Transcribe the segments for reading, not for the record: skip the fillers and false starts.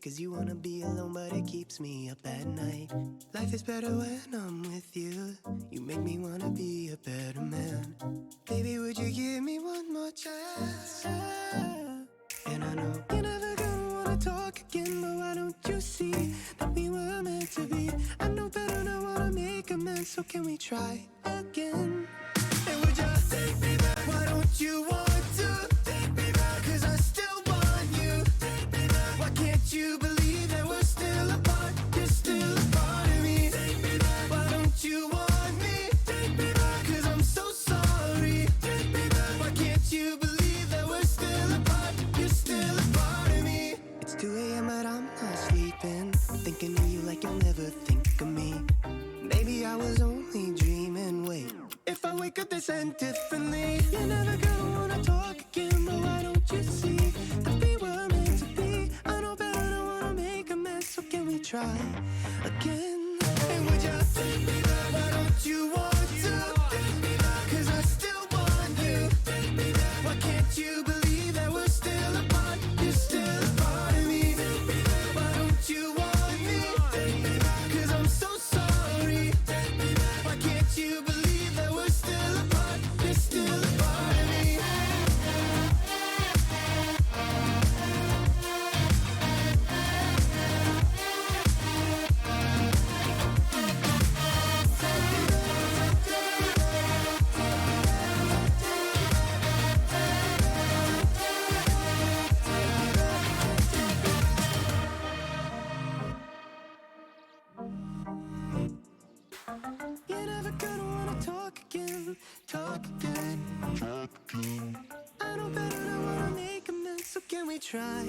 'cause you wanna be alone, but it keeps me up at night. Life is better when I'm with you. You make me wanna be a better man. Baby, would you give me one more chance? And I know you're never gonna wanna talk again, but why don't you see that we were meant to be? I know better, and I wanna make amends, so can we try again? And would you take me back? Why don't you want to take me back? 'Cause I still want you. Take me back. Why can't you believe that we're still apart? You're still a part of me. Take me back. Why don't you want me? Take me back. 'Cause I'm so sorry. Take me back. Why can't you believe that we're still apart? You're still a part of me. It's 2 a.m. but I'm not sleeping, thinking of you like you'll never think of me. Maybe I was only dreaming. Wait, if I wake up this end differently, you're never gonna wanna talk again, but why don't you see that we were meant to be? I know better, I don't wanna make a mess, so can we try again? And would you take me back? Why don't you want to take me back? 'Cause I still want you. Take me back. Why can't you believe that we're still apart? You're still a part of me. Take me back. Why don't you want me? Take me back. 'Cause I'm so sorry. Take me back. Why can't you believe that we're still apart? You're still a part of me. You're never gonna wanna talk again, talk again, talk again. I know better, I wanna make amends, so can we try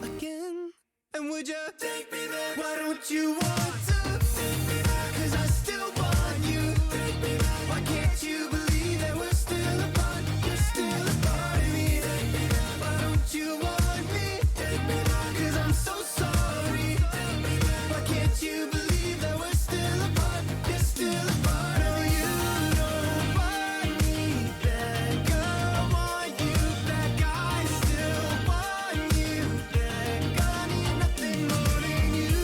again? And would you take me back? Why don't you want to take me back? 'Cause I still want you. Take me back. Why can't you believe that we're still apart? You're still a part of me. Take me back. Why don't you want me? Take me back. 'Cause I'm so sorry. Take me back. Why can't you believe that we're still apart? You're still a part of you. Don't want me back. I want you back. I still want you back. I need nothing more than you.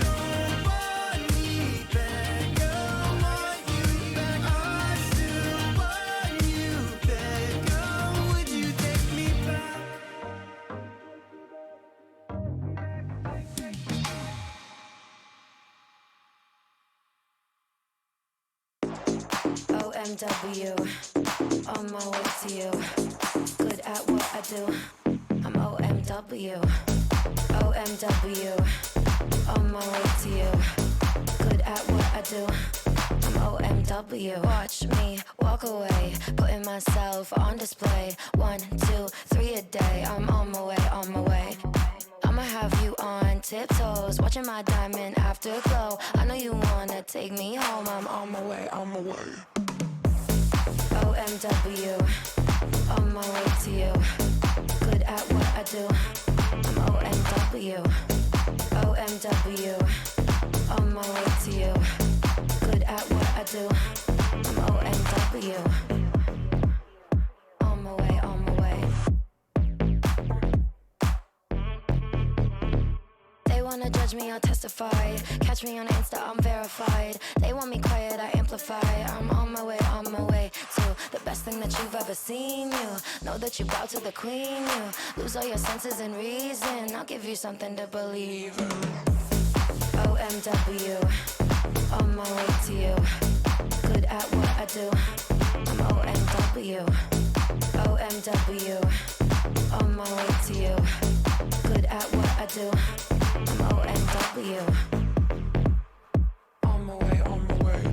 Don't want me back. I want you back. I still want you back. Oh, would you take me back? OMW, on my way to you. Good at what I do. I'm OMW. OMW, on my way to you. Good at what I do. I'm OMW. Watch me walk away, putting myself on display. 1, 2, 3 a day. I'm on my way, on my way. I'ma have you on tiptoes, watching my diamond afterglow. I know you wanna take me home. I'm on my way, on my way. OMW, on my way to you. Good at what I do. I'm OMW. OMW, on my way to you. Good at what I do. I'm OMW. On my way, on my way. They wanna judge me, I'll testify. Catch me on Insta, I'm verified. They want me quiet, I amplify. I'm on my way to the best thing that you've ever seen. You know that you bow to the queen. You lose all your senses and reason. I'll give you something to believe in. OMW, on my way to you. Good at what I do. I'm OMW. OMW, on my way to you. Good at what I do. I'm OMW. On my way, on my way.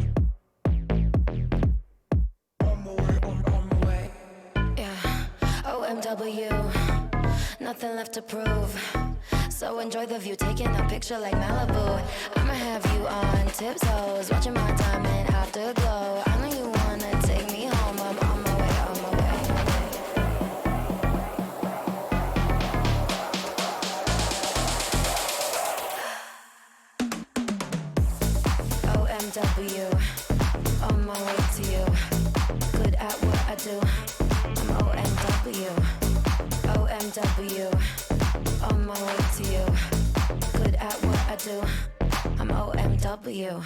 On my way, on my way. Yeah, OMW. Nothing left to prove. So enjoy the view, taking a picture like Malibu. I'ma have you on tiptoes, watching my diamond afterglow. I know you wanna take me home. I'm on my way, on my way. OMW, on my way to you. Good at what I do. I'm OMW. OMW, on my way to you. do. I'm OMW.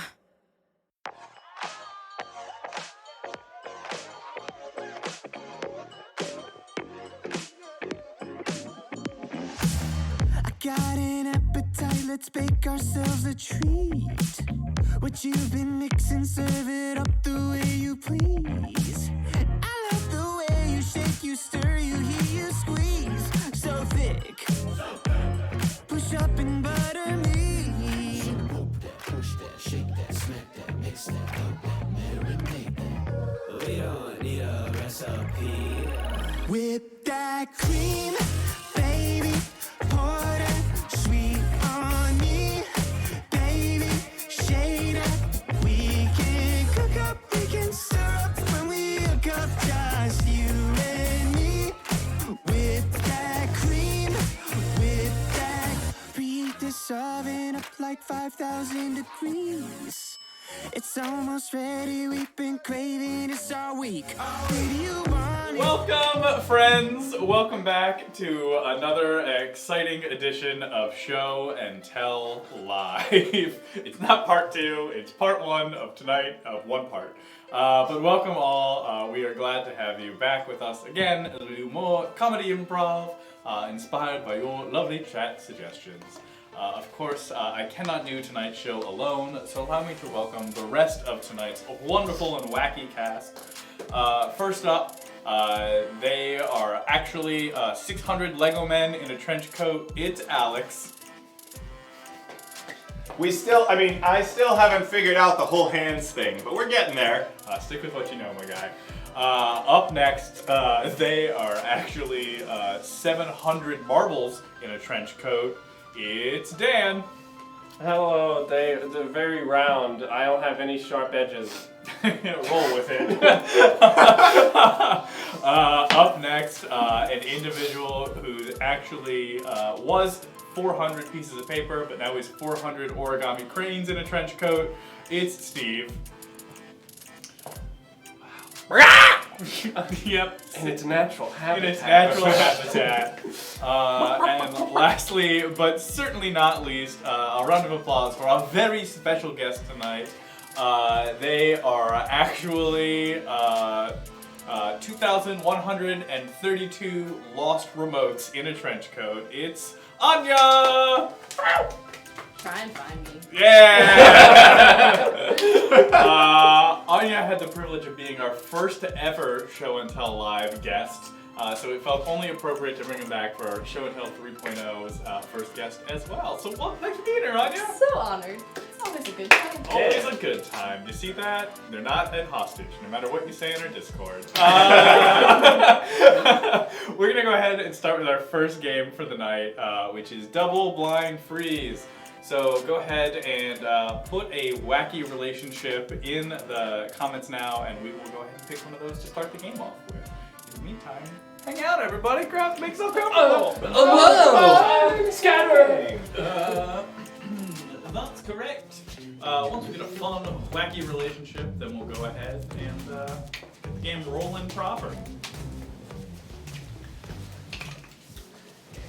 I got an appetite, let's bake ourselves a treat. What you've been mixing, serve it up the way you please. I love the way you shake, you stir, you heat, you squeeze. So thick, push up and butter me. So poke that, push that, shake that, smack that, mix that, help that, marinate that. We don't need a recipe. Whip that cream, baby. Pour that sweet on me, baby. Shade up, we can cook up, we can stir up when we hook up, just you and me. With that cream, with that, preheat this oven up like 5,000 degrees. It's almost ready, we've been craving this all week. Baby, you want it. Welcome, friends. Welcome back to another exciting edition of Show and Tell Live. It's not part two, it's part one of tonight, of one part. But welcome all. We are glad to have you back with us again as we do more comedy improv inspired by your lovely chat suggestions. Of course, I cannot do tonight's show alone, so allow me to welcome the rest of tonight's wonderful and wacky cast. First up, they are actually 600 Lego men in a trench coat. It's Alex. I still haven't figured out the whole hands thing, but we're getting there. Stick with what you know, my guy. Up next, they are actually 700 marbles in a trench coat. It's Dan. Hello, they're very round. I don't have any sharp edges. Roll with it. Up next, an individual who actually was 400 pieces of paper, but now he's 400 origami cranes in a trench coat. It's Steve. Yep. In its natural habitat. In its natural habitat. And lastly, but certainly not least, a round of applause for our very special guest tonight. They are actually 2,132 lost remotes in a trench coat. It's Anya! Try and find me. Yeah! Anya had the privilege of being our first ever Show and Tell Live guest, so it felt only appropriate to bring him back for our Show and Tell 3.0's first guest as well. So well, thanks for being here, Anya. So honored. It's always a good time. Always a good time. You see that? They're not held hostage, no matter what you say in our Discord. We're gonna go ahead and start with our first game for the night, which is Double Blind Freeze. So go ahead and put a wacky relationship in the comments now, and we will go ahead and pick one of those to start the game off with. In the meantime, hang out, everybody. Grab, make yourself comfortable. Whoa! Scatter! That's correct. Once we get a fun, wacky relationship, then we'll go ahead and get the game rolling proper.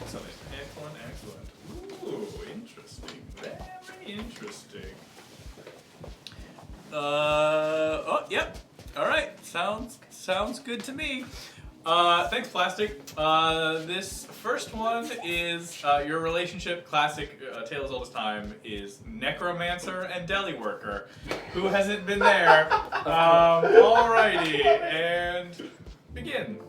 Excellent, excellent, excellent. Ooh, interesting. Very interesting. Oh, yep. All right. Sounds good to me. Thanks, Plastic. This first one is your relationship classic, tale as old as time, is necromancer and deli worker. Who hasn't been there? Alrighty, and begin.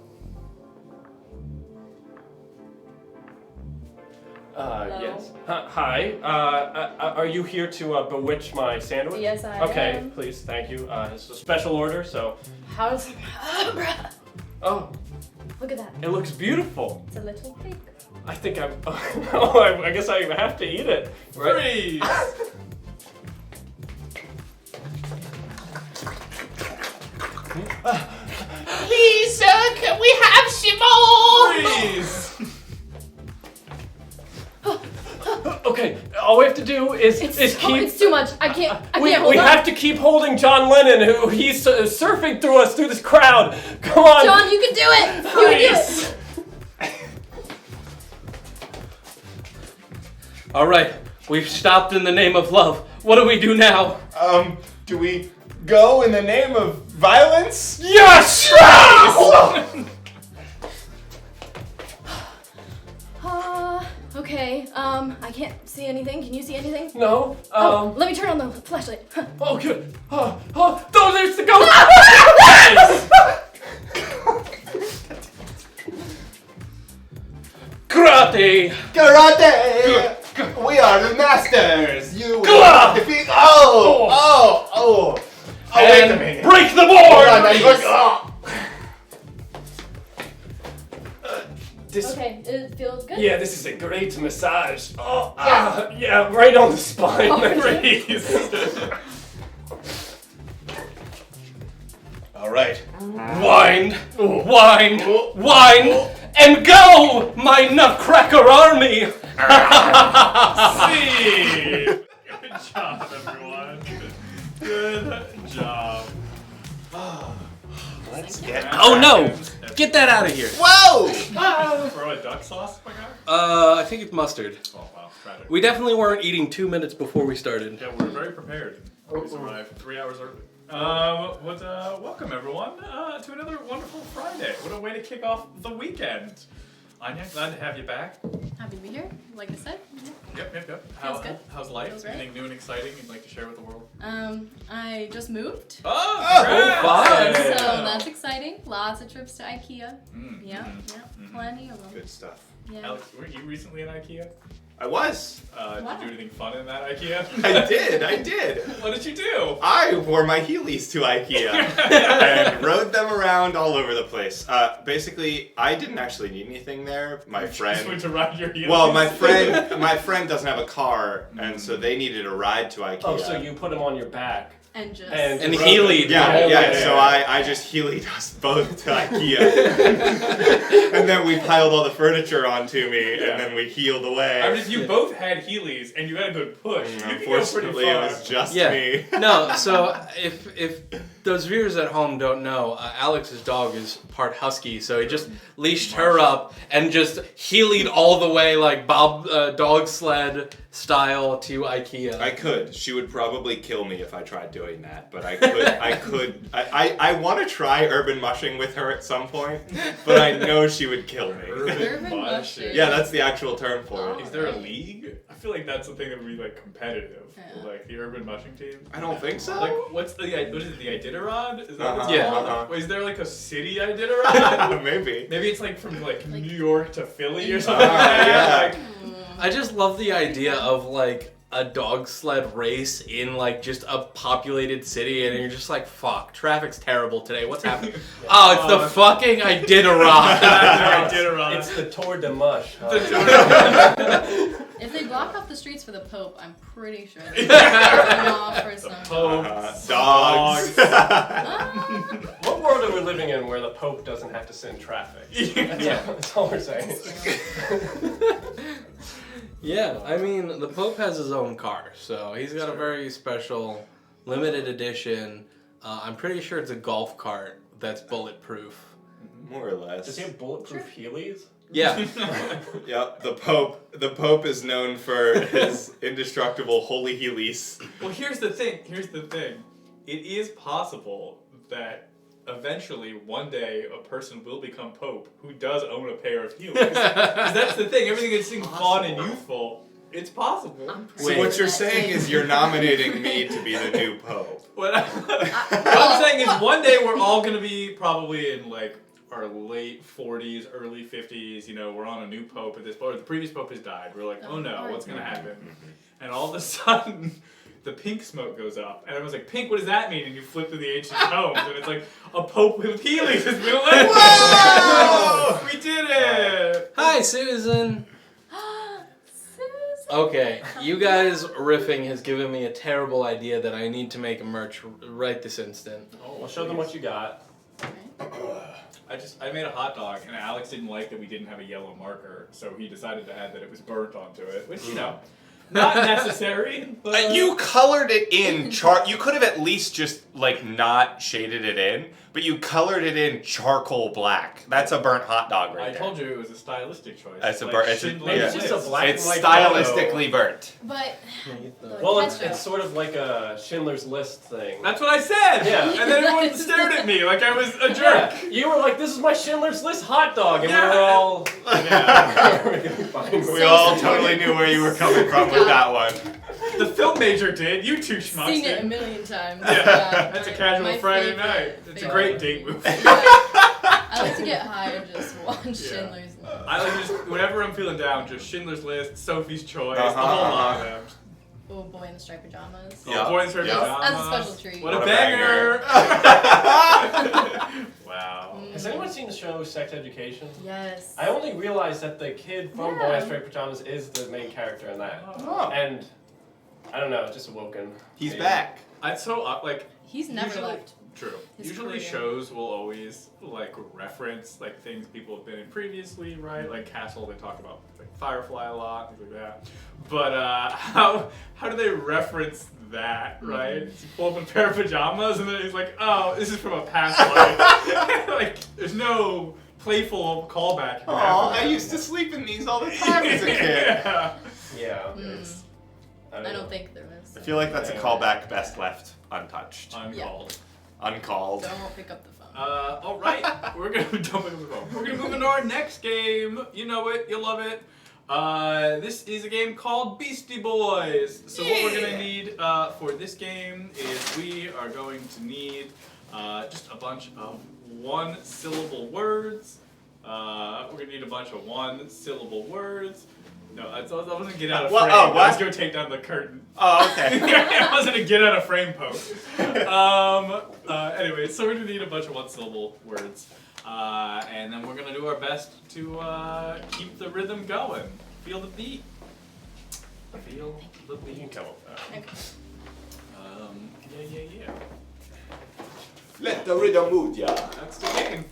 Yes. Hi. Are you here to bewitch my sandwich? Yes, I Okay, am. please, thank you. It's a special order, so. How's Oh, look at that. it looks beautiful. It's a little pig. I think I'm. Oh, I guess I have to eat it. Right? Freeze! Please, sir, can we have some more? Freeze! Okay, all we have to do is keep. It's too much. I can't We hold on. have to keep holding John Lennon, who he's surfing through us through this crowd. Come on, John, you can do it. You can do it. All right, We've stopped in the name of love. What do we do now? Do we go in the name of violence? Yes! Okay, I can't see anything. Can you see anything? No. Let me turn on the flashlight. Oh, good. Oh, there's the ghost. Karate. Karate! We are the masters! You will Glove! defeat. Oh, wait a And minute. break the Hold on, board. This, Okay, it feels good. yeah, this is a great massage. Oh, Yeah. yeah, right on the spine. Please. All right. Wind, wind, and go, my Nutcracker army. See. Good job, everyone. Good job. Let's get. Oh no! Get that out of here. Whoa! Throw a duck sauce, my guy? I think it's mustard. Oh, wow. Tragic. We definitely weren't eating 2 minutes before we started. Yeah, we're very prepared. We survived 3 hours early. Welcome everyone to another wonderful Friday. What a way to kick off the weekend. Anya, glad to have you back. Happy to be here, like I said. Yep. Feels good. How's life? Feels right. Anything new and exciting you'd like to share with the world? I just moved. Oh, congrats! fun. So that's exciting. Lots of trips to IKEA. Yeah, plenty of them. Good stuff. Yeah. Alex, were you recently in IKEA? I was. Did you do anything fun in that IKEA? I did. What did you do? I wore my Heelys to IKEA and rode them around all over the place. Basically, I didn't actually need anything there. My Just friend. went to ride your heels. Well, my friend doesn't have a car, and so they needed a ride to IKEA. Oh, so you put him on your back. And just. And rode Heely. them. Yeah. So I just Heelyd us both to IKEA, and then we piled all the furniture onto me, and then we healed away. I mean, if you both had Heelys and you had a good push, you could go pretty Unfortunately, far. it was just Yeah. me. No, so if those viewers at home don't know, Alex's dog is part husky, so he just leashed her up and just Heely'd all the way like Bob dog sled style to IKEA. I could. She would probably kill me if I tried doing that, but I could. I want to try urban mushing with her at some point, but I know she would kill me. Urban mushing. Yeah, that's the actual term for it. Is there a league? I feel like that's something that would be like competitive, Yeah. like the urban mushing team. I don't think so. Like, what is it? The Iditarod? Is that what it's Yeah. called? Is there like a city Iditarod? Maybe. Maybe it's like from like New York to Philly or something. Yeah. Like, I just love the idea of like a dog sled race in like just a populated city, and you're just like, fuck, traffic's terrible today. What's happening? Oh, it's the fucking Iditarod. Iditarod. It's the Tour de Mush. Huh? If they block off the streets for the Pope, I'm pretty sure they're going off for some. Dogs. What world are we living in where the Pope doesn't have to sit in traffic? That's all we're saying. Yeah, I mean, the Pope has his own car, so he's got a very special, limited edition. I'm pretty sure it's a golf cart that's bulletproof. More or less. Does he have bulletproof Heelys? Yeah. Yep, the Pope is known for his indestructible holy Heelys. Well, here's the thing. It is possible that eventually, one day, a person will become Pope who does own a pair of Heelys. Because that's the thing. Everything that seems fun and youthful, it's possible. So what you're saying is you're nominating me to be the new Pope. What I'm saying is one day we're all going to be probably in like our late 40s, early 50s. You know, we're on a new Pope at this point. Or the previous Pope has died. We're like, oh no, what's going to happen? And all of a sudden, the pink smoke goes up. And everyone's like, pink, what does that mean? And you flip through the ancient tomes, and it's like, a Pope with Heelys has been elected. Whoa! We did it! Hi, Susan. Okay, you guys riffing has given me a terrible idea that I need to make a merch right this instant. Well, show them what you got. I made a hot dog, and Alex didn't like that we didn't have a yellow marker, so he decided to add that it was burnt onto it, which, you know, not necessary. But, You colored it in chart. You could have at least just like not shaded it in, but you colored it in charcoal black. That's a burnt hot dog right I there. told you it was a stylistic choice. It's a Like burnt. It's Schindler's just a List. black It's and white stylistically burnt. But Well, ketchup. it's sort of like a Schindler's List thing. That's what I said. Yeah. And then everyone stared at me like I was a jerk. Yeah, you were like, "This is my Schindler's List hot dog," and Yeah. we were all. We all totally knew where you were coming from with that one. The film major did. You two schmucks Seen it a did. million times. Yeah, that's a my- casual my Friday favorite- night. It's a favorite. great date movie. I like to get high and just watch Schindler's List. I like just whenever I'm feeling down, just Schindler's List, Sophie's Choice, the Uh-huh, whole uh-huh. lot of them. Oh, Boy in the Striped Pajamas. Yeah. Boy in Striped Yeah. Pajamas. That's a special treat. What a What a banger! Wow. Has anyone seen the show Sex Education? Yes. I only realized that the kid from Boy Yeah. in Striped Pajamas is the main character in that. Oh. And I don't know, just awoken. He's Maybe. back. I'd so like. He's never usually- left. True. his Usually career. shows will always like reference like things people have been in previously, right? Like Castle, they talk about like Firefly a lot, things like that. But how do they reference that, right? It's pull up a pair of pajamas and then he's like, oh, this is from a past life. Like there's no playful callback. Oh, I used to sleep in these all the time as a kid. Yeah. Yeah. Mm. It's, I know. don't think there is. I feel like that's a callback best left untouched. Uncalled. Uncalled. Don't pick up the phone. All right, we're gonna dump it on the phone. We're gonna move into our next game. You know it, you love it. This is a game called Beastie Boys. So what we're gonna need for this game is we are going to need just a bunch of one-syllable words. We're gonna need a bunch of one-syllable words. No, I wasn't get out of Well, frame. oh, I was what? gonna take down the curtain. Oh, okay. It wasn't a get out of frame post. Anyway, so we're gonna need a bunch of one-syllable words, and then we're gonna do our best to keep the rhythm going. Feel the beat. Feel the beat. You can come up with that. Yeah. Let the rhythm move ya. That's the game.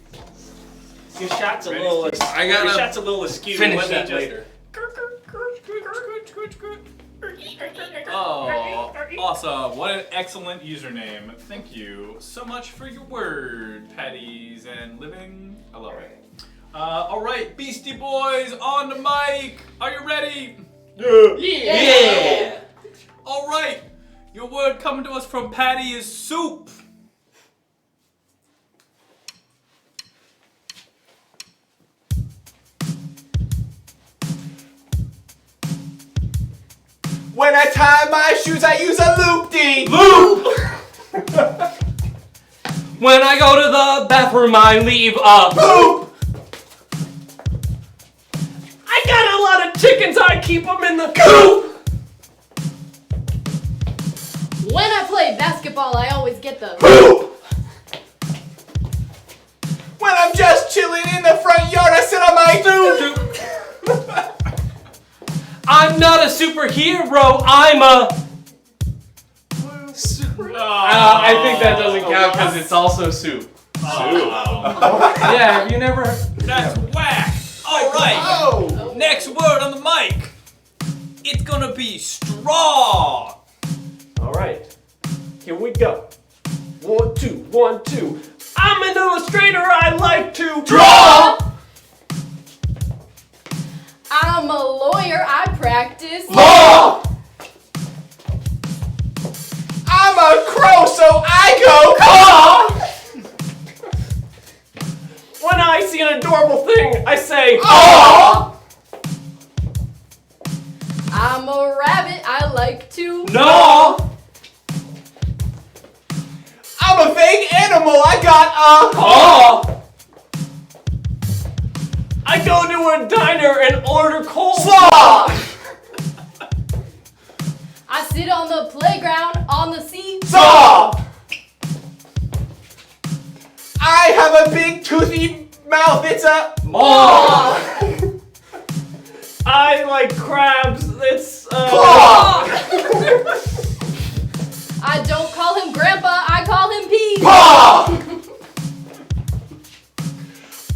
Your shot's a Ready, little. Steve? I gotta Your shot's a little askew. finish Let me that just- later. Oh, awesome. What an excellent username. Thank you so much for your word, Patties and Living. I love it. All right, Beastie Boys on the mic. Are you ready? Yeah. All right. Your word coming to us from Patty is soup. When I tie my shoes, I use a loop-dee. Loop. When I go to the bathroom, I leave a Poop. I got a lot of chickens. I keep them in the coop. When I play basketball, I always get the Poop. When I'm just chilling in the front yard, I sit on my stoop. I'm not a superhero. I'm a. I think that doesn't count because it's also soup. Yeah, have you never? That's whack. All right. Oh. Next word on the mic. It's gonna be straw. All right. Here we go. 1, 2, 1, 2. I'm an illustrator. I like to Draw. I'm a lawyer, I practice Law. I'm a crow, so I go caw. When I see an adorable thing, I say, Aw. I'm a rabbit, I like to No. I'm a vague animal. I got a Aw. I go to a diner and order coleslaw. slaw. I sit on the playground on the sea Saw. I have a big toothy mouth. It's a Maw. I like crabs. It's claw. I don't call him grandpa, I call him Pete Paw.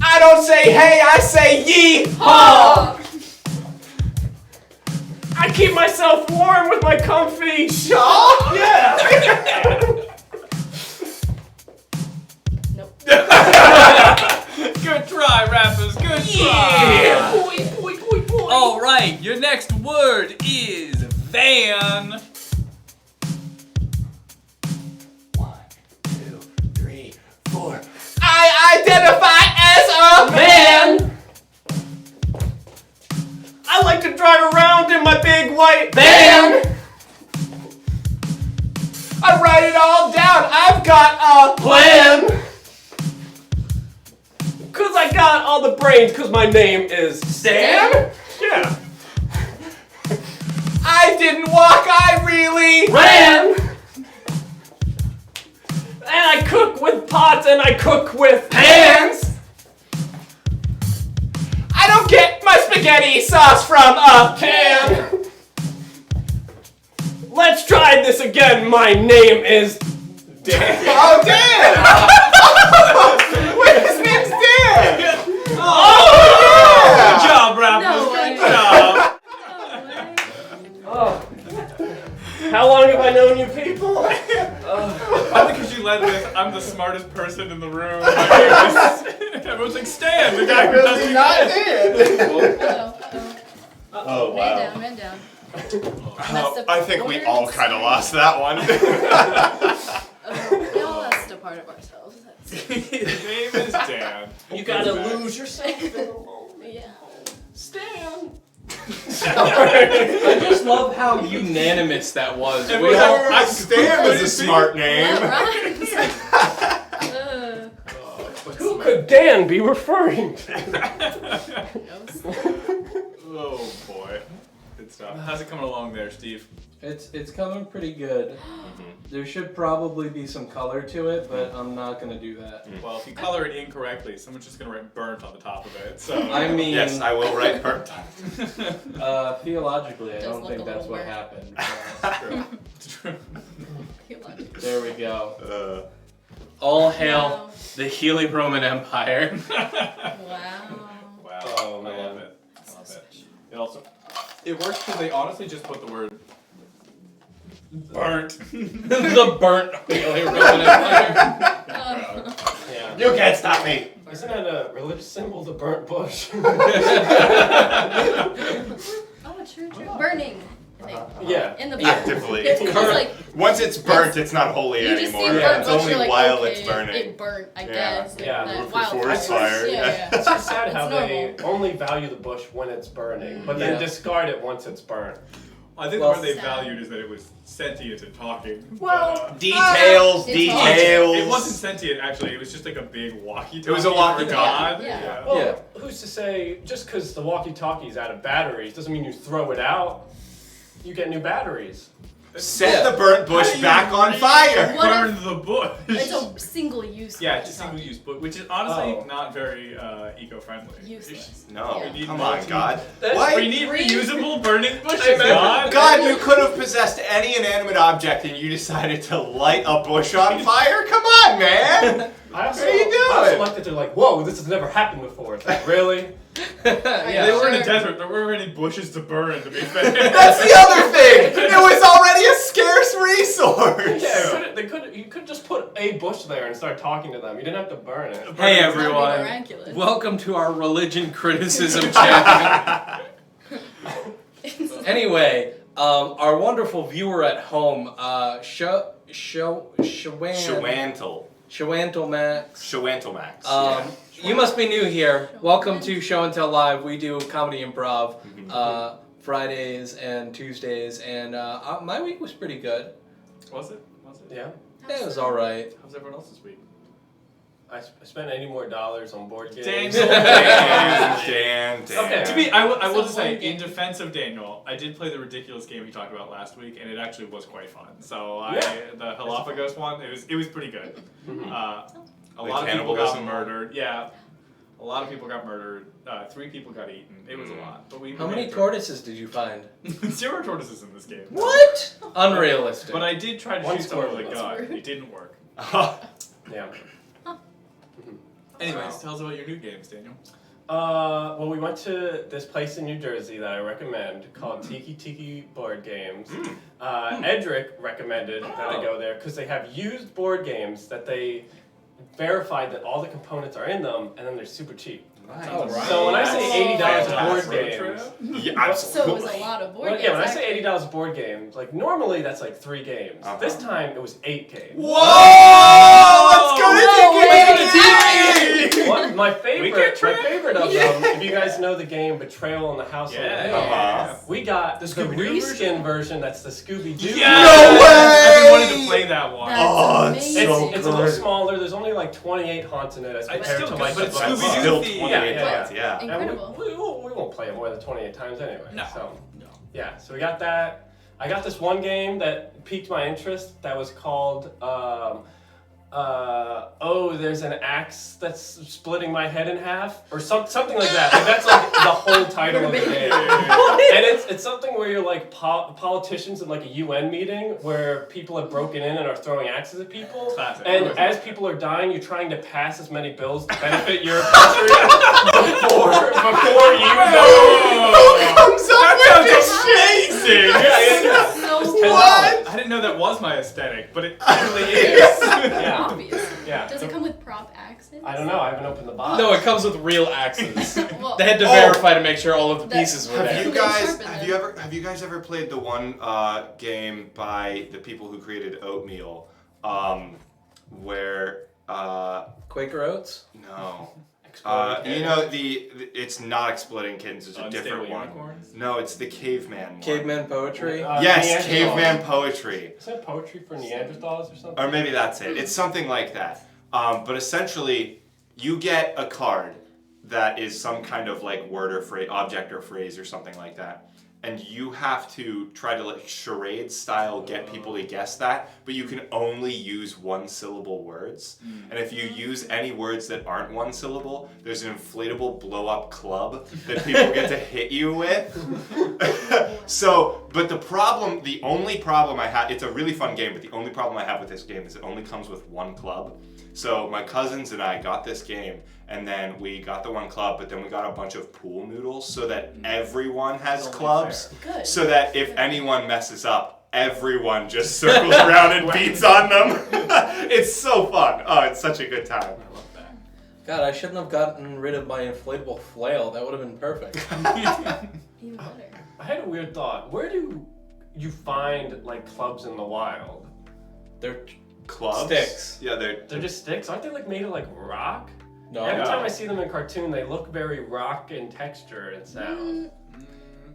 I don't say hey, I say yee haw. I keep myself warm with my comfy Shaw? Yeah. Nope. Good try, rappers. Good try. All right, your next word is van. 1, 2, 3, 4. I identify as a man. I like to drive around in my big white van. I write it all down. I've got a plan. Cause I got all the brains. Cause my name is Stan. Yeah. I didn't walk. I really ran. And I cook with pots and I cook with pans. I don't get my spaghetti sauce from a can. Let's try this again. My name is Dan. Oh, Dan! Wait, his name's Dan! Oh, yeah! Good job, rappers. No Good way. job. Oh. How long have I known you people? Probably because you led with, I'm the smartest person in the room. Everyone's like, Stan, the guy who doesn't Not exist. Dan! Uh-oh. Oh, wow. Man down. I think we all kind of lost that one. We all lost a part of ourselves. His name is Dan. You gotta lose yourself in a moment. Yeah. Stan. I just love how unanimous that was. It We was all- like, Stan is a smart name. That rhymes. Who could Dan be referring to? Oh boy. Good stuff. How's it coming along there, Steve? It's coming pretty good. There should probably be some color to it, but I'm not gonna do that. Well, if you color it incorrectly, someone's just gonna write burnt on the top of it. So I mean, Yes, I will write burnt on it. theologically, I Does don't look think a that's little what weird. happened. It's true. There we go. Uh, All hail Wow. the Heely Roman Empire. Wow. Wow. Oh, I man. love it. I love it. It also it works because they honestly just put the word burnt. The burnt Heely Roman Empire. Yeah. you can't stop me! Isn't that a religious symbol, the burnt bush? Oh, true. Burning. Yeah. In the Actively. It's like Once it's burnt, it's not holy you just anymore. see Yeah, burnt It's bush, only you're like, while okay, it's burning. It burnt, I Yeah. guess. Yeah. That For wildfire. forest fire, Yeah, yeah. yeah. It's just sad how It's they normal. only value the bush when it's burning, but then Yeah. discard it once it's burnt. I think Well, the word they sad. valued is that it was sentient and talking. Well, Details, It's details. It wasn't sentient actually. It was just like a big walkie-talkie. It was a walkie-talkie. for God. Yeah. Well, Yeah. who's to say just because the walkie-talkie's out of batteries doesn't mean you throw it out? You get new batteries. Set the burnt bush How do you back on really fire. What Burn the bush. It's a single use. Yeah, it's a walkie-talkie. single use book, which is honestly Oh. not very eco-friendly. Useless. No, Yeah. We need come more on, to- God. That's- Why? We need reusable burning bushes, Amen. God. God, you could have possessed any inanimate object and you decided to light a bush on fire? Come on, man! I also, What are you doing? I also like that they're like, whoa, this has never happened before. It's like, really? Yeah. They were in a Sure. desert. There weren't any bushes to burn, to be fair. That's the other thing! It was already a scarce resource! Yeah, you could just put a bush there and start talking to them. You didn't have to burn it. Hey It's not everyone, miraculous. welcome to our religion criticism champion. Anyway, our wonderful viewer at home, Shawantle. Shawantle Max. Shawantamax. You must be new here. Welcome to Show and Tell Live. We do comedy improv Fridays and Tuesdays, and my week was pretty good. Was it? Was it? Yeah. Yeah, it was all right. How's everyone else this week? I spent any more dollars on board games. Daniel. Dan. Okay. To be, I will just So say, one in game. defense of Daniel, I did play the ridiculous game he talked about last week, and it actually was quite fun. So Yeah. the Galapagos one, it was pretty good. A Like lot of people got cannibalism? murdered. Yeah, a lot of people got murdered. 3 people got eaten. It was a lot. But we How many made it tortoises did you find? through. 0 tortoises in this game. What? Unrealistic. But I did try to One shoot someone with a squirrel. gun. That's rude. It didn't work. Yeah. Anyways, tell us about your new games, Daniel. Well, we went to this place in New Jersey that I recommend called Tiki Tiki Board Games. Edric recommended that I go there because they have used board games that they verified that all the components are in them, and then they're super cheap. Nice. Oh, right. So when I say $80 a board Fantastic. games, Yeah, So it absolutely. was a lot of board well, games. yeah, when I say actually. $80 a board game, like normally that's like 3 games. Uh-huh. This time it was 8 games. Whoa! Let's go to TV! My Weekend favorite trip? of them, if you guys know the game Betrayal in the House on the Yeah. Hill, Uh-huh. we got the Scooby-Doo reskin version that's the Scooby-Doo. Yeah! No way! I've been wanting to play that one. That's Oh, it's amazing. so It's a little good. smaller. There's only like 28 haunts in it as It's compared still to good, like but it's the Scooby-Doo Still themed. 28 Yeah, points, yeah. And Incredible. we won't play it more than 28 times anyway. No. So, yeah, so we got that. I got this one game that piqued my interest that was called, there's an axe that's splitting my head in half, or something like that. Like, that's like the whole title of the game. And it's something where you're like politicians in like a UN meeting where people have broken in and are throwing axes at people. Classic. And as people are dying, you're trying to pass as many bills to benefit your country before you Whoa! Comes up with this amazing! Yeah. So It's cool. $10. I didn't know that was my aesthetic, but it clearly is. Yeah. Obvious. Yeah. Does it come with prop axes? I don't know. I haven't opened the box. No, it comes with real axes. Well, They had to Oh. verify to make sure all of the That- pieces were Have there. you Really guys sharpen have you guys ever played the one game by the people who created Oatmeal, where Quaker Oats? no. Exploding You know it's not Exploding Kittens, it's a Unstable different one. unicorns? No, it's the caveman one. Caveman poetry? Yes, Neanderthals. caveman poetry. Is that poetry for Neanderthals or something? Or maybe that's it. It's something like that. But essentially, you get a card that is some kind of like word or phrase, object or phrase or something like that. And you have to try to like charade style get people to guess that, but you can only use 1-syllable words. And if you use any words that aren't 1 syllable, there's an inflatable blow up club that people get to hit you with. But the only problem I have, it's a really fun game, but the only problem I have with this game is it only comes with 1 club. So my cousins and I got this game, and then we got the 1 club, but then we got a bunch of pool noodles so that everyone has clubs. Good. So that if anyone messes up, everyone just circles around and beats on them. It's so fun. Oh, it's such a good time. I love that. God, I shouldn't have gotten rid of my inflatable flail. That would have been perfect. Even better. I had a weird thought. Where do you find like clubs in the wild? They're Clubs? Sticks. Yeah, they're They're just sticks? Aren't they like made of like rock? no. Every time I see them in cartoon, they look very rock in texture and sound.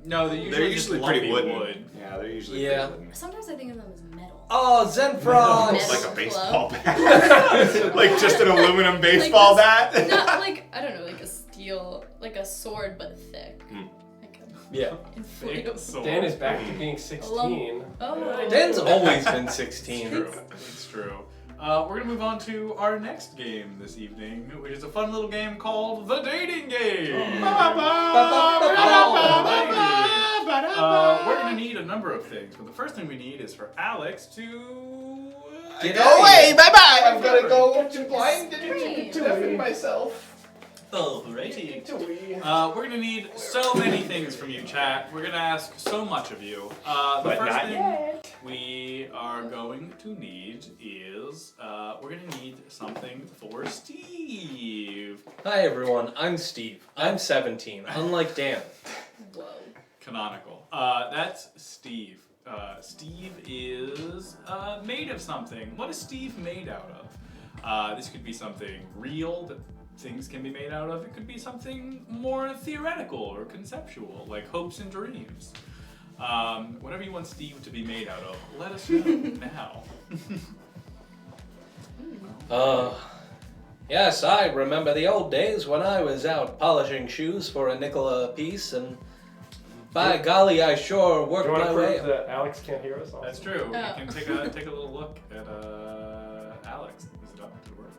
No, they're usually, just pretty lumpy wooden. wood. Yeah, they're usually Yeah. pretty wooden. Sometimes I think of them as metal. Oh, Zenfrog! Metal Like a club. baseball bat. Like just an aluminum baseball Like bat. Not like, I don't know, like a steel, like a sword but thick. Like a Yeah. inflatable. Sword. Dan is back to being 16. Oh. Dan's always been 16. True. It's true. We're gonna move on to our next game this evening, which is a fun little game called The Dating Game. We're gonna need a number of things, but the first thing we need is for Alex to Get Go out of away, here. bye bye. I'm gonna go to blind Deafen myself. Alrighty. We're gonna need so many things from you, chat. We're gonna ask so much of you. The But first not thing we are going to need is we're gonna need something for Steve. Hi everyone, I'm Steve. I'm 17, unlike Dan. Whoa. Canonical. That's Steve. Steve is made of something. What is Steve made out of? This could be something real that things can be made out of. It could be something more theoretical or conceptual, like hopes and dreams. Whatever you want Steve to be made out of, let us know now. Yes, I remember the old days when I was out polishing shoes for a nickel a piece, and by golly, I sure Do worked you want my to way. prove that Alex can't hear us? That's true. Oh. You can take a little look at Alex. Is it up? Did it work?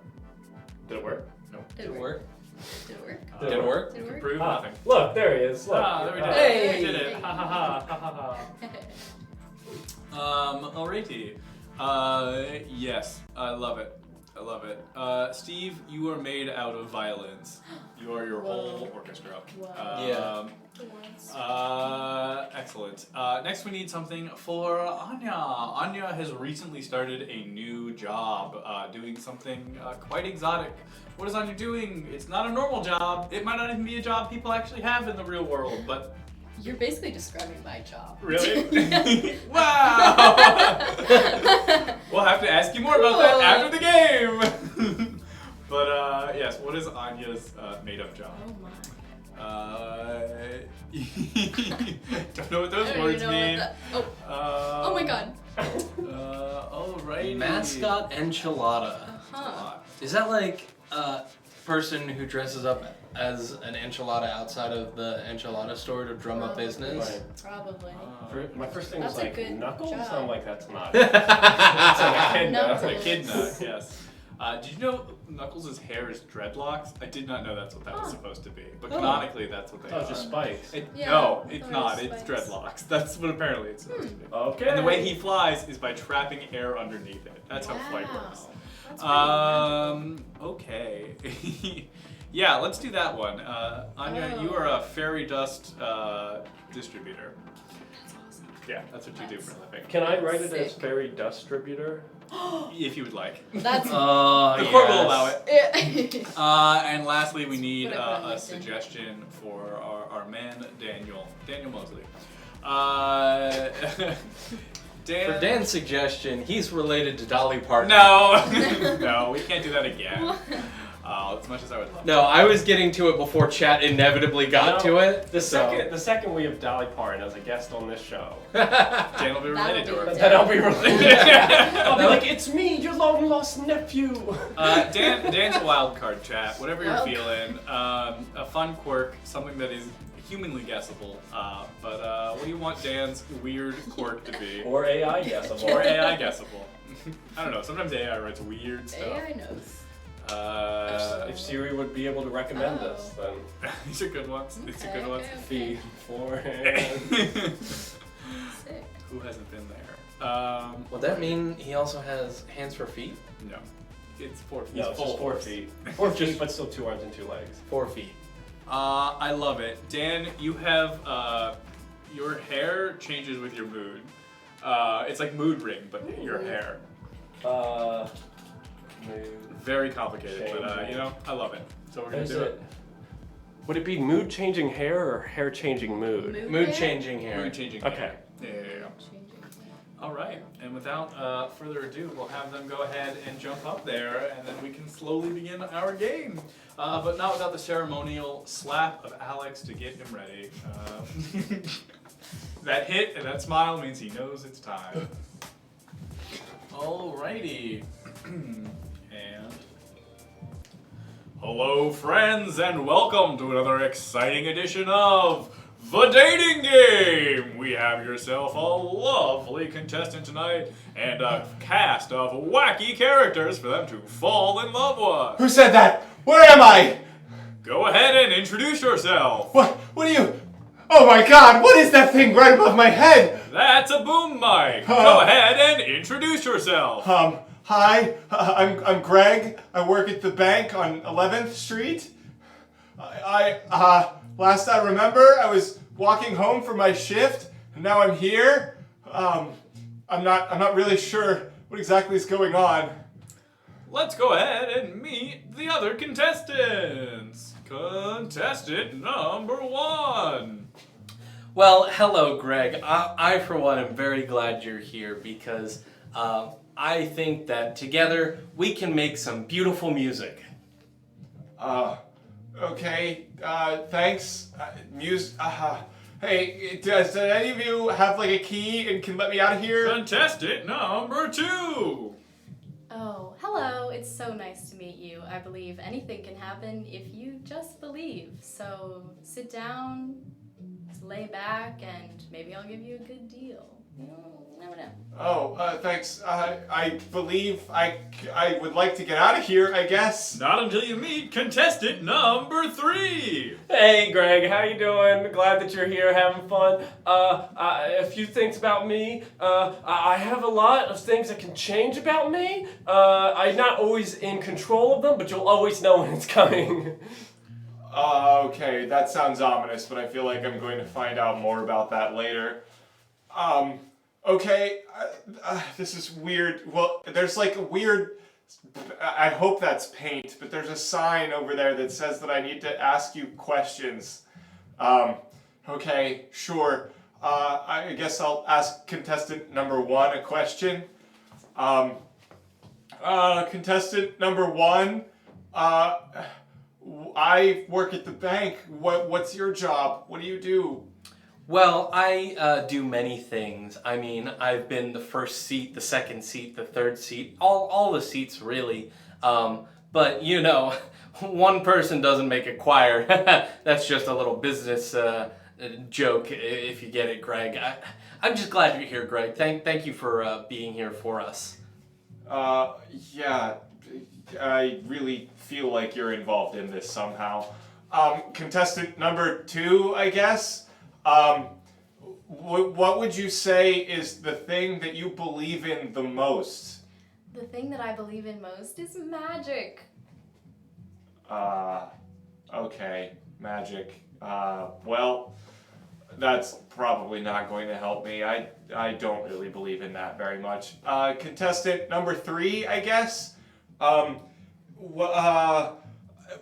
Did it work? Nope. Did Did it it work? work? Did it work? Did it work? Did it work? Prove Ah, nothing. look, there he is. Look. There we did Hey. it. We did it. Ha ha ha ha ha ha. Alrighty. Yes, I love it. I love it. Steve, you are made out of violins. You are your whole orchestra. Wow. Excellent. Next, we need something for Anya. Anya has recently started a new job, doing something quite exotic. What is Anya doing? It's not a normal job. It might not even be a job people actually have in the real world, but... You're basically describing my job. Really? Wow! We'll have to ask you more about that after the game! But, yes, what is Anya's made-up job? Oh my. Don't know what those I don't words even know mean. what oh my god. Alrighty. Mascot enchilada. Huh. Is that like a person who dresses up as an enchilada outside of the enchilada store to drum up business? Right. Probably. My first thing That's was a like good knuckles. job. I'm like, that's not. That's an echidna. Knuckles. An echidna, yes. Did you know Knuckles' hair is dreadlocks? I did not know that's what that was supposed to be. But canonically, that's what they That was are. just spikes. Yeah, No, I it's thought not. it It's was spikes. dreadlocks. That's what apparently it's supposed to be. Okay. And the way he flies is by trapping air underneath it. That's how flight works. That's pretty Okay. Yeah, let's do that one. Anya, you are a fairy dust distributor. That's awesome. Yeah, that's what you do for a living. Can I write it as Sick. fairy distributor? If you would like. That's The court will allow it. it. And lastly, we need What I put on a LinkedIn. suggestion for our man, Daniel Mosley. Dan. For Dan's suggestion, he's related to Dolly Parton. No, no, we can't do that again. As much as I would love. No, I was getting to it before chat inevitably got to it. The second we have Dolly Parton as a guest on this show, Dan will be related to her. That'll be then I'll be related. I'll be like, it's me, your long lost nephew. Dan's a wild card, chat. Whatever you're Wild feeling. A fun quirk, something that is humanly guessable. But what do you want Dan's weird quirk to be? Or AI guessable. Or AI guessable. I don't know. Sometimes AI writes weird stuff. AI knows. If Siri would be able to recommend this, then These are good ones. These are good Okay, ones. okay. feed for Sick. Who hasn't been there? Would that mean he also has hands for feet? No. It's 4 feet. No, it's just 4 feet. 4 feet, but still 2 arms and 2 legs. 4 feet. I love it. Dan, you have, your hair changes with your mood. It's like mood ring, but your hair. Very complicated, but I love it. So we're gonna do it. Would it be mood changing hair or hair changing mood? Mood changing hair. Mood changing. Okay. hair. Yeah. All right, and without further ado, we'll have them go ahead and jump up there, and then we can slowly begin our game. But not without the ceremonial slap of Alex to get him ready. That hit and that smile means he knows it's time. Alrighty. And hello, friends, and welcome to another exciting edition of The Dating Game! We have yourself a lovely contestant tonight and a cast of wacky characters for them to fall in love with. Who said that? Where am I? Go ahead and introduce yourself. What are you? Oh my god, what is that thing right above my head? That's a boom mic. Go ahead and introduce yourself. Hi, I'm Greg. I work at the bank on 11th Street. Last I remember, I was walking home from my shift, and now I'm here. I'm not really sure what exactly is going on. Let's go ahead and meet the other contestants. Contestant number 1. Well, hello, Greg. I for one, am very glad you're here because I think that together we can make some beautiful music. Okay, thanks. Hey, does any of you have like a key and can let me out of here? Contestant number 2. Oh, hello. It's so nice to meet you. I believe anything can happen if you just believe. So sit down, lay back, and maybe I'll give you a good deal. Never know. Oh, thanks. I believe I would like to get out of here, I guess. Not until you meet contestant number 3. Hey, Greg, how you doing? Glad that you're here having fun. A few things about me. I have a lot of things that can change about me. I'm not always in control of them, but you'll always know when it's coming. Okay, that sounds ominous, but I feel like I'm going to find out more about that later. Okay, this is weird. Well, there's like a weird, I hope that's paint, but there's a sign over there that says that I need to ask you questions. Okay, sure. I guess I'll ask contestant number 1 a question. Contestant number 1, I work at the bank. What's your job? What do you do? Well, I do many things. I mean, I've been the first seat, the second seat, the third seat, all the seats really. But you know, one person doesn't make a choir. That's just a little business joke, if you get it, Greg. I'm just glad you're here, Greg. Thank you for being here for us. Yeah, I really feel like you're involved in this somehow. Contestant number 2, I guess. What would you say is the thing that you believe in the most? The thing that I believe in most is magic. Okay, magic. Well, that's probably not going to help me. I don't really believe in that very much. Contestant number 3, I guess.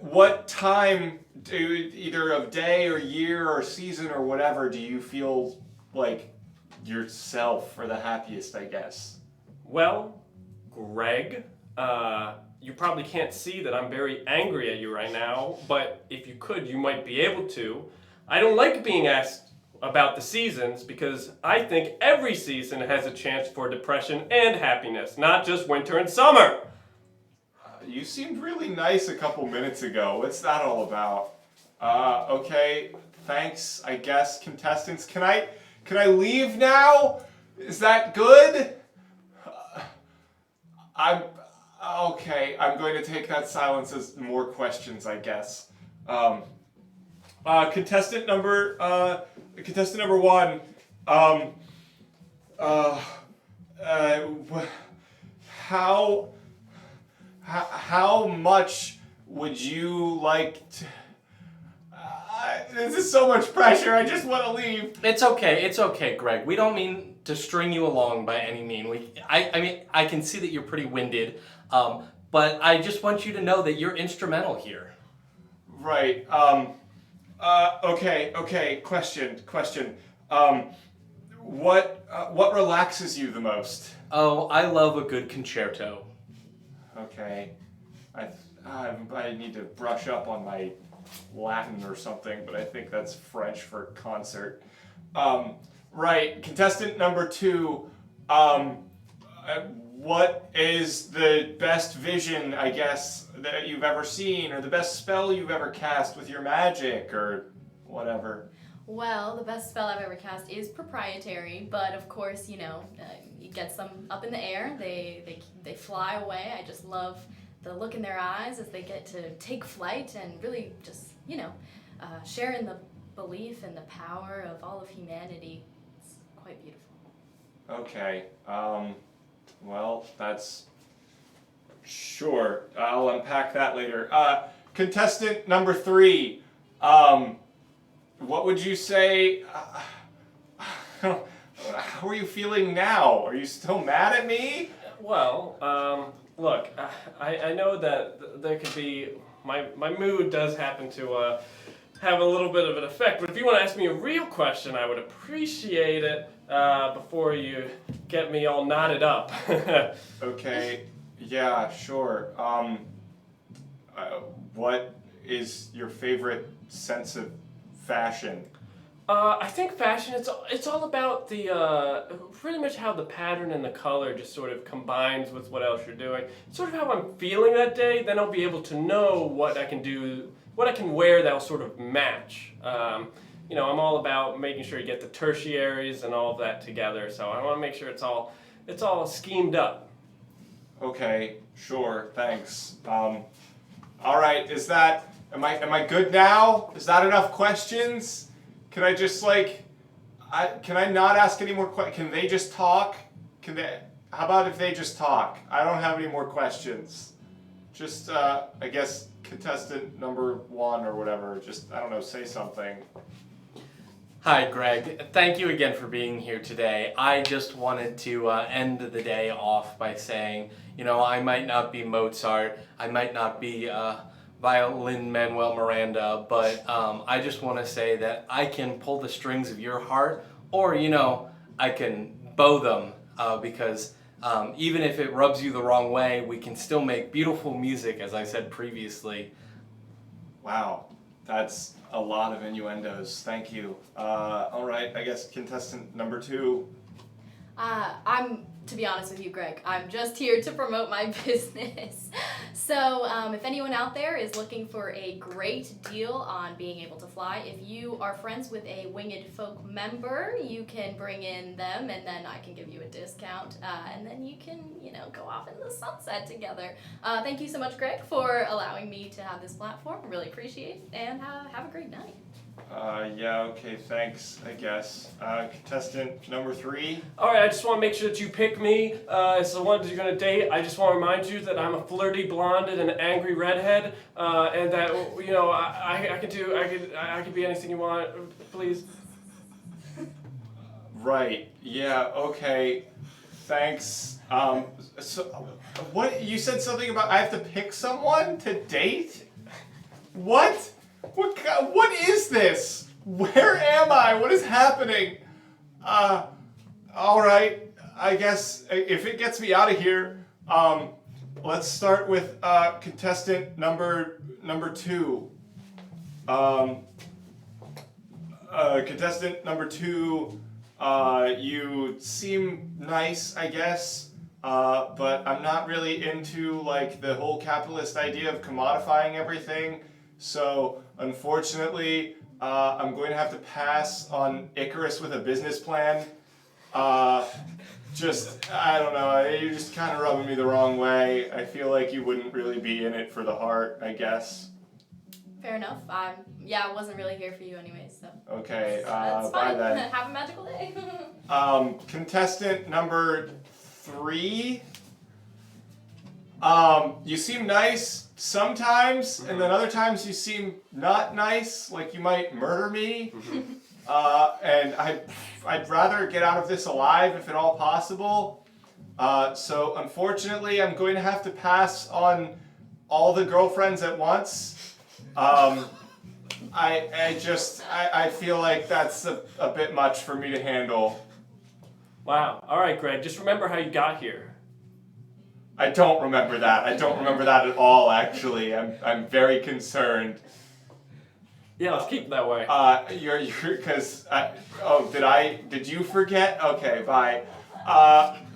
What time, either of day or year or season or whatever, do you feel like yourself or the happiest, I guess? Well, Greg, you probably can't see that I'm very angry at you right now, but if you could, you might be able to. I don't like being asked about the seasons because I think every season has a chance for depression and happiness, not just winter and summer. You seemed really nice a couple minutes ago. What's that all about? Okay, thanks, I guess, contestants. Can I leave now? Is that good? Okay, I'm going to take that silence as more questions, I guess. Contestant number 1, how much would you like to... this is so much pressure, I just want to leave. It's okay, Greg. We don't mean to string you along by any means. I mean, I can see that you're pretty winded, but I just want you to know that you're instrumental here. Right, okay, question. What relaxes you the most? Oh, I love a good concerto. Okay, I need to brush up on my Latin or something, but I think that's French for concert. Right, contestant number 2, what is the best vision, I guess, that you've ever seen, or the best spell you've ever cast with your magic, or whatever? Well, the best spell I've ever cast is proprietary, but of course, you know, it gets them up in the air. They fly away. I just love the look in their eyes as they get to take flight and really just, you know, share in the belief and the power of all of humanity. It's quite beautiful. Okay, well, that's... Sure, I'll unpack that later. Contestant number 3, what would you say... how are you feeling now? Are you still mad at me? Well, look, I know that there could be... My mood does happen to have a little bit of an effect, but if you want to ask me a real question, I would appreciate it before you get me all knotted up. Okay, yeah, sure. What is your favorite sense of fashion? I think fashion, it's all about the, pretty much how the pattern and the color just sort of combines with what else you're doing. Sort of how I'm feeling that day, then I'll be able to know what I can do, what I can wear that'll sort of match. I'm all about making sure you get the tertiaries and all of that together. So I want to make sure it's all schemed up. Okay, sure, thanks. All right, am I good now? Is that enough questions? Can I just can I not ask any more questions? Can they just talk? How about if they just talk? I don't have any more questions. Just, I guess, contestant number 1 or whatever, just, I don't know, say something. Hi, Greg. Thank you again for being here today. I just wanted to end the day off by saying, I might not be Mozart, I might not be violin Manuel Miranda, but I just want to say that I can pull the strings of your heart, or, I can bow them, because even if it rubs you the wrong way, we can still make beautiful music, as I said previously. Wow, that's a lot of innuendos. Thank you. All right, I guess contestant number 2. To be honest with you, Greg, I'm just here to promote my business. So if anyone out there is looking for a great deal on being able to fly, if you are friends with a Winged Folk member, you can bring in them and then I can give you a discount. And then you can, go off into the sunset together. Thank you so much, Greg, for allowing me to have this platform. Really appreciate it, and have a great night. Yeah, okay, thanks, I guess. Contestant number 3. All right, I just want to make sure that you pick me as the one that you're going to date. I just want to remind you that I'm a flirty blonde and an angry redhead, and that, I can be anything you want, please. Right, yeah, okay, thanks. So, what, you said something about I have to pick someone to date? What? What is this? Where am I? What is happening? Alright, I guess if it gets me out of here, let's start with contestant number 2. Contestant number 2, you seem nice, I guess, but I'm not really into the whole capitalist idea of commodifying everything. So, unfortunately, I'm going to have to pass on Icarus with a business plan. I don't know, you're just kind of rubbing me the wrong way. I feel like you wouldn't really be in it for the heart, I guess. Fair enough. I wasn't really here for you anyway, so. Okay, That's bye fine. then. Have a magical day. Contestant number 3. You seem nice sometimes, and then other times you seem not nice, like you might murder me. And I'd rather get out of this alive if at all possible. So unfortunately, I'm going to have to pass on all the girlfriends at once. I feel like that's a bit much for me to handle. Wow. All right, Greg, just remember how you got here. I don't remember that. I don't remember that at all, actually. I'm very concerned. Yeah, let's keep it that way. Did you forget? Okay, bye.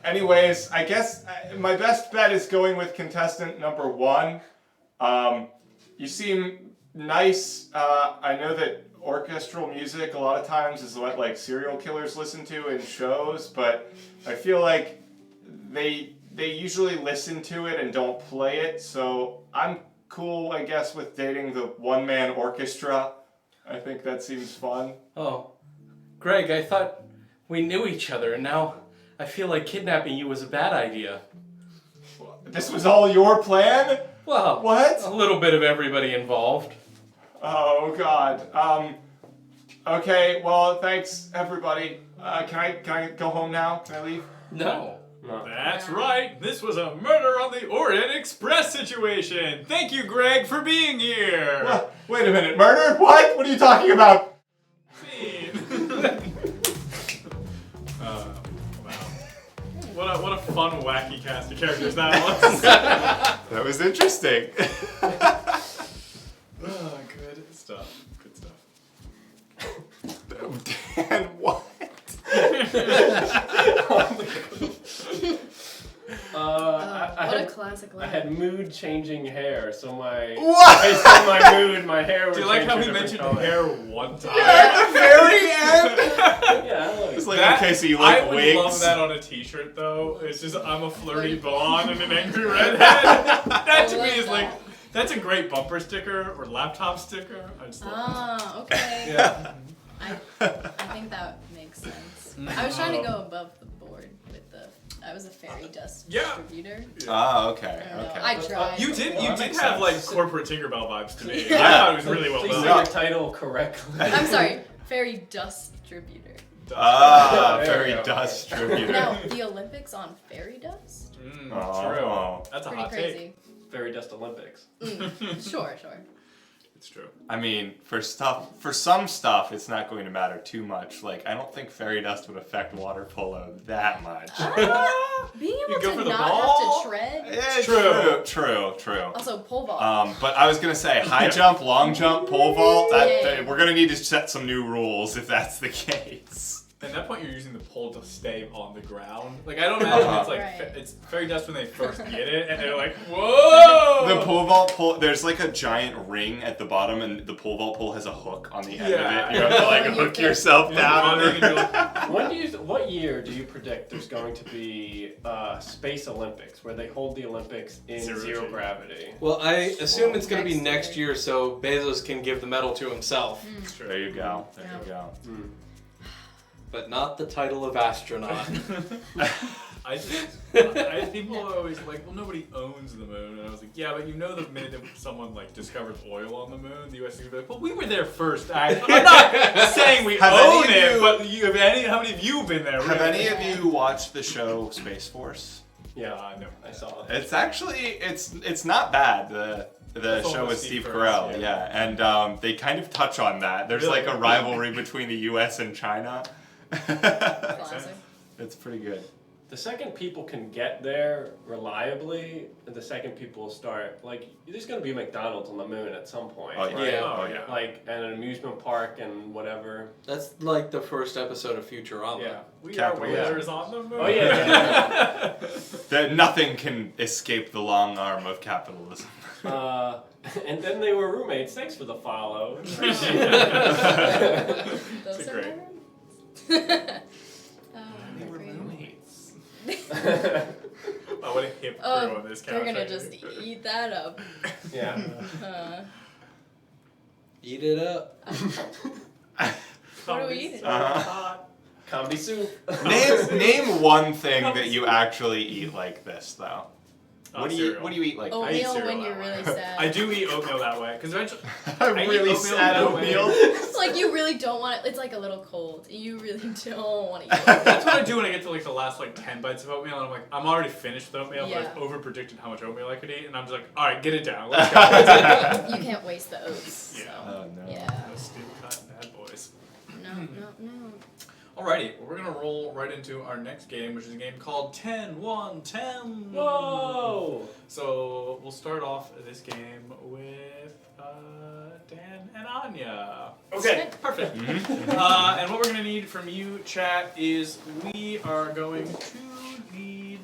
Anyways, I guess my best bet is going with contestant number 1. You seem nice. I know that orchestral music a lot of times is what serial killers listen to in shows, but I feel like they usually listen to it and don't play it, so I'm cool, I guess, with dating the one-man orchestra. I think that seems fun. Oh, Greg, I thought we knew each other, and now I feel like kidnapping you was a bad idea. This was all your plan? Well, what? A little bit of everybody involved. Oh, God. Okay, well, thanks, everybody. Can I go home now? Can I leave? No. That's right. This was a murder on the Orient Express situation. Thank you, Greg, for being here. Well, wait a minute. Murder? What? What are you talking about? Wow. What a fun, wacky cast of characters that was. That was interesting. Oh, good stuff. Good stuff. Dan, what? What a classic line. I had mood-changing hair, so What? based on my mood, my hair was Do you like how he changing mentioned different color. hair one time? At the Okay, so you like I would wigs? love that on a T-shirt, though. It's just I'm a flirty blonde and an angry redhead. That to me is like that's a great bumper sticker or laptop sticker. I just love Ah, okay. Yeah. I think that makes sense. I was trying to go above the board with the. I was a fairy dust distributor. Okay. I don't know. Okay. I tried. You did that have makes like sense. corporate Tinkerbell vibes to me. Yeah. I thought it was really well Please say done. your title correctly. I'm sorry, fairy dust distributor. Ah, There we fairy go. dust distributor. Now the Olympics on fairy dust. True. That's a Pretty hot crazy. take. Fairy Dust Olympics. Sure. It's true. I mean, for some stuff, it's not going to matter too much. Like, I don't think fairy dust would affect water polo that much. Being You able go to for the not ball? have to tread. Yeah, true. Also, pole vault. But I was gonna say high jump, long jump, pole vault. Yeah. We're gonna need to set some new rules if that's the case. At that point, you're using the pole to stay on the ground. Like I don't imagine it's like Right. it's fairy dust when they first get it, and they're like, "Whoa!" The pole vault there's like a giant ring at the bottom, and the pole vault pole has a hook on the end of it. You have to like hook yourself down. What year do you predict there's going to be Space Olympics, where they hold the Olympics in zero gravity? Well, I assume it's going to be Next next year, so Bezos can give the medal to himself. There you go. There you go. But not the title of astronaut. People are always like, well, nobody owns the moon, and I was like, yeah, but you know, the minute that someone like discovers oil on the moon, the U.S. is gonna be like, well, we were there first. I'm not saying we Have own any of it, you- but how many of you have been there? Have any of you watched the show Space Force? Yeah, No. I saw it. It's actually it's not bad. The all show with with Steve Steve Carell, Carell, yeah, and they kind of touch on that. There's Really? like a rivalry between the U.S. and China. Classic. It's pretty good. The second people can get there reliably, the second people will start, like, there's going to be McDonald's on the moon at some point. Oh, yeah. right? Yeah. Oh yeah. Like, and an amusement park and whatever. That's like the first episode of Futurama. Yeah. We are Capitalism. whalers on the moon. Oh, yeah. That nothing can escape the long arm of capitalism. And then they were roommates. Thanks for the follow. Those It's are great. my rooms. They were great. roommates. Oh, what a hip crew on this couch. They're gonna right just here. eat that up. Yeah. Eat it up. What are we eating? Comedy soup. Name one thing that you actually eat like this, though. Oh, What do you eat like? I eat Oatmeal cereal when that you're way. really sad. I do eat oatmeal that way because eventually I'm I eat really oatmeal sad that way. oatmeal. It's like you really don't want it. It's like a little cold. You really don't want to eat it. That's what I do when I get to like the last like 10 bites of oatmeal, and I'm like, I'm already finished with oatmeal, but Yeah. I've over predicted how much oatmeal I could eat, and I'm just like, all right, get it down, let's go. You can't waste the oats. Yeah. So. Oh no. Yeah. Those stupid cotton bad boys. No. Alrighty, we're gonna roll right into our next game, which is a game called 10-1-10. Whoa! So we'll start off this game with Dan and Anya. Okay. Perfect. Mm-hmm. And what we're gonna need from you, chat, is we are going to need.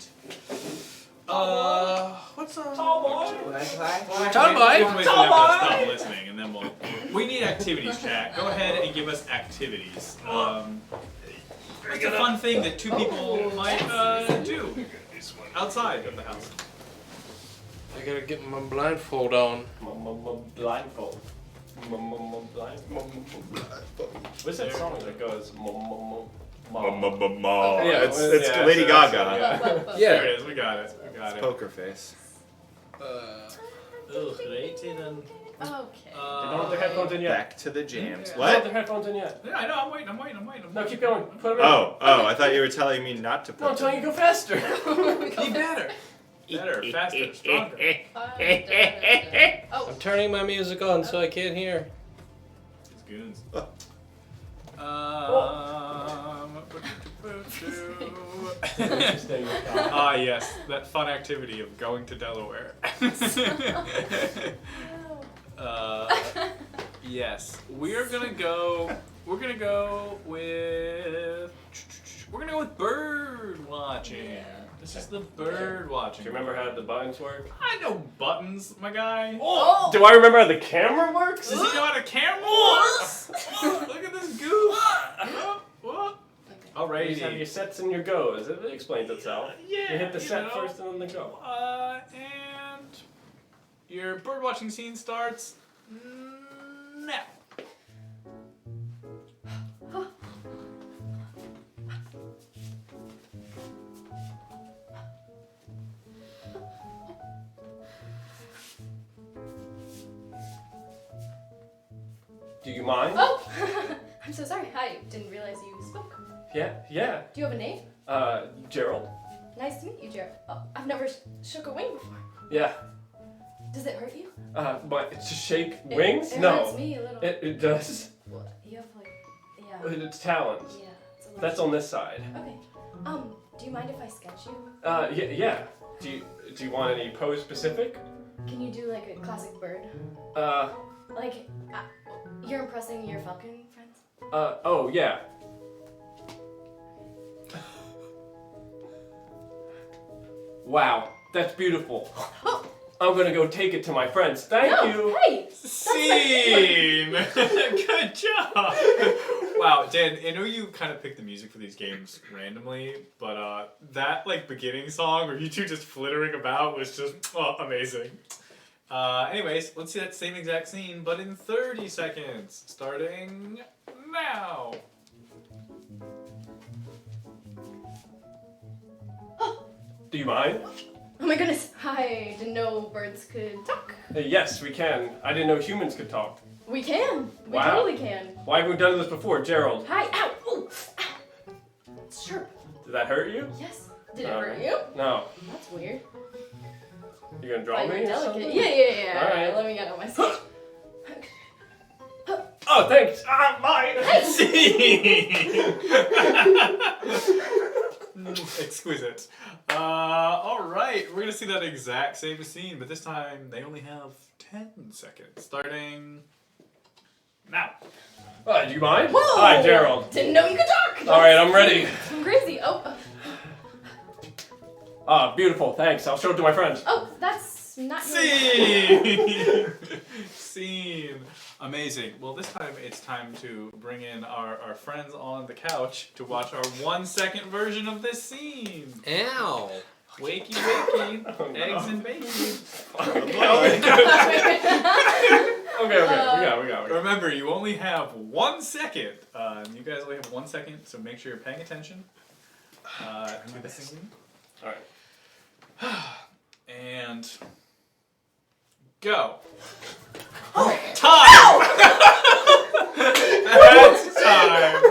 What's up? Tall boy. Tall boy. Stop listening, and then we'll. We need activities, chat. Go ahead and give us activities. What's a fun thing that two people might do outside of the house? I gotta get my blindfold on. Blindfold. What's that song that goes? Yeah, it's yeah, Lady so- Gaga. Yeah. There it is. We got it. We got it. Poker face. Ugh, rated and. Okay. They don't have their headphones in yet. Back to the jams. They don't have What? their headphones in yet. Yeah, I know. I'm waiting. No, keep going. Put them in. Oh, I thought you were telling me not to put No, I'm telling you, go faster. Be better. Better, faster, stronger. Oh. I'm turning my music on so I can't hear. These goons. Interesting. Ah, yes, that fun activity of going to Delaware. Yes, we're gonna go with bird watching. Yeah. This is the bird watching. Do you remember how the buttons work? I know buttons, my guy. Oh. Do I remember how the camera works? Does he know how to camera works? Look at this goof. What? Okay. Alrighty. Alrighty. You just have your sets and your goes. It explains itself. Yeah, You hit the you set know. first and then the go. And your bird watching scene starts now. Do you mind? Oh, I'm so sorry. I didn't realize you spoke. Yeah. Do you have a name? Gerald. Nice to meet you, Jared. Oh, I've never shook a wing before. Yeah. Does it hurt you? But to shake wings? It No. hurts me a little. It does. Well, you have like, yeah. It's talons. Yeah. It's a little That's on this side. Okay. Do you mind if I sketch you? Yeah. Do you want any pose specific? Can you do like a classic bird? Like, you're impressing your falcon friends? Oh, yeah. Wow, that's beautiful. I'm gonna go take it to my friends. Thank you. Hey! Scene! Good job! Wow, Dan, I know you kind of picked the music for these games randomly, but that like beginning song where you two just flittering about was just amazing. Anyways, let's see that same exact scene, but in 30 seconds, starting now. Do you mind? Oh my goodness, I didn't know birds could talk. Yes, we can. I didn't know humans could talk. We can. We Wow. totally can. Why have we done this before, Gerald? Hi, ow, ooh, ow. It's sharp. Did that hurt you? Yes. Did it hurt you? No. That's weird. You gonna draw Like, me? you're or delicate. something? Yeah. All right. Let me get on my sketch. Oh, thanks. Mine. Exquisite. Alright, we're gonna see that exact same scene, but this time they only have 10 seconds. Starting now. Do you mind? Whoa! Hi, Gerald. Didn't know you could talk. All right, I'm ready. I'm crazy. Beautiful. Thanks. I'll show it to my friends. Oh, that's not Scene! Scene. Amazing. Well, this time it's time to bring in our friends on the couch to watch our 1 second version of this scene. Ow. Wakey, wakey. Oh, no. Eggs and bacon. Okay. We got it. Remember, you only have 1 second. You guys only have 1 second, so make sure you're paying attention. Do the singing. All right. And go. Time! That's time!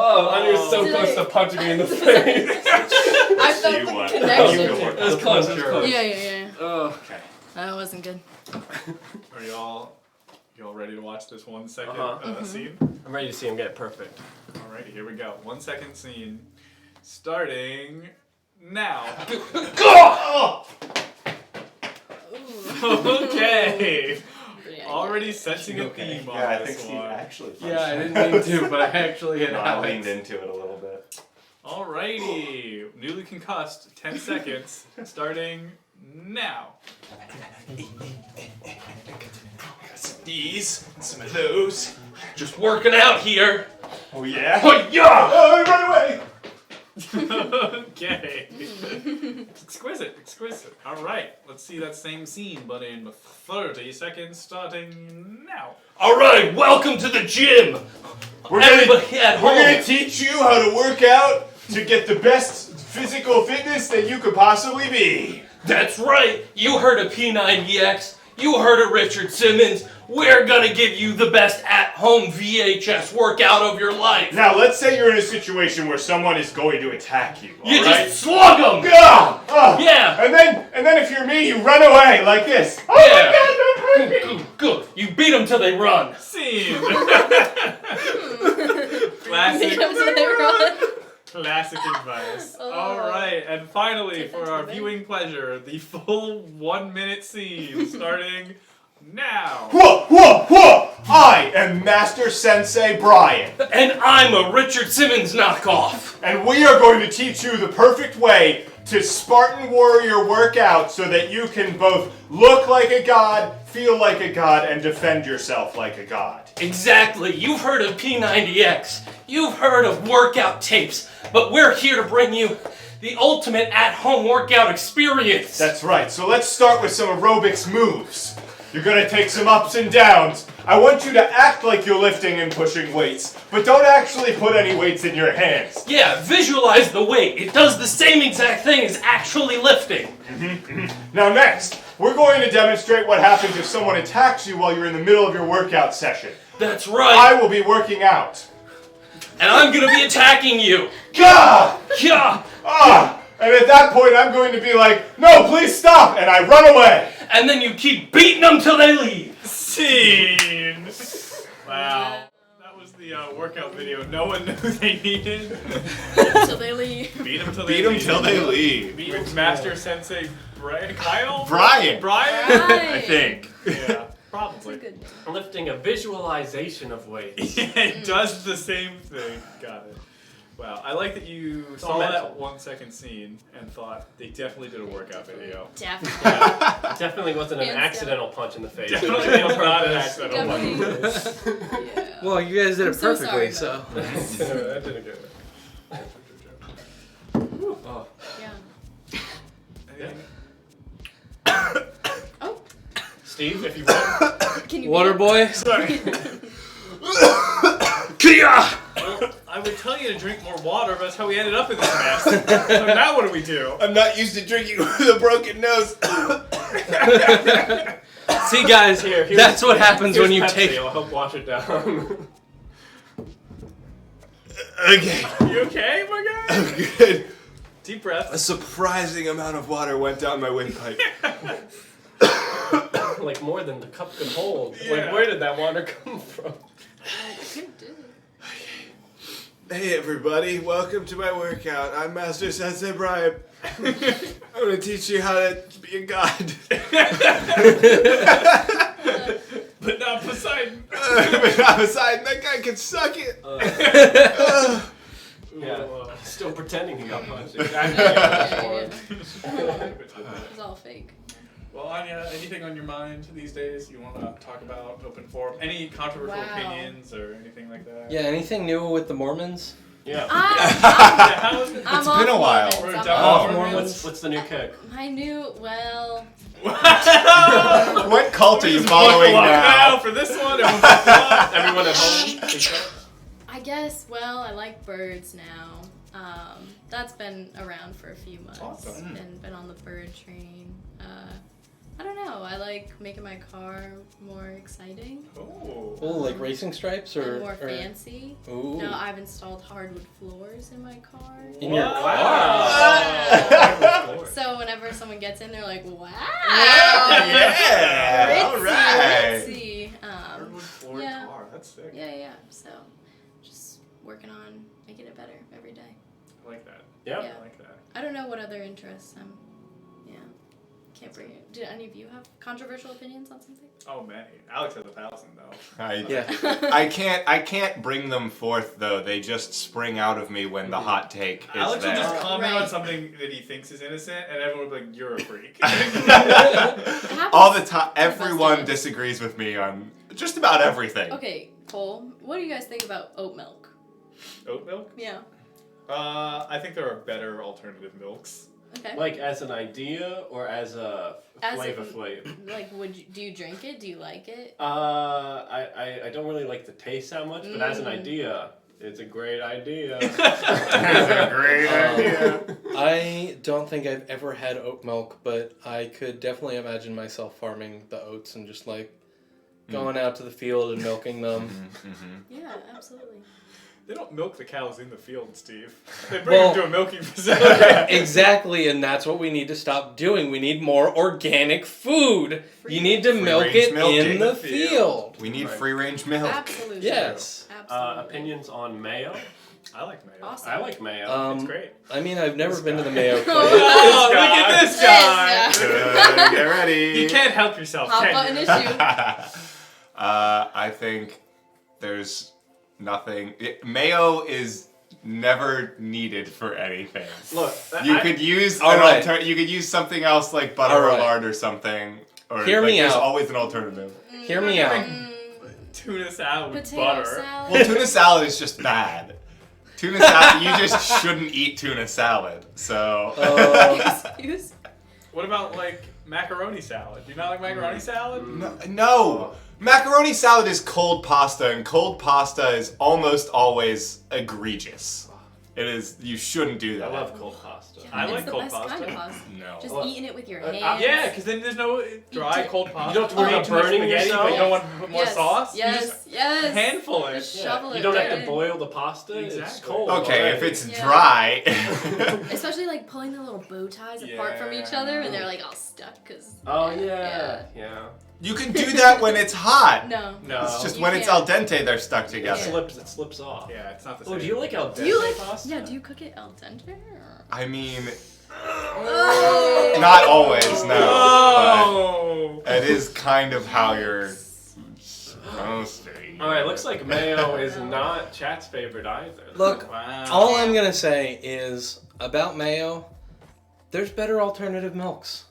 Oh, I was so Did close I- to punching me in the face. I felt You the won. connection. It was close. It was close. Yeah. Oh. Okay. That wasn't good. Are y'all ready to watch this 1 second scene? I'm ready to see him get perfect. Alrighty, here we go. 1 second scene. Starting now. Okay. Already sensing a theme on Yeah, I this think Steve one. actually punched Yeah, I him. didn't mean to, but I actually hit No, I Alex. leaned into it a little bit. Alrighty. Newly concussed, 10 seconds. Starting now. These, some of those. Just working out here. Oh yeah? Oh, yeah! Oh, run away! Okay. Exquisite. Alright, let's see that same scene, but in 30 seconds, starting now. All right, welcome to the gym. Everybody at We're gonna home. teach you how to work out to get the best physical fitness that you could possibly be. That's right. You heard of P90X. You heard of Richard Simmons. We're gonna give you the best at-home VHS workout of your life. Now, let's say you're in a situation where someone is going to attack you. You all right? just slug them. Yeah. And then if you're me, you run away like this. Oh Yeah. my God! Don't hurt me. Good. You beat them till they run. Scene. Classic. Classic advice. Alright, and finally, for our viewing pleasure, the full 1 minute scene starting now. Whoa, whoa, whoa! I am Master Sensei Brian. And I'm a Richard Simmons knockoff. And we are going to teach you the perfect way to Spartan Warrior workout so that you can both look like a god, feel like a god, and defend yourself like a god. Exactly. You've heard of P90X. You've heard of workout tapes, but we're here to bring you the ultimate at-home workout experience. That's right, so let's start with some aerobics moves. You're gonna take some ups and downs. I want you to act like you're lifting and pushing weights, but don't actually put any weights in your hands. Yeah, visualize the weight. It does the same exact thing as actually lifting. Now next, we're going to demonstrate what happens if someone attacks you while you're in the middle of your workout session. That's right. I will be working out. And I'm gonna be attacking you. Gah! Yeah. And at that point, I'm going to be like, no, please stop, and I run away. And then you keep beating them till they leave. Scene. Wow. That was the workout video no one knew they needed. Till they leave. Beat them till Beat they them leave. till they leave. With Master Sensei Kyle? Brian. I think. Yeah, probably. Good. Lifting a visualization of weights. Yeah, it does the same thing. Got it. Wow, I like that you saw that 1 second scene and thought they definitely did a workout video. Definitely. It definitely wasn't an Hands down. accidental punch in the face. Definitely was not an accidental one. Definitely. Yeah. Well, you guys did I'm it so perfectly, sorry, That didn't get it. Oh. Yeah. Anything? Oh, Steve, if you want. can you Water boy. Sorry. Kia! Well, I would tell you to drink more water, but that's how we ended up in this mess. So now what do we do? I'm not used to drinking with a broken nose. See, guys, Here's- that's what happens when you Pepsi. take. I'll help wash it down. Okay. You okay, my guy? Good. Deep breath. A surprising amount of water went down my windpipe. Like more than the cup could hold. Yeah. Like where did that water come from? Hey everybody, welcome to my workout. I'm Master Sensei Brian. I'm gonna teach you how to be a god. But not Poseidon. But not Poseidon, that guy can suck it. Yeah. He's still pretending he got punched. Yeah. It's all fake. Well, Anya, anything on your mind these days you want to talk about? Open forum? Any controversial opinions or anything like that? Yeah, anything new with the Mormons? Yeah. How is it? I'm It's been a while. We're I'm done off with Mormons. What's the new kick? My new, well, What cult are you Just following buckle up now? for this one. Everyone buckle up. Everyone at home? I guess, well, I like birds now. That's been around for a few months. Awesome. Been on the bird train. I don't know. I like making my car more exciting Oh. Oh, like racing stripes or and more fancy. Ooh. No, I've installed hardwood floors in my car. In your car. Wow. So whenever someone gets in, they're like, "Wow, Yeah, ritzy, alright. ritzy." Hardwood floor yeah. car. That's sick. Yeah. So just working on making it better every day. I like that. Yeah. Yeah. I like that. I don't know what other interests can't bring it. Do any of you have controversial opinions on something? Oh man, Alex has 1,000 though. Yeah. I can't bring them forth though. They just spring out of me when the hot take is Alex will there. just comment Right. on something that he thinks is innocent, and everyone will be like, "You're a freak." All the time, everyone us. disagrees with me on just about everything. Okay, Cole, what do you guys think about oat milk? Oat milk? Yeah. I think there are better alternative milks. Okay. Like as an idea or as a Flava Flav? Like, do you drink it? Do you like it? I don't really like the taste that much, but as an idea, it's a great idea. It's a great idea. I don't think I've ever had oat milk, but I could definitely imagine myself farming the oats and just like going out to the field and milking them. Yeah, absolutely. They don't milk the cows in the field, Steve. They bring Well, them to a milking facility. Exactly, and that's what we need to stop doing. We need more organic food. You need to milk Free-range it milking. in the field. We need free-range milk. Absolutely. Yes. Absolutely. Opinions on mayo? I like mayo. Awesome. I like mayo. It's great. I mean, I've never been to the Mayo Clinic. Oh, look at this guy! Good, get ready. You can't help yourself, Hot can button you? issue. I think there's nothing. Mayo is never needed for anything. Look, You could use All right. you could use something else like butter All or right. lard or something. Or Hear like, me there's out. always an alternative. Hear me out. Tuna salad with Potato butter. salad. Well, tuna salad is just bad. Tuna salad. You just shouldn't eat tuna salad. So. Excuse? What about like macaroni salad? Do you not like macaroni salad? No. Macaroni salad is cold pasta, and cold pasta is almost always egregious. It is. You shouldn't do that. I love cold pasta. I It's like the cold best pasta. kind of pasta. No. Just Well, eating it with your uh, hands. Yeah, because then there's no dry cold pasta. You don't have to worry about Too much burning spaghetti, yourself. but you don't want to put more Yes, sauce. You Yes, just yes. handful it. Just Yeah. shovel it. You don't right have to in. boil the pasta. It's Exactly. cold. Okay, already. if it's Yeah. dry. Especially like pulling the little bow ties apart from each other, and they're like all stuck. Cause Oh yeah. You can do that when it's hot. No. No. It's just You when it's al can't. dente, they're stuck It together. slips off. Yeah, it's not the same. Oh, do you like al dente Do you like? pasta? Yeah. Do you cook it al dente? Or? I mean, Oh. not always, no. Oh. But it is kind of how you're supposed to eat. All right, looks like mayo is not Chat's favorite either. Look, Wow. all I'm gonna say is about mayo. There's better alternative milks.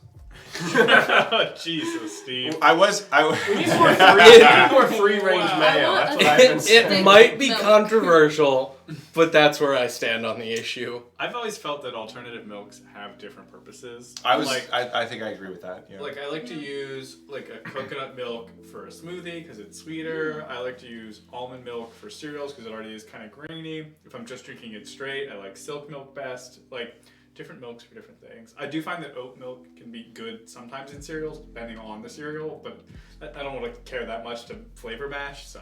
Jesus, Steve. I was. We need more free range Wow. mayo. I That's want what a I've been It saying. might be Milk. controversial, but that's where I stand on the issue. I've always felt that alternative milks have different purposes. I was. like. I think I agree with that. Yeah. Like I like to use like a coconut milk for a smoothie because it's sweeter. I like to use almond milk for cereals because it already is kind of grainy. If I'm just drinking it straight, I like silk milk best. Like different milks for different things. I do find that oat milk can be good sometimes in cereals depending on the cereal, but I don't want to care that much to flavor mash. So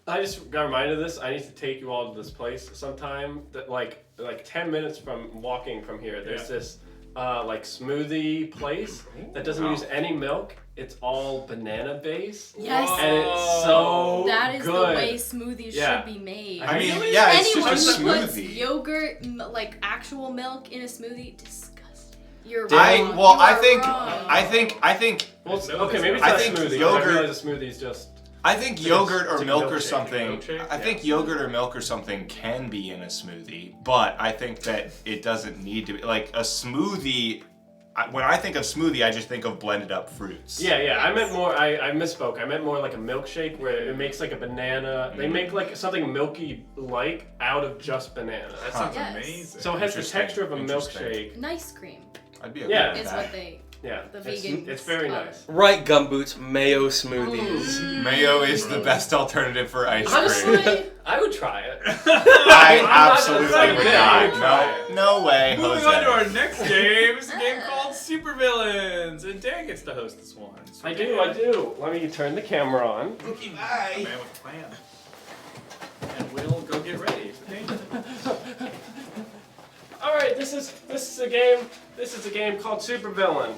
I just got reminded of this. I need to take you all to this place sometime. That like 10 minutes from walking from here. There's this like smoothie place that doesn't use any milk. It's all banana based. Yes. And it's so That is good. the way smoothies Yeah. should be made. I mean, Really? yeah, it's Anyone just a who puts smoothie. yogurt, like actual milk in a smoothie, disgusting. You're I wrong. well, You I are think, wrong. I think, Well, okay, maybe it's I not think a smoothie. yogurt- I realize a smoothie is just. I think yogurt or it's a milk or milkshake, something. milkshake, I think yogurt or milk or something can be in a smoothie, but I think that it doesn't need to be like a smoothie. When I think of smoothie, I just think of blended up fruits. Yeah. I meant more. I misspoke. I meant more like a milkshake where it makes like a banana. They make like something milky like out of just banana. that sounds Yes. amazing. So it has the Interesting. texture of a Interesting. milkshake. Nice cream I'd be okay Yeah. with is that. what they. Yeah, The it's, vegans it's very are. nice. Right, gumboots, mayo smoothies. Mayo is the best alternative for ice cream. Honestly, I would try it. I absolutely saying would that. I would not. try No way, Moving Jose. on to our next game. It's a game called Supervillains, and Dan gets to host this one. So I do. Let me turn the camera on. Okay, bye. Man with a plan. And we'll go get ready for danger. All right, this is a game. This is a game called Supervillain.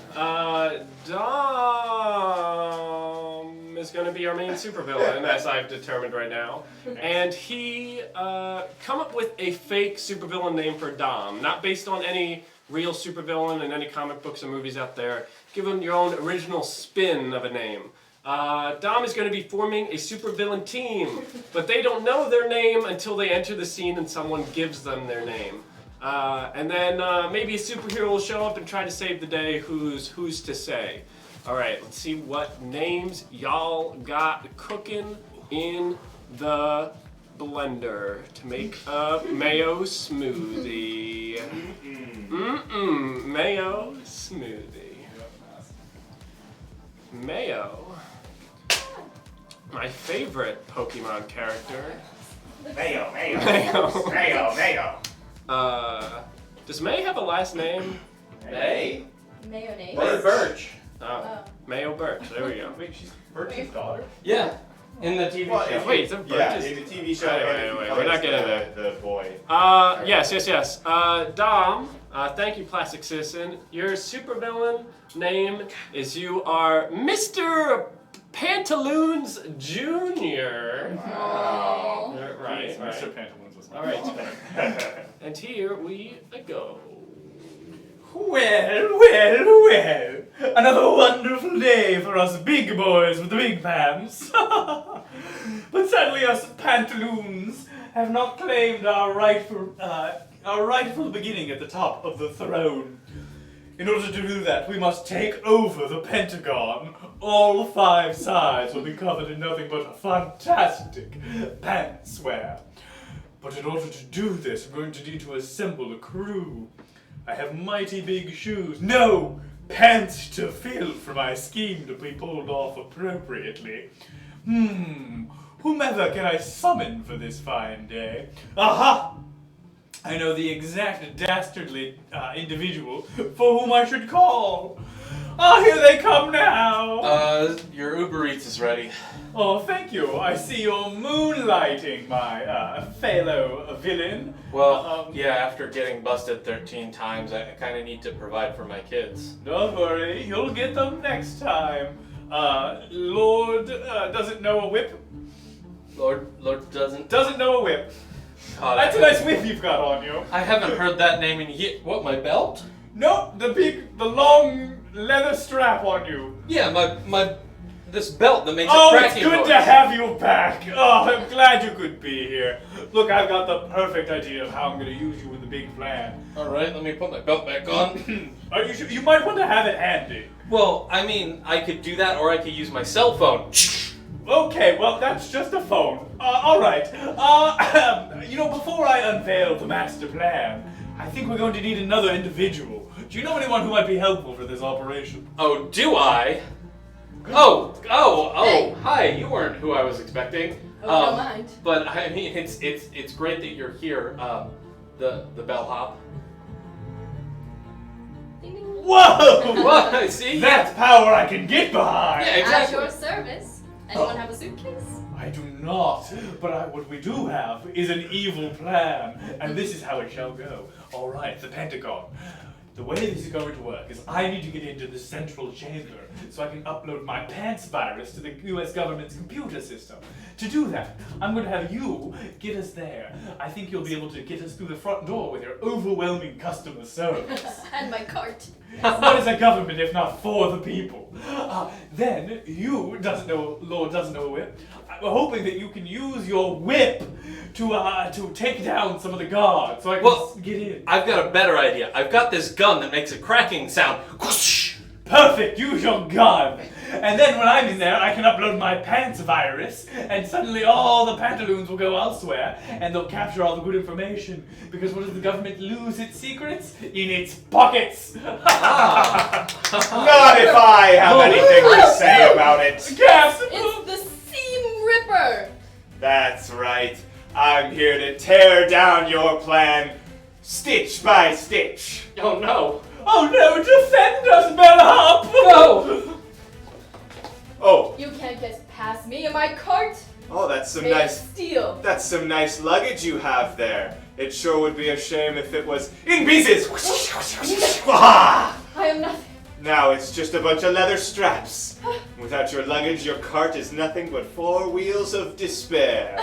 Dom is going to be our main supervillain, as I've determined right now, and he come up with a fake supervillain name for Dom, not based on any real supervillain in any comic books or movies out there. Give him your own original spin of a name. Dom is going to be forming a supervillain team, but they don't know their name until they enter the scene and someone gives them their name. And then maybe a superhero will show up and try to save the day. Who's to say? All right, let's see what names y'all got cooking in the blender to make a mayo smoothie. Mayo smoothie. Mayo. My favorite Pokemon character. Mayo. Mayo. Does May have a last name? May? Mayonnaise. Birch. Oh, Mayo Birch. There we go. Wait, she's Birch's daughter? Yeah, in the TV Well, show. if Wait, the Yeah, Birch is- in the TV show. Anyway, we're not getting there. The boy. Yes. Dom, thank you, Plastic Citizen. Your supervillain name is you are Mr. Pantaloons Jr. Oh. Right. Mr. Pantaloons was my All right. father. And here we go. Well. Another wonderful day for us big boys with the big pants. But sadly, us pantaloons have not claimed our rightful beginning at the top of the throne. In order to do that, we must take over the Pentagon. All 5 sides will be covered in nothing but fantastic pantswear. But in order to do this, I'm going to need to assemble a crew. I have mighty big shoes. No! Pants to fill for my scheme to be pulled off appropriately. Whomever can I summon for this fine day? Aha! I know the exact dastardly individual for whom I should call. Ah, here they come now! Your Uber Eats is ready. Oh, thank you. I see you're moonlighting, my fellow villain. Well, yeah, after getting busted 13 times, I kind of need to provide for my kids. Don't worry, you'll get them next time. Lord doesn't know a whip. Lord doesn't... Doesn't know a whip. God, That's a nice whip you've got on you. I haven't heard that name in years. What, my belt? Nope, the long leather strap on you. Yeah, my this belt that makes Oh, a it's cracking good noise. to have you back. Oh, I'm glad you could be here. Look, I've got the perfect idea of how I'm going to use you with the big plan. All right, let me put my belt back on. Are you sure? You might want to have it handy. Well, I mean, I could do that, or I could use my cell phone. Okay, well, that's just a phone. All right. Before I unveil the master plan, I think we're going to need another individual. Do you know anyone who might be helpful for this operation? Oh, do I? Oh, Hey. hi, you weren't who I was expecting. Oh, don't mind. But I mean, it's great that you're here. The bellhop. Ding, ding. Whoa! What? See? That's power I can get behind. Yeah, At exactly. your service. Anyone have a suitcase? I do not, but what we do have is an evil plan, and this is how it shall go. All right, the Pentagon. The way this is going to work is I need to get into the central chamber so I can upload my pants virus to the US government's computer system. To do that, I'm going to have you get us there. I think you'll be able to get us through the front door with your overwhelming customer service. And my cart. What is a government if not for the people? Then you, Lord doesn't know a whip. I'm hoping that you can use your whip to take down some of the guards so I can get in. I've got a better idea. I've got this gun that makes a cracking sound. Whoosh! Perfect, use your gun. And then when I'm in there, I can upload my pants virus, and suddenly all the pantaloons will go elsewhere, and they'll capture all the good information. Because what does the government lose its secrets? In its pockets. Not if I have anything to say about it. Gasp! It's the Seam Ripper. That's right. I'm here to tear down your plan, stitch by stitch. Oh no. Oh no, defend us, bellhop! No! Oh, You can't get past me and my cart. that's some Made of nice. steel. That's some nice luggage you have there. It sure would be a shame if it was in pieces. I am nothing. Now it's just a bunch of leather straps. Without your luggage, your cart is nothing but 4 wheels of despair.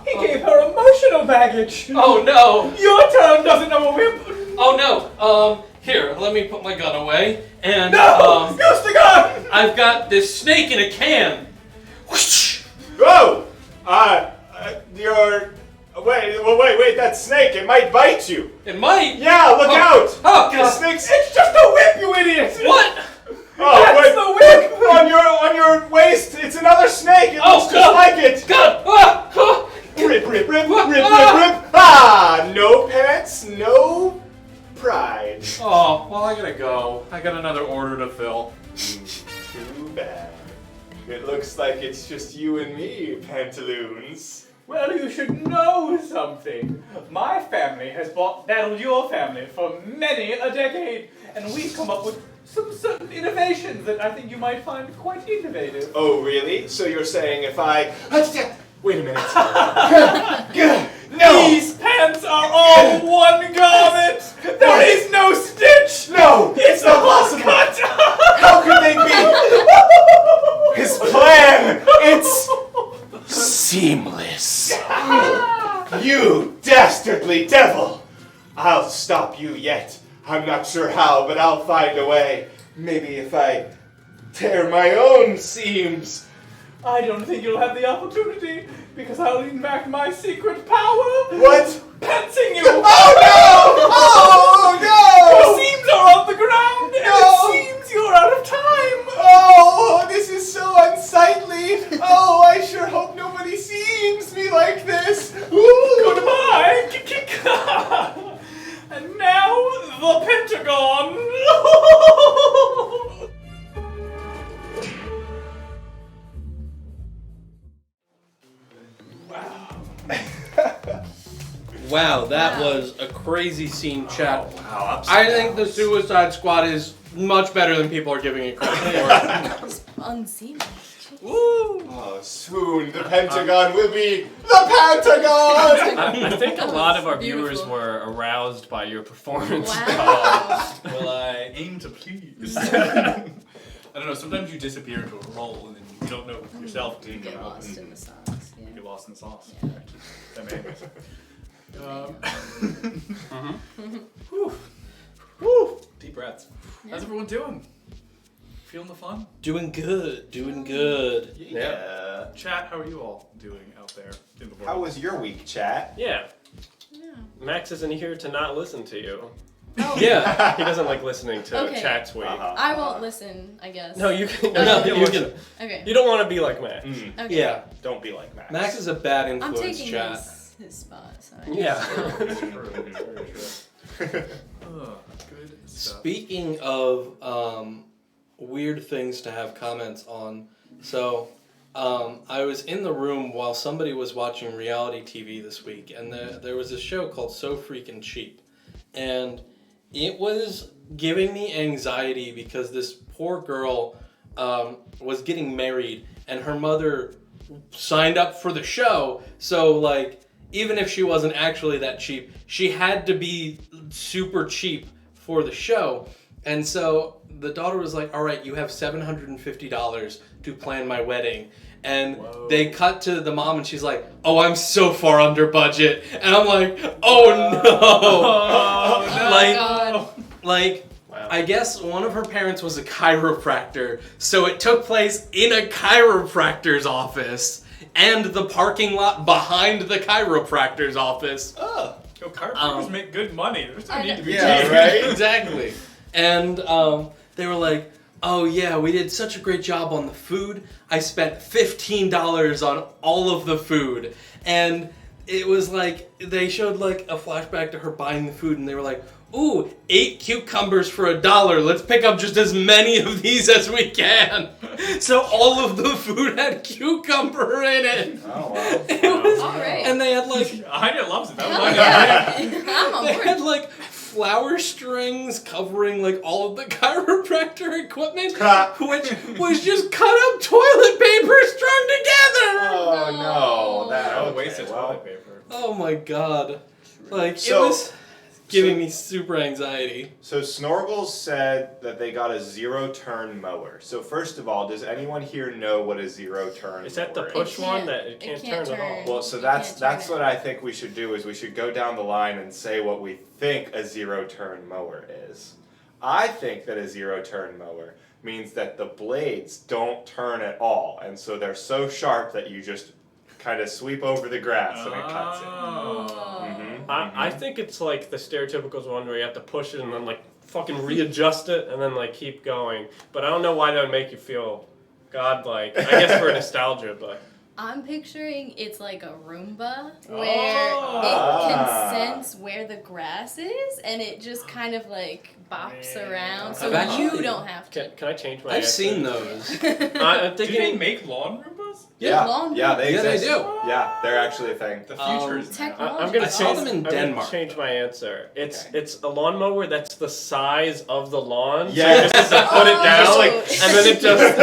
He gave her emotional baggage. Oh no! Your turn doesn't know a whip. Oh no! Here, let me put my gun away. And No! Use the gun! I've got this snake in a can. Whoosh! Oh! Wait, that snake, it might bite you. It might. Yeah, look out! Oh The god! snake's... It's just a whip, you idiot! What? Oh, That's wait, the whip! on your waist, it's another snake, it Oh, looks just God. like it! God! Ah! Ah! Rip, rip, rip, rip, rip, rip! Ah! No pants, no pride. Oh, well, I gotta go. I got another order to fill. Too bad. It looks like it's just you and me, pantaloons. Well, you should know something. My family has battled your family for many a decade, and we've come up with some certain innovations that I think you might find quite innovative. Oh, really? So you're saying if I... Wait a minute. No! These pants are all one garment! There is no stitch! No! It's not a whole possible! cut! How could they be? His plan! It's seamless. You dastardly devil! I'll stop you yet. I'm not sure how, but I'll find a way. Maybe if I tear my own seams. I don't think you'll have the opportunity, because I'll lean back my secret power. What? Pantsing you! Oh no! Oh Your no! seams are on the ground, and No. it seems you're out of time! Oh, this is so unsightly. Oh, I sure hope nobody sees me like this. Wow, that was a crazy scene, chat. Wow, I think the Suicide Squad is much better than people are giving it credit for. It's unseemly. Woo! Oh, soon the Pentagon will be the Pentagon! I think a lot of our Beautiful. viewers were aroused by your performance. Wow. Well, I aim to please. I don't know, sometimes you disappear into a role and then you don't know yourself. You get lost in the sauce. You get lost in the sauce. Yeah. That made me. Whew. Whew. Deep breaths. How's everyone doing? Feeling the fun? Doing good, doing good. Yeah. Chat, how are you all doing out there in the world? How was your week, chat? Yeah. Max isn't here to not listen to you. Oh. Yeah. He doesn't like listening to Okay. chat's week. I won't listen, I guess. No, you can. No, you can you listen. Okay. You don't want to be like Max. Okay. Yeah. Don't be like Max. Max is a bad I'm influence, taking chat. his spot. So I Yeah. Very true. Oh, good stuff. Speaking of weird things to have comments on, so I was in the room while somebody was watching reality TV this week, and there was a show called So Freaking Cheap, and it was giving me anxiety because this poor girl was getting married, and her mother signed up for the show, so like even if she wasn't actually that cheap, she had to be super cheap for the show. And so the daughter was like, all right, you have $750 to plan my wedding. And they cut to the mom and she's like, oh, I'm so far under budget. And I'm like, oh no. Like, Wow. I guess one of her parents was a chiropractor. So it took place in a chiropractor's office and the parking lot behind the chiropractor's office. Oh. Yo, chiropractors make good money. There's no need to be Yeah, cheap. right? Exactly. And they were like, oh yeah, we did such a great job on the food. I spent $15 on all of the food. And it was like, they showed like a flashback to her buying the food and they were like, ooh, 8 cucumbers for $1. Let's pick up just as many of these as we can. So all of the food had cucumber in it. Oh, wow. It was, All right. and they had like, Anya loves it. That was Hell my yeah. I'm on they board. had like flower strings covering like all of the chiropractor equipment, which was just cut up toilet paper strung together. Oh, no. That Okay, wasted well. toilet paper. Oh my god. Like, So- it was giving me super anxiety. So Snorgles said that they got a zero-turn mower. So first of all, does anyone here know what a zero-turn Is that the mower is? push It one can't- that it can't turn at all? Well, so You that's can't turn that's it. what I think we should do is we should go down the line and say what we think a zero-turn mower is. I think that a zero-turn mower means that the blades don't turn at all, and so they're so sharp that you just kind of sweep over the grass and it cuts it. Oh. Mhm, I mhm. think it's like the stereotypical one where you have to push it and then like fucking readjust it and then like keep going. But I don't know why that would make you feel godlike. I guess for nostalgia, but I'm picturing it's like a Roomba Oh. where Ah. it can sense where the grass is and it just kind of like bops Man. around so I've actually- you don't have to. can I change my I've answer? seen those. I'm Do they thinking make lawn Roombas? Yeah, long yeah, they Yeah, they exist. do. Yeah, they're actually a thing. The future is now. Technology. I'm gonna I saw change, them in I'm gonna Denmark, change though. my answer. It's Okay. it's a lawnmower that's the size of the lawn. Yeah. So you just have to put it down, Oh. and then it just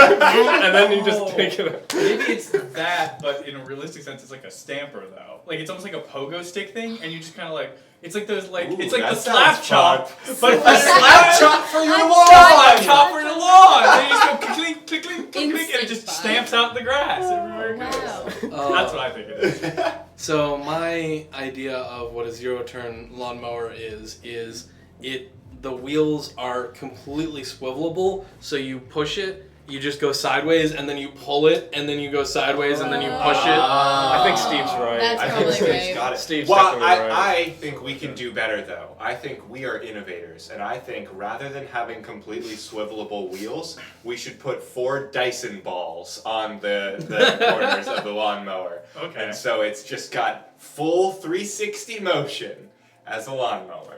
and then you just take it. Maybe it's that, but in a realistic sense, it's like a stamper though. Like it's almost like a pogo stick thing, and you just kind of like it's like those like Ooh, it's like that the slap sounds chop, fun. but A slap chop for your I'm lawn! slap chop for the lawn. And you just go click click click click click, and it Instant just fun. stamps out the grass everywhere it Wow. goes. That's what I think it is. So my idea of what a zero-turn lawnmower is it the wheels are completely swivelable, so you push it, you just go sideways, and then you pull it, and then you go sideways, and then you push it. I think Steve's right. That's I think probably Steve's right. got it. Steve's well, definitely right. I think we can do better though. I think we are innovators, and I think rather than having completely swivelable wheels, we should put 4 Dyson balls on the corners of the lawnmower. Okay. And so it's just got full 360 motion as a lawnmower.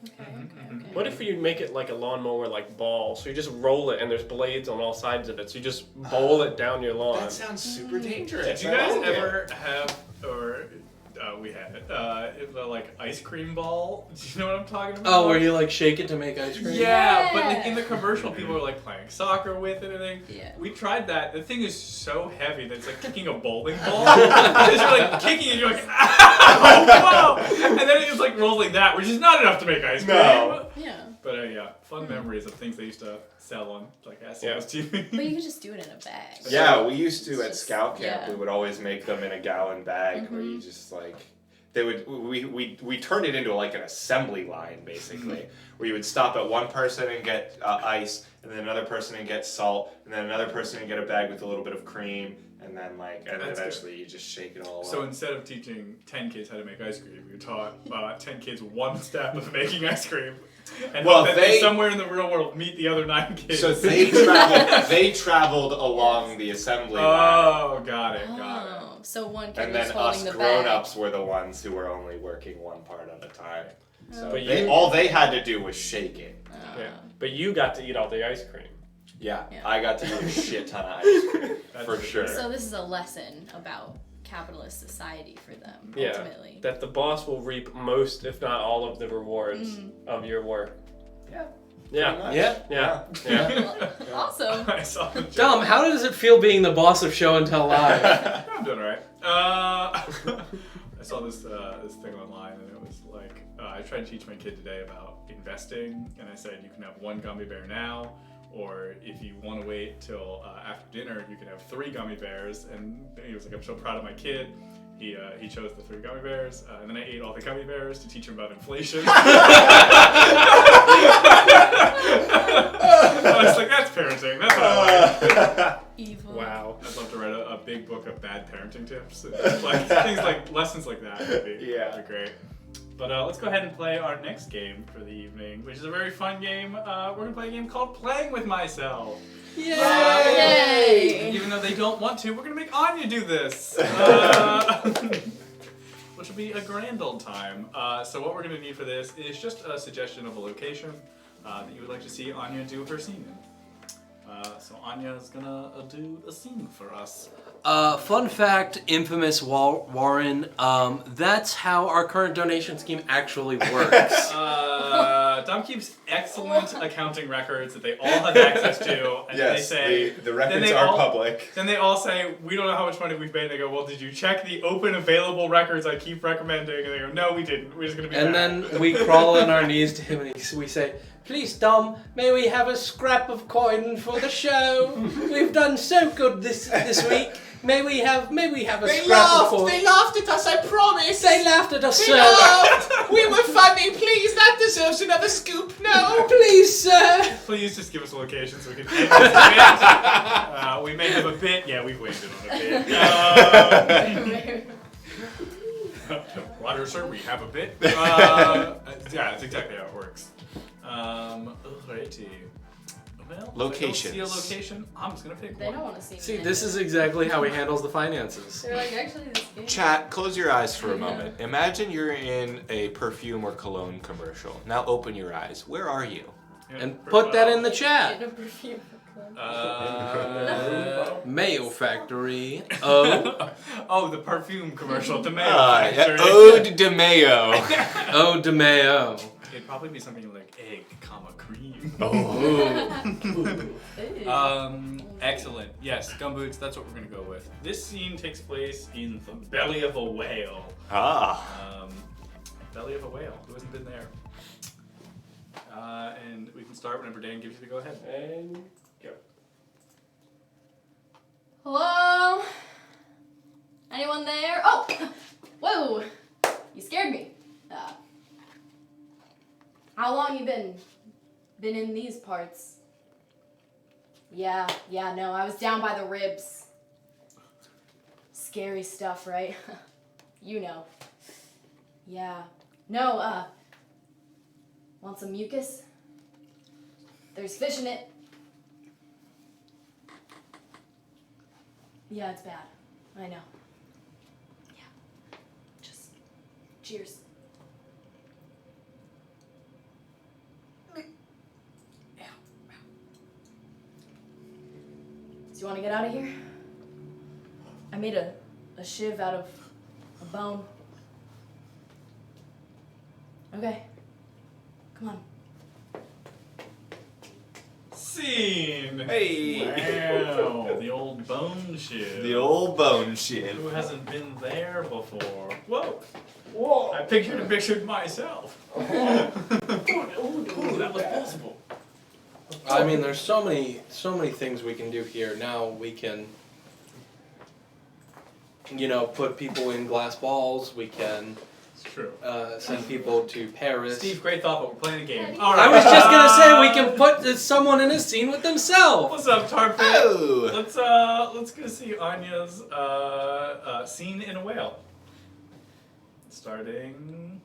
Okay. What if you make it like a lawnmower like ball? So you just roll it and there's blades on all sides of it. So you just bowl it down your lawn. That sounds super dangerous. Did you I guys like it. ever have, or we had, like ice cream ball. Do you know what I'm talking about? Oh, where you like shake it to make ice cream? Yeah, but like in the commercial, people are like playing soccer with it and everything. Yeah. We tried that. The thing is so heavy that it's like kicking a bowling ball. Because you're like kicking it, you're like, ow, whoa! And then it just like rolls like that, which is not enough to make ice cream. No. Yeah. But yeah, fun memories of things they used to sell on like SOS TV. But you could just do it in a bag. Yeah, we used to at Just- scout camp. yeah. We would always make them in a gallon bag where you just like they would we turned it into like an assembly line basically, where you would stop at one person and get ice, and then another person and get salt, and then another person and get a bag with a little bit of cream, and then then That's eventually you just shake it all So up. instead of teaching 10 kids how to make ice cream, we taught 10 kids one step of making ice cream. And Well, then they somewhere in the real world meet the other 9 kids. So they traveled along the assembly line. Oh, got it. Oh, so one kid And was then holding us the bag. grown-ups were the ones who were only working one part at a time. So But all they had to do was shake it. Yeah. But you got to eat all the ice cream. Yeah, Yeah. I got to eat a shit ton of ice cream, for sure. So this is a lesson about capitalist society for them, Yeah. ultimately. That the boss will reap most, if not all, of the rewards of your work. Yeah. Yeah. Yeah. Yeah. Awesome. I saw the joke. Dom, how does it feel being the boss of Show and Tell Live? I'm doing alright. I saw this thing online, and it was like, I tried to teach my kid today about investing, and I said you can have 1 gummy bear now, or if you want to wait till after dinner, you can have 3 gummy bears. And he was like, I'm so proud of my kid. He chose the 3 gummy bears, and then I ate all the gummy bears to teach him about inflation. I was like, that's parenting. That's what I like. Evil. Wow. I'd love to write a big book of bad parenting tips. And just like things like lessons like that would be, would be great. But let's go ahead and play our next game for the evening, which is a very fun game. We're going to play a game called Playing With Myself. Yay! Even though they don't want to, we're going to make Anya do this. Which will be a grand old time. So what we're going to need for this is just a suggestion of a location that you would like to see Anya do her scene in. So Anya's going to do a scene for us. Fun fact, infamous Warren, that's how our current donation scheme actually works. Dom keeps excellent accounting records that they all have access to, and Yes, they say the records are public. Then they all say, we don't know how much money we've made. They go, well, did you check the open available records I keep recommending? And they go, no, we didn't. We're just gonna be And bad. then we crawl on our knees to him and we say, please, Dom, may we have a scrap of coin for the show? We've done so good this week. May we have a scrap of coin? They laughed at us, I promise. They laughed at us, They sir. laughed. We were funny. Please, that deserves another scoop. No. Please, sir. Please just give us a location so we can end this bit. We may have a bit. Yeah, we've waited on a bit. Roger, sir, we have a bit. Yeah, that's exactly how it works. Alrighty. Well, Locations. If I don't see a location, I'm just gonna pick They one. don't want to see me. See, this is exactly how he handles the finances. They're like, actually, this game. Chat, close your eyes for a moment. Imagine you're in a perfume or cologne commercial. Now open your eyes. Where are you? And put that in the chat. In a perfume. Mayo Factory. Oh. Oh, the perfume commercial, the Mayo Yeah, Factory. Ode de Mayo. Oh, de Mayo. It'd probably be something like egg, comma, cream. Excellent. Yes, gumboots, that's what we're gonna go with. This scene takes place in the belly of a whale. Belly of a whale. Who hasn't been there? And we can start whenever Dan gives you the go ahead. And go. Hello? Anyone there? Oh! Whoa! You scared me. How long you been in these parts? Yeah, no, I was down by the ribs. Scary stuff, right? You know. Yeah. No, want some mucus? There's fish in it. Yeah, it's bad. I know. Yeah. Just cheers. Do you want to get out of here? I made a shiv out of a bone. Okay. Come on. Scene. Hey. Wow, the old bone shit. The old bone shit. Who hasn't been there before? Whoa. Whoa. I pictured myself. Ooh, that was possible. I mean, there's so many things we can do here. Now we can, put people in glass balls. We can It's true. send people to Paris. Steve, great thought, but we're playing a game. Daddy. All I right. was just gonna say we can put someone in a scene with themselves. What's up, Tar Pit? Oh. Let's go see Anya's scene in a whale. Starting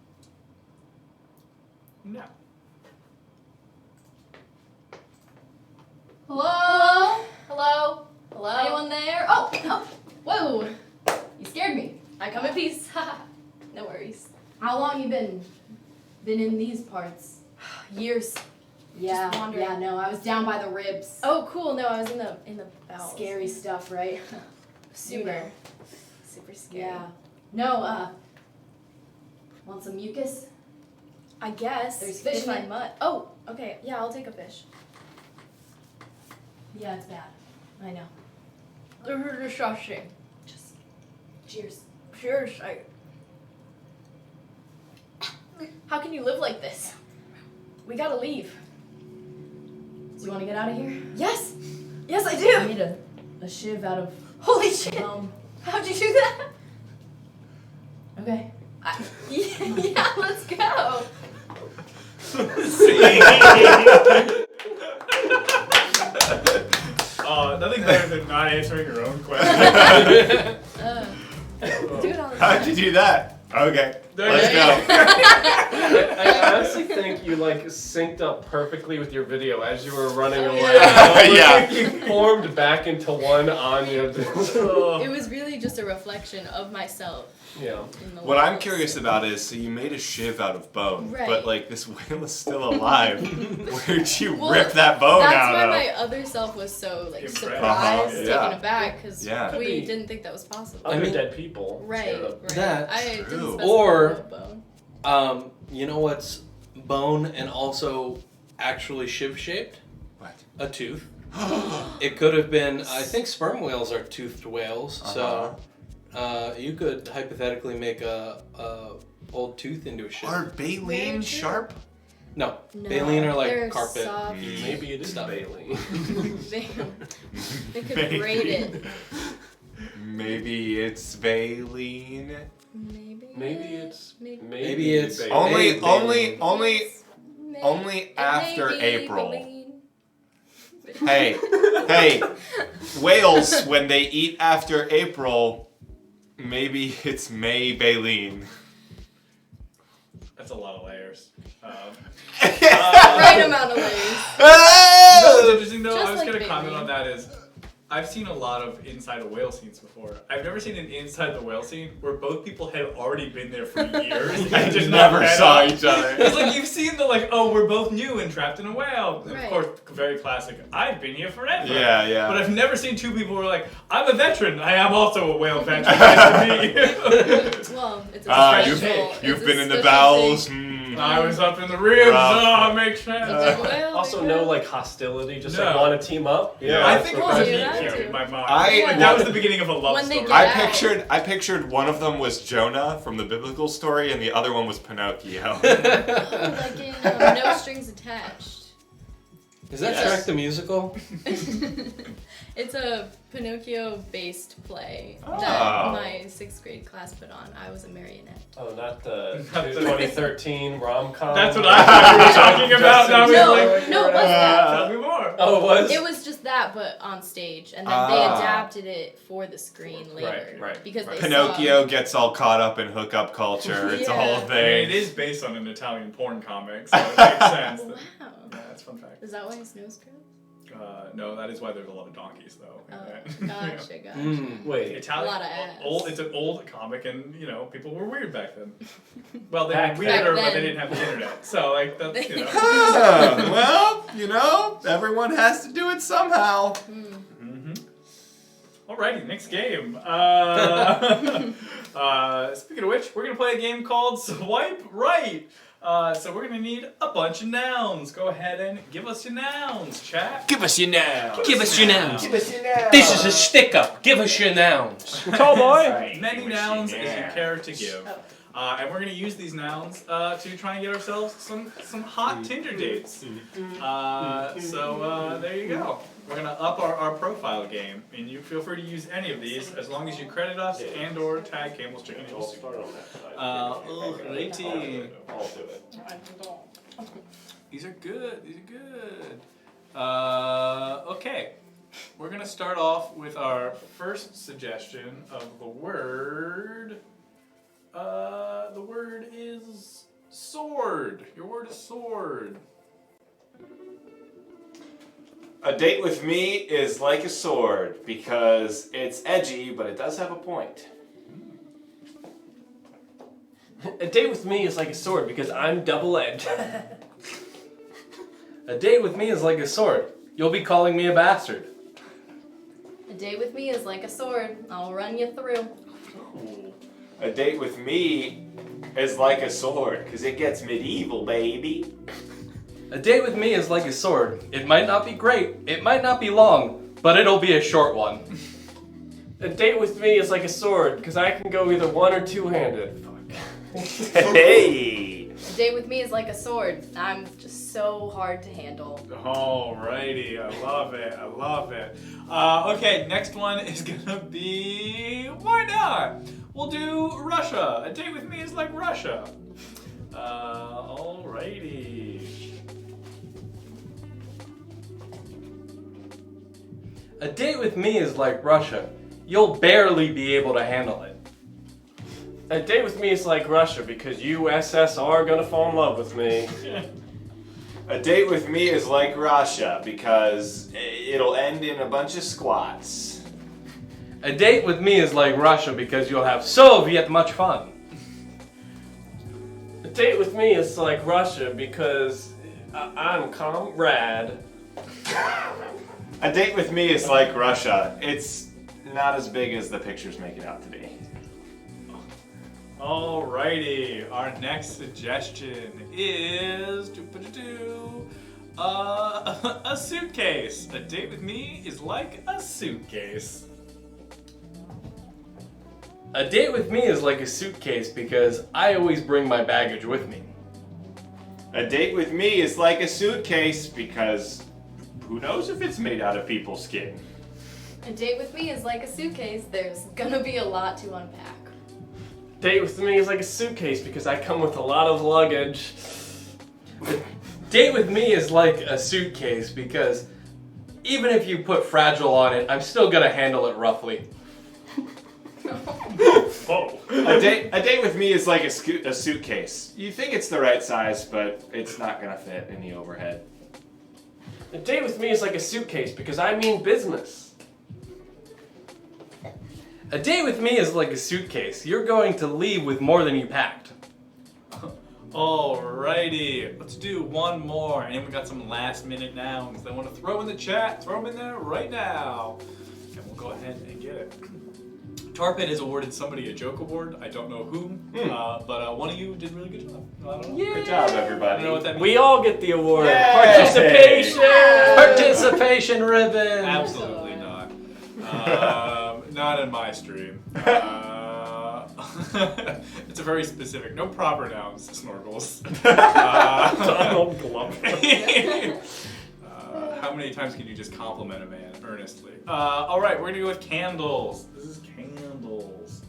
now. Hello? Hello? Hello? Anyone there? Oh! Whoa! You scared me. I come in peace. No worries. How long you been in these parts? Years. Yeah, Just wandering. yeah, no, I was down by the ribs. Oh, cool. No, I was in the bowels. Scary stuff, right? Super scary. Yeah. No, want some mucus? I guess. There's fish in my in it. mud. Oh, okay. Yeah, I'll take a fish. Yeah, it's bad. I know. They're disgusting. Just cheers. Cheers. How can you live like this? We gotta leave. Do you want to get out of here? Yes! Yes, I I do! made a shiv out of Holy shit! bone. How'd you do that? Okay. Yeah, let's go! Nothing better than not answering your own question. Do it all the How'd time. you do that? Okay, There let's you go. I honestly think you like synced up perfectly with your video as you were running away. Yeah. You formed back into one Anya. It was really just a reflection of myself. Yeah. In the What I'm walls. curious about is, so you made a shiv out of bone, Right. but like this whale is still alive. Where'd you Well, rip that bone That's out why of? my other self was so like Impressed. surprised, Yeah. taken aback, because Yeah. we Could be. didn't think that was possible. Other mean- dead people. Right, Yeah. right. That's I true. didn't specify Or- no bone. You know what's bone and also actually shiv-shaped? What? A tooth. It could have been, I think sperm whales are toothed whales, so you could hypothetically make a old tooth into a shiv. Are Very baleen true. sharp? No, No, baleen are like they're carpet. soft. Maybe it is Stuff. Bailey. They could braid it. Maybe it's baleen. Maybe it's Maybe it's- Bailey. Only after Maybe April. Baleen. Hey, whales, when they eat after April, maybe it's May baleen. That's a lot of layers. Right amount of layers. What's interesting though, Just I was like gonna baby. comment on that is, I've seen a lot of inside a whale scenes before. I've never seen an inside the whale scene where both people had already been there for years and And just never not met saw up. each other. It's like you've seen the like, oh, we're both new and trapped in a whale. And Right. of course, very classic. I've been here forever. Yeah, yeah. But I've never seen two people who are like, I'm a veteran. I am also a whale veteran. Nice to meet you. Well, it's a you've- special. You've it's been a in the special bowels. thing. I was up in the ribs. Rough. Oh, makes sense. It's a whale, Also, big no whale. like hostility, just No. like want to team up. Yeah. I that's think it what was Well, a you meet have cute to. in my mind. I- Like, that was the beginning of a love When they story. get I pictured one of them was Jonah from the biblical story, and the other one was Pinocchio. Oh, like in No Strings Attached. Is that Yes. Shrek the Musical? It's a Pinocchio-based play Oh. that my 6th grade class put on. I was a marionette. Oh, not the Not the- 2013 rom-com. That's what I thought you were talking about. Now No, we're no, it wasn't that. tell me more. Oh, it was? It was just that, but on stage, and then they adapted it for the screen later. right, Because they Pinocchio gets all caught up in hookup culture. It's a Yeah. whole I mean, thing. it is based on an Italian porn comic, so it makes sense. saw. That, Wow. yeah, that's a fun fact. Is that why it's nose curls? No, that is why there's a lot of donkeys, though. in Oh, that. gotcha, gotcha. Mm. Wait. Italian, A lot of ass. old. It's an old comic, and people were weird back then. Well, they Back were weirder, then. but they didn't have the internet. So like that's Well, everyone has to do it somehow. Mm-hmm. Alrighty, next game. Speaking of which, we're gonna play a game called Swipe Right. So we're gonna need a bunch of nouns. Go ahead and give us your nouns, chat. Give us your nouns. Give us your nouns. Give us your nouns. This is a stick-up. Give us your nouns. Tall boy. As many nouns as you care to give. And we're gonna use these nouns to try and get ourselves some hot Tinder dates. So there you go. We're gonna up our profile game, and you feel free to use any of these as long as you credit us and or tag Campbell's Chicken Noodle Soup. Alrighty. I'll do it. These are good. These are good. Okay. We're gonna start off with our first suggestion of the word. The word is sword. Your word is sword. A date with me is like a sword because it's edgy, but it does have a point. A date with me is like a sword because I'm double-edged. A date with me is like a sword. You'll be calling me a bastard. A date with me is like a sword. I'll run you through. A date with me is like a sword because it gets medieval, baby. A date with me is like a sword. It might not be great, it might not be long, but it'll be a short one. A date with me is like a sword because I can go either one or two-handed. Fuck. Hey! A date with me is like a sword. I'm just so hard to handle. Alrighty, I love it. I love it. Okay, next one is gonna be why not? We'll do Russia. A date with me is like Russia. Alrighty. A date with me is like Russia. You'll barely be able to handle it. A date with me is like Russia because USSR are gonna fall in love with me. A date with me is like Russia because it'll end in a bunch of squats. A date with me is like Russia because you'll have Soviet much fun. A date with me is like Russia because I'm comrade. A date with me is like Russia. It's not as big as the pictures make it out to be. Alrighty, our next suggestion is a suitcase. A date with me is like a suitcase. A date with me is like a suitcase because I always bring my baggage with me. A date with me is like a suitcase because who knows if it's made out of people's skin. A date with me is like a suitcase. There's gonna be a lot to unpack. Date with me is like a suitcase because I come with a lot of luggage. A date with me is like a suitcase because even if you put fragile on it, I'm still gonna handle it roughly. Whoa. A date with me is like a suitcase. You think it's the right size, but it's not gonna fit in the overhead. A date with me is like a suitcase because I mean business. A date with me is like a suitcase. You're going to leave with more than you packed. Alrighty, let's do one more. And we got some last minute nouns that I want to throw in the chat. Throw them in there right now. And we'll go ahead and get it. Tarpit has awarded somebody a joke award. I don't know whom, but one of you did a really good job. I don't know. Good job, I everybody. don't know what that means. We all get the award. Yay! Participation! Participation ribbon! Absolutely not. Not in my stream. It's a very specific, no proper nouns, snorkels. Donald Glover. How many times can you just compliment a man earnestly? Alright, we're gonna go with candles. This is candles.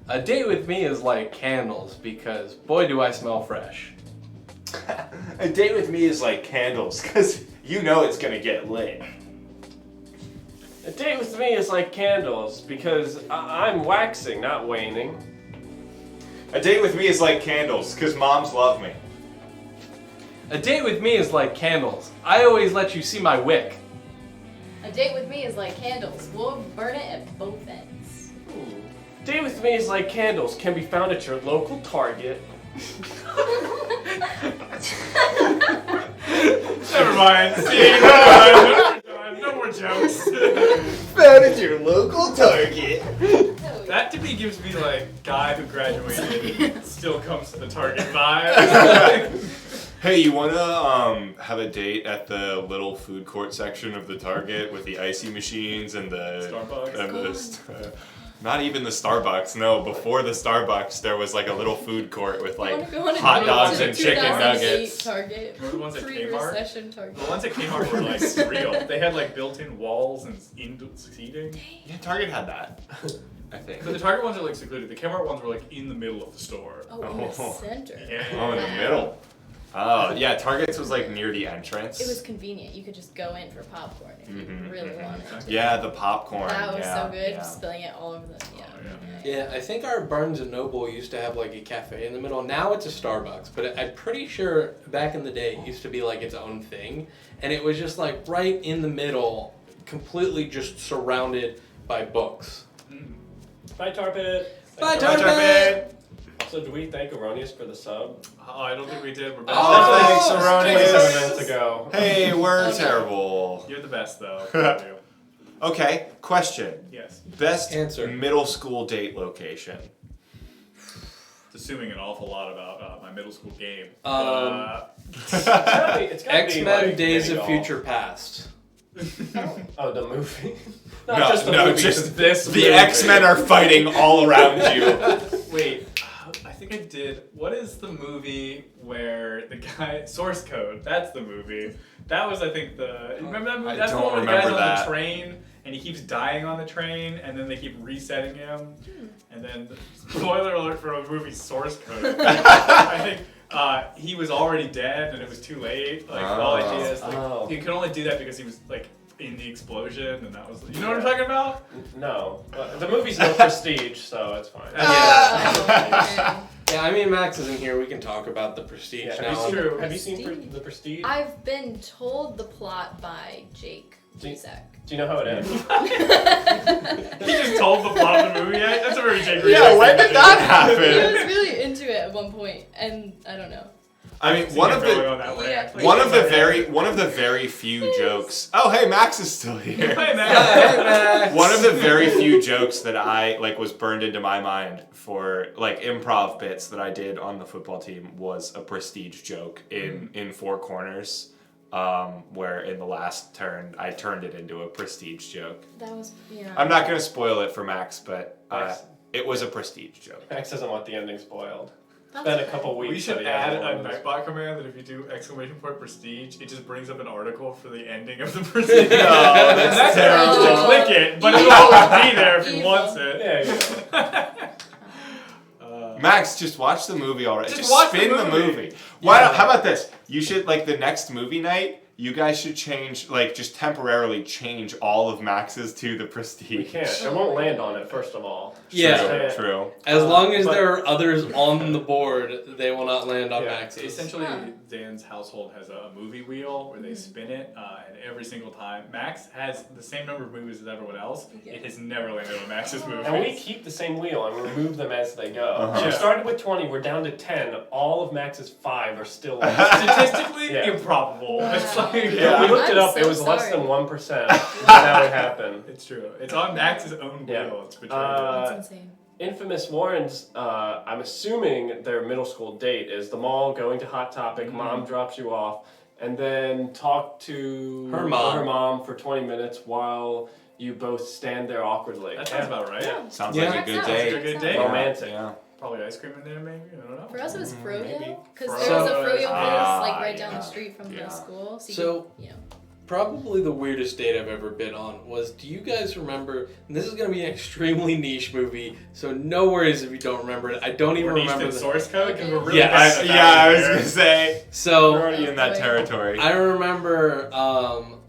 A date with me is like candles because boy do I smell fresh. A date with me is like candles because you know it's gonna get lit. A date with me is like candles because I'm waxing, not waning. A date with me is like candles because moms love me. A date with me is like candles. I always let you see my wick. A date with me is like candles. We'll burn it at both ends. A date with me is like candles, can be found at your local Target. Never mind. See, no more jokes. Found at your local Target. Oh That to me gives me like guy who graduated still comes to the Target vibe. Hey, you wanna have a date at the little food court section of the Target with the icy machines and the Starbucks? not even the Starbucks. No, before the Starbucks, there was like a little food court with like I wanna hot go dogs to and chicken 2008 nuggets. Target. Remember the ones at Kmart? Pre-recession Target. The ones at Kmart were like surreal. They had like built-in walls and seating. Yeah, Target had that. I think. But the Target ones are like secluded. The Kmart ones were like in the middle of the store. Oh, in the center. Yeah. Oh, in the middle. Oh, yeah, Target's was like near the entrance. It was convenient. You could just go in for popcorn if you really wanted to. Yeah, the popcorn. That was so good. Yeah. Spilling it all over the. Yeah, I think our Barnes & Noble used to have like a cafe in the middle. Now it's a Starbucks, but I'm pretty sure back in the day it used to be like its own thing. And it was just like right in the middle, completely just surrounded by books. Bye, Tarpit. Bye, Tarpit. Also, do we thank Erroneous for the sub? Oh, I don't think we did. We're bad. Oh, Thanks, Erroneous. 27 minutes ago. Hey, we're terrible. You're the best, though. Okay, question. Yes. Best Answer. middle school date location. It's assuming an awful lot about my middle school game. It's gotta be X-Men like Days of Mini-Golf. Future Past. Oh, the movie? No, just the movie, just this the movie. X-Men are fighting all around you. Wait, I think I did. What is the movie where the guy Source Code? That's the movie. That was, I think, the. Remember that movie? I That's the don't one where the guy's remember on that. the train and he keeps dying on the train, and then they keep resetting him, and then spoiler alert for a movie Source Code. I think. He was already dead and it was too late. Like the whole idea is like he could only do that because he was like in the explosion, and that was you know what I'm talking about? No, the movie's no Prestige, so it's fine. Yeah, I mean Max isn't here. We can talk about the Prestige Yeah, now. have you seen the Prestige? I've been told the plot by Jake Cusack. Do you know how it ends? He just told the plot of the movie. That's a very Jake. Yeah, when did that He happen? was really into it at one point, and I don't know. I mean, one of the very few jokes. Oh, hey, Max is still here. Hey, Max. One of the very few jokes that I was burned into my mind for improv bits that I did on the football team was a Prestige joke in Four Corners, where in the last turn I turned it into a Prestige joke. That was I'm not gonna spoil it for Max, but it was a Prestige joke. Max doesn't want the ending spoiled. It's That's been a couple weeks. We should so add yeah, a Nightbot command that if you do exclamation point Prestige, it just brings up an article for the ending of the Prestige. That's terrible. To click it, but it'll always be there if he wants it. Yeah, you know. Max, just watch the movie already. Just watch the spin the movie. movie. Why don't, how about this? You should the next movie night. You guys should change, just temporarily change all of Max's to the Prestige. We can't. It won't land on it, first of all. Yeah. True. As long as there are others on the board, they will not land on Max's. Essentially, Dan's household has a movie wheel where they spin it, and every single time, Max has the same number of movies as everyone else. It has never landed on Max's movie. And we keep the same wheel and remove them as they go. Uh-huh. So we started with 20, we're down to 10. All of Max's 5 are still left. Statistically improbable. It's like, We looked it up, I'm it so was less sorry. than 1%. That would happen. It's true. It's on Max's own wheel. It's betrayed. That's insane. Infamous Warren's, I'm assuming their middle school date is the mall, going to Hot Topic, mom drops you off, and then talk to Her mom for 20 minutes while you both stand there awkwardly. That sounds about right. Yeah. Sounds Yeah. like a good Checks out. date. A good date. Romantic. Yeah. Probably ice cream in there, maybe. I don't know. For us, it was Froyo, because Froyo. there was a Froyo Ah, place right down yeah. the street from Yeah. the school. So, So- you could, Probably the weirdest date I've ever been on was, do you guys remember, and this is going to be an extremely niche movie, so no worries if you don't remember it. I don't even remember the source code because we're really Yes. bad at that I was here. gonna say. So We're already in that territory. I remember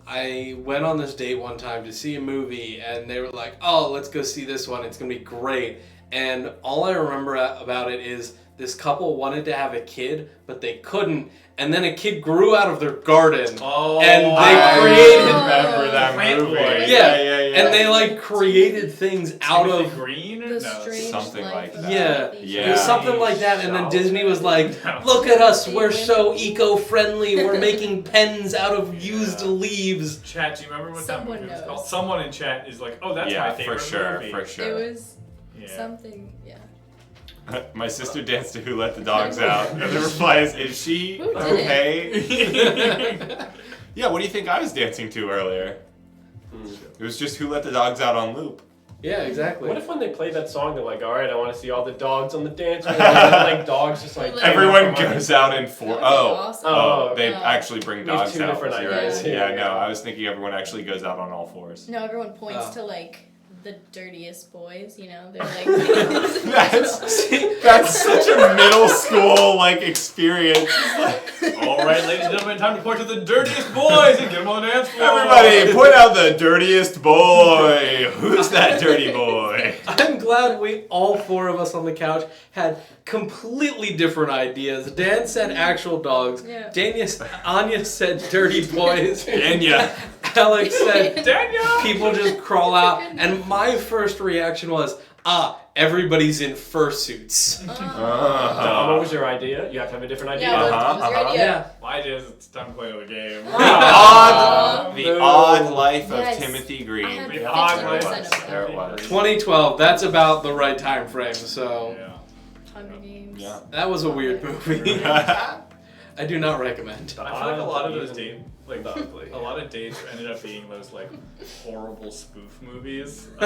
I went on this date one time to see a movie, and they were like, "Oh, let's go see this one. It's gonna be great." And all I remember about it is this couple wanted to have a kid, but they couldn't. And then a kid grew out of their garden, and they created. remember that Plant movie. Boy. Yeah, yeah. and they created things out of. green or the no? strange something life like of that. Yeah, Dorothy. it was something like that, and then Disney was like, "Look at us, we're so eco-friendly. We're making pens out of used leaves." Chat, do you remember what that Someone movie was knows. called? Someone in chat is like, "Oh, that's Yeah, my favorite for sure, movie." for sure. It was. Yeah. Something, yeah. My sister danced to Who Let the Dogs Out. And the reply is she Who did okay? Yeah, what do you think I was dancing to earlier? It was just Who Let the Dogs Out on loop. Yeah, exactly. What if when they play that song, they're like, all right, I want to see all the dogs on the dance floor. And then, like, dogs just like... Everyone goes out in four. Awesome. They actually bring We have dogs two out. different You're ideas right. here. Yeah, no, I was thinking everyone actually goes out on all fours. No, everyone points to like the dirtiest boys, you know? They're like That's such a middle school like experience. All right, ladies and gentlemen, time to point to the dirtiest boys and get them on the dance floor. Everybody, point out the dirtiest boy. Who's that dirty boy? I'm glad all four of us on the couch had completely different ideas. Dan said actual dogs. Yeah. Anya said dirty boys. Danya. Alex said Danya. people just crawl out. And my first reaction was, everybody's in fursuits. What was your idea? You have to have a different idea. Yeah, what was your idea? Yeah. My idea is it's time to play another game. The odd life of Yes. Timothy Green. I had The odd 50% life. of that. There it was. 2012, that's about the right time frame, so Yeah. Hunger Games. Yeah. that was a weird movie. I do not recommend. I feel like a lot of those Even dates, like ugly. a lot of dates ended up being those like horrible spoof movies. I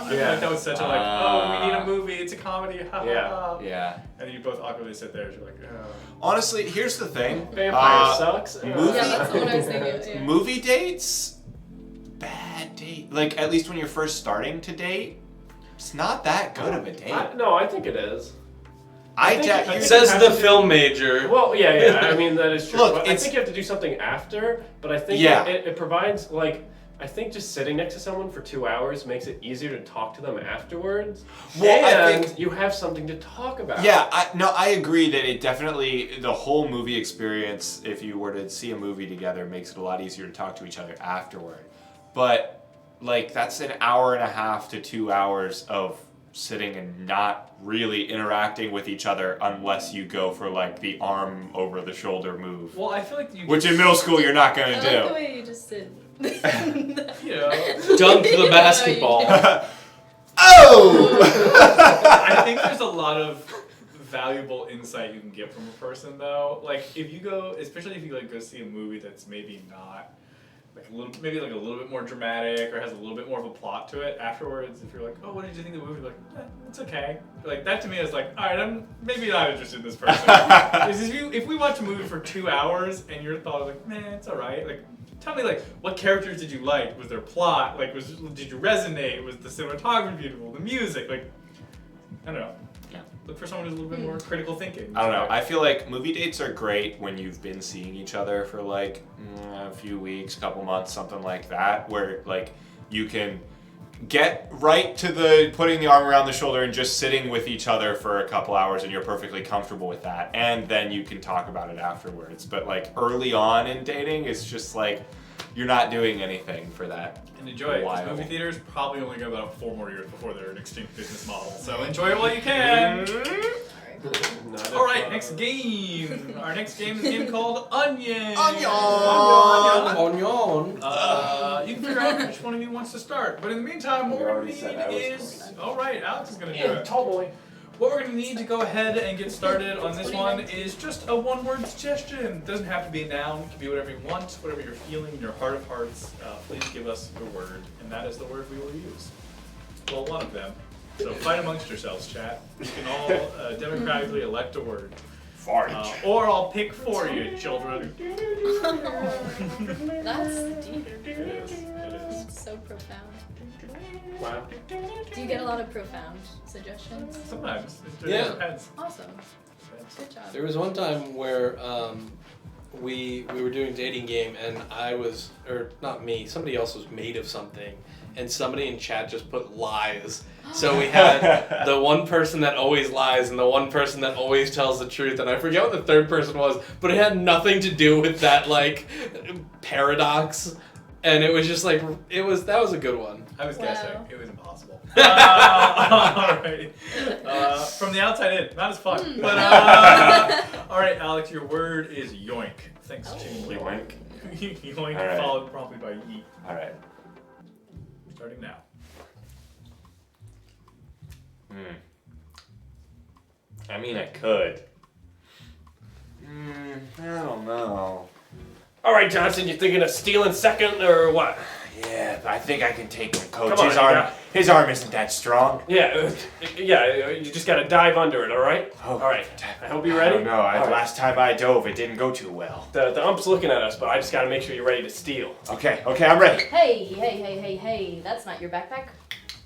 feel like that was such a like, oh, we need a movie, it's a comedy, ha ha ha. Yeah. And then you both awkwardly sit there, and you're like, oh. Honestly, here's the thing. Vampire sucks. movie- Yeah, that's the one I was thinking. Yeah. Movie dates, bad date. Like at least when you're first starting to date, it's not that good of a date. I think it is. I think- de- I you think- Says have the to do- film major. Well, yeah, I mean, that is true. Look, But I it's- think you have to do something after, but I think Yeah. it provides, like, I think just sitting next to someone for 2 hours makes it easier to talk to them afterwards. Well, I and think- you have something to talk about. Yeah, I agree that it definitely, the whole movie experience, if you were to see a movie together, makes it a lot easier to talk to each other afterward. But, like, that's an hour and a half to 2 hours of sitting and not really interacting with each other unless you go for, like, the arm over the shoulder move. Well, I feel like you. Which in middle school you're not going I to like the do. way you just did. You know. Dunk the basketball. Oh! I think there's a lot of valuable insight you can get from a person though. Like if you go, especially if you like go see a movie that's maybe not like a little, maybe like a little bit more dramatic or has a little bit more of a plot to it. Afterwards, if you're like, oh, what did you think of the movie? You're like, it's okay. Like that to me is like, all right, I'm maybe not interested in this person. Because if we watch a movie for 2 hours and your thought is like, man, it's all right. Like, tell me like, what characters did you like? Was there plot? Like, did you resonate? Was the cinematography beautiful? The music? Like, I don't know. Look for someone who's a little bit more critical thinking. I don't know. I feel like movie dates are great when you've been seeing each other for like a few weeks, couple months, something like that, where like you can get right to the putting the arm around the shoulder and just sitting with each other for a couple hours and you're perfectly comfortable with that. And then you can talk about it afterwards. But like early on in dating, it's just like you're not doing anything for that. And enjoy it. 'Cause While. movie theaters probably only got about 4 more years before they're an extinct business model. So enjoy it while you can. All right, next game. Our next game is a game called Onion. Onion. Onion. You can figure out which one of you wants to start. But in the meantime, what You we're already going said to I need was is... going All right, Alex is going to do Yeah, it. tall boy. What we're going to need to go ahead and get started on this one is just a one-word suggestion. It doesn't have to be a noun. It can be whatever you want, whatever you're feeling in your heart of hearts. Please give us your word, and that is the word we will use. Well, one of them. So fight amongst yourselves, chat. You can all democratically elect a word. Fart. Or I'll pick for you, children. That's deep. It is. It's so profound. Wow. Do you get a lot of profound suggestions? Sometimes. It Yeah. depends. Awesome. Good job. There was one time where we were doing dating game and I was, or not me, somebody else was made of something, and somebody in chat just put lies. So we had the one person that always lies and the one person that always tells the truth, and I forget what the third person was, but it had nothing to do with that like paradox, and it was just like that was a good one. I was Wow. guessing. It was impossible. Alright. From the outside in, not as fun. But alright, Alex, your word is yoink. Thanks to Yoink. Yoink Alright. followed promptly by yeet. All right. Starting now. I mean, I could. I don't know. All right, Johnson, you thinking of stealing second or what? Yeah, I think I can take him, Coach. Come on, His arm isn't that strong. Yeah, you just gotta dive under it, all right? Oh, all right, I hope you're ready. I don't know. Last time I dove, it didn't go too well. The ump's looking at us, but I just gotta make sure you're ready to steal. Okay, I'm ready. Hey, that's not your backpack.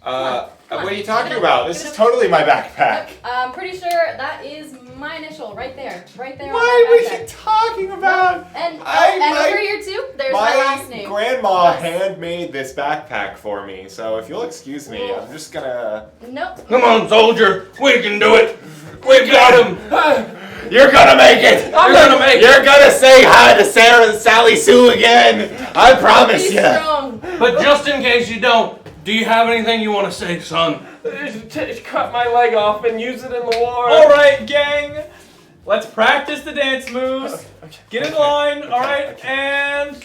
What are you talking about? This is totally my backpack. I'm pretty sure that is my initial right there. Right there What on that was backpack. you talking about? And over here too, there's my last name. Grandma handmade this backpack for me, so if you'll excuse me, I'm just gonna... Nope. Come on, soldier. We can do it. We've got him. You're gonna make it! You're gonna say hi to Sarah and Sally Sue again! I promise you! Strong. But just in case you don't, do you have anything you want to say, son? Cut my leg off and use it in the war. All right, gang. Let's practice the dance moves. Get in line. All right, and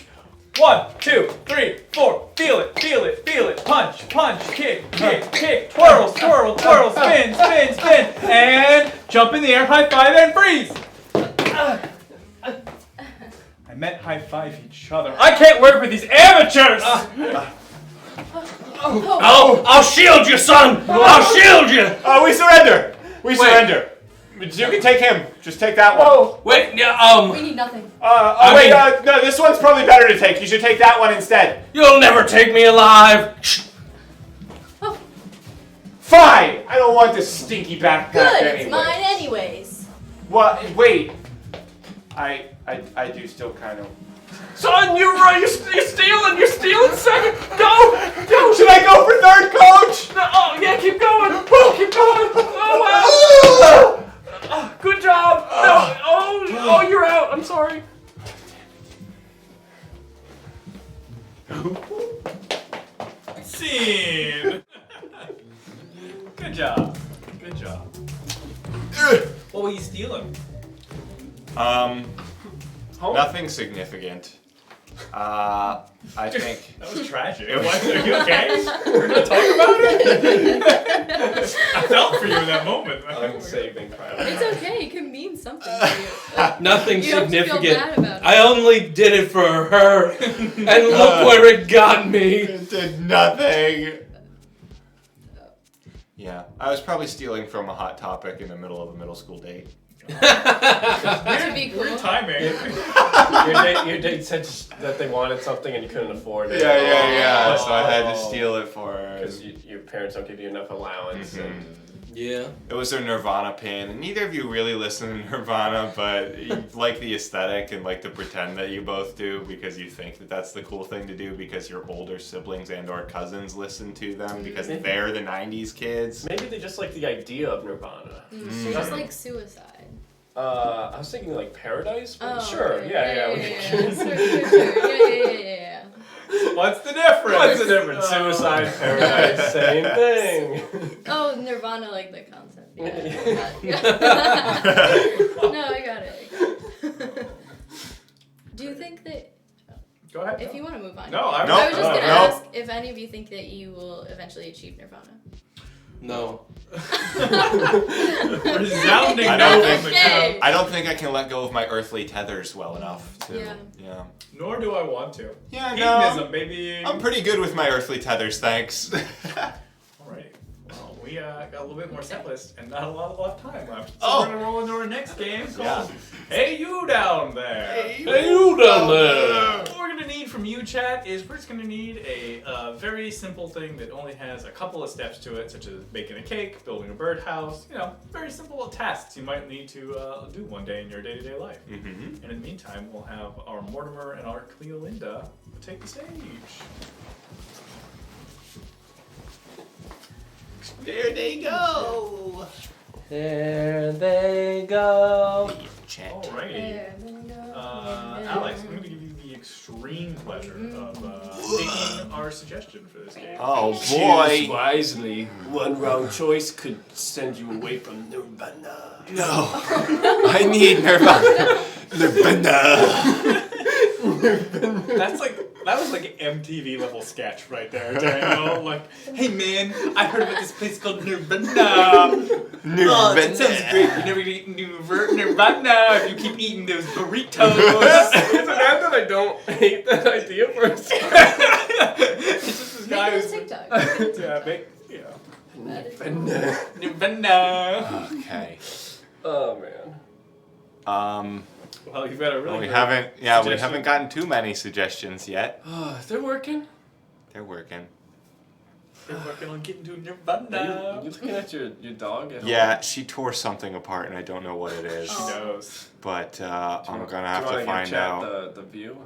1, 2, 3, 4. Feel it, feel it, feel it. Punch, punch, kick, kick, kick. Twirl, twirl, twirl. Spin, spin, spin. And jump in the air, high five, and freeze. I meant high five each other. I can't work with these amateurs. I'll shield you, son. I'll shield you. We surrender! We surrender! You can take him. Just take that one. Oh, wait, yeah, We need nothing. No, this one's probably better to take. You should take that one instead. You'll never take me alive. Fine! I don't want this stinky backpack Good, anyway. it's mine anyways. What? Wait. I do still kind of... son, you're right. You're stealing. You're stealing second. Go. Should I go for third, Coach? No, oh, yeah, keep going. Keep going. Oh, wow. Good job. No. Oh, you're out. I'm sorry. Scene. Good job. Good job. What were you stealing? Nothing significant. I think that was tragic. Are you okay? We're not talking about it. I felt for you in that moment. I'm saving private. It's okay. It can mean something to you. Nothing You don't have to feel significant. bad about it. I only did it for her, and look where it got me. it did nothing. Yeah, I was probably stealing from a Hot Topic in the middle of a middle school date. To be cool. Weird timing. Your date said that they wanted something and you couldn't afford it. Yeah. So I had to steal it for her. Because your parents don't give you enough allowance. And Yeah. It was their Nirvana pin, and neither of you really listen to Nirvana, but you like the aesthetic and like to pretend that you both do because you think that that's the cool thing to do because your older siblings and or cousins listen to them because they're the 90s kids. maybe they just like the idea of Nirvana. Just like suicide. I was thinking like Paradise, but Oh, sure, okay. yeah. Sure. Yeah. What's the difference? What's the difference? Suicide, Paradise, same thing. Oh, Nirvana, like the concept. Yeah. No, I got it. Do you think that... Go ahead. If you want to move on. No, I was just going to ask if any of you think that you will eventually achieve Nirvana. No. Resounding I no. don't think I can let go of my earthly tethers well enough to. Yeah. Nor do I want to. Yeah, Hedonism, maybe. I'm pretty good with my earthly tethers, thanks. Alright. Well, we got a little bit more set list and not a lot of left time left. So Oh. we're gonna roll into our next game called Hey You Down There. Hey, you down there. What we're gonna need from you, chat, is we're just gonna need a very simple thing that only has a couple of steps to it, such as baking a cake, building a birdhouse. You know, very simple little tasks you might need to do one day in your day-to-day life. Mm-hmm. And in the meantime, we'll have our Mortimer and our Cleolinda take the stage. There they go. There they go. Alrighty. Alex, I'm going to give you the extreme pleasure of taking our suggestion for this game. Oh Choose boy. wisely. One wrong choice could send you away from Nirvana. No. I need Nirvana. Nirvana. That was like MTV level sketch right there, Daniel. Like, hey man, I heard about this place called Nirvana. Oh, it sounds great. You're never gonna eat Nirvana if you keep eating those burritos. It's bad that I don't hate that idea for a second. It's just this guy Make who's it a TikTok. Nirvana. Okay. Oh man. Well, you've got a really We great haven't suggestion. gotten too many suggestions yet. They're working. They're working. They're working on getting to Are Nirvana. you looking at your dog at home? Yeah, she tore something apart, and I don't know what it is. She knows. But I'm gonna Do have you to wanna find give Chat out. the view.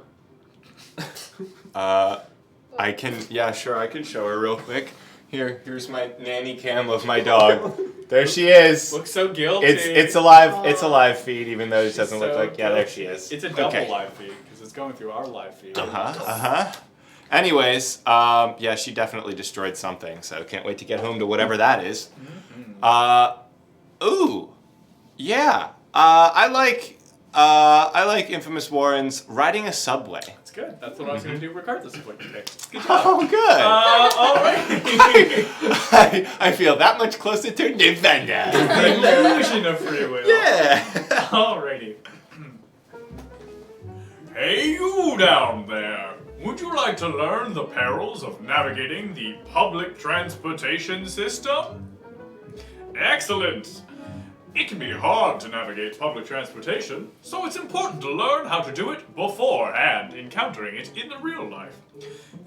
I can. Yeah, sure. I can show her real quick. Here's my nanny cam of my dog. There she is. Looks so guilty. It's a live feed, even though it doesn't look so like. Yeah, there guilty. she is. It's a double Okay. live feed because it's going through our live feed. Anyways, yeah, she definitely destroyed something, so can't wait to get home to whatever that is. Ooh, yeah. I like Infamous Warren's riding a subway. That's good. That's what I was going to do regardless of what you picked. Good job. Oh, good. All right. I feel that much closer to Nirvana. The illusion of free will. Yeah. Alrighty. Hey, you down there. Would you like to learn the perils of navigating the public transportation system? Excellent. It can be hard to navigate public transportation, so it's important to learn how to do it beforehand, encountering it in the real life.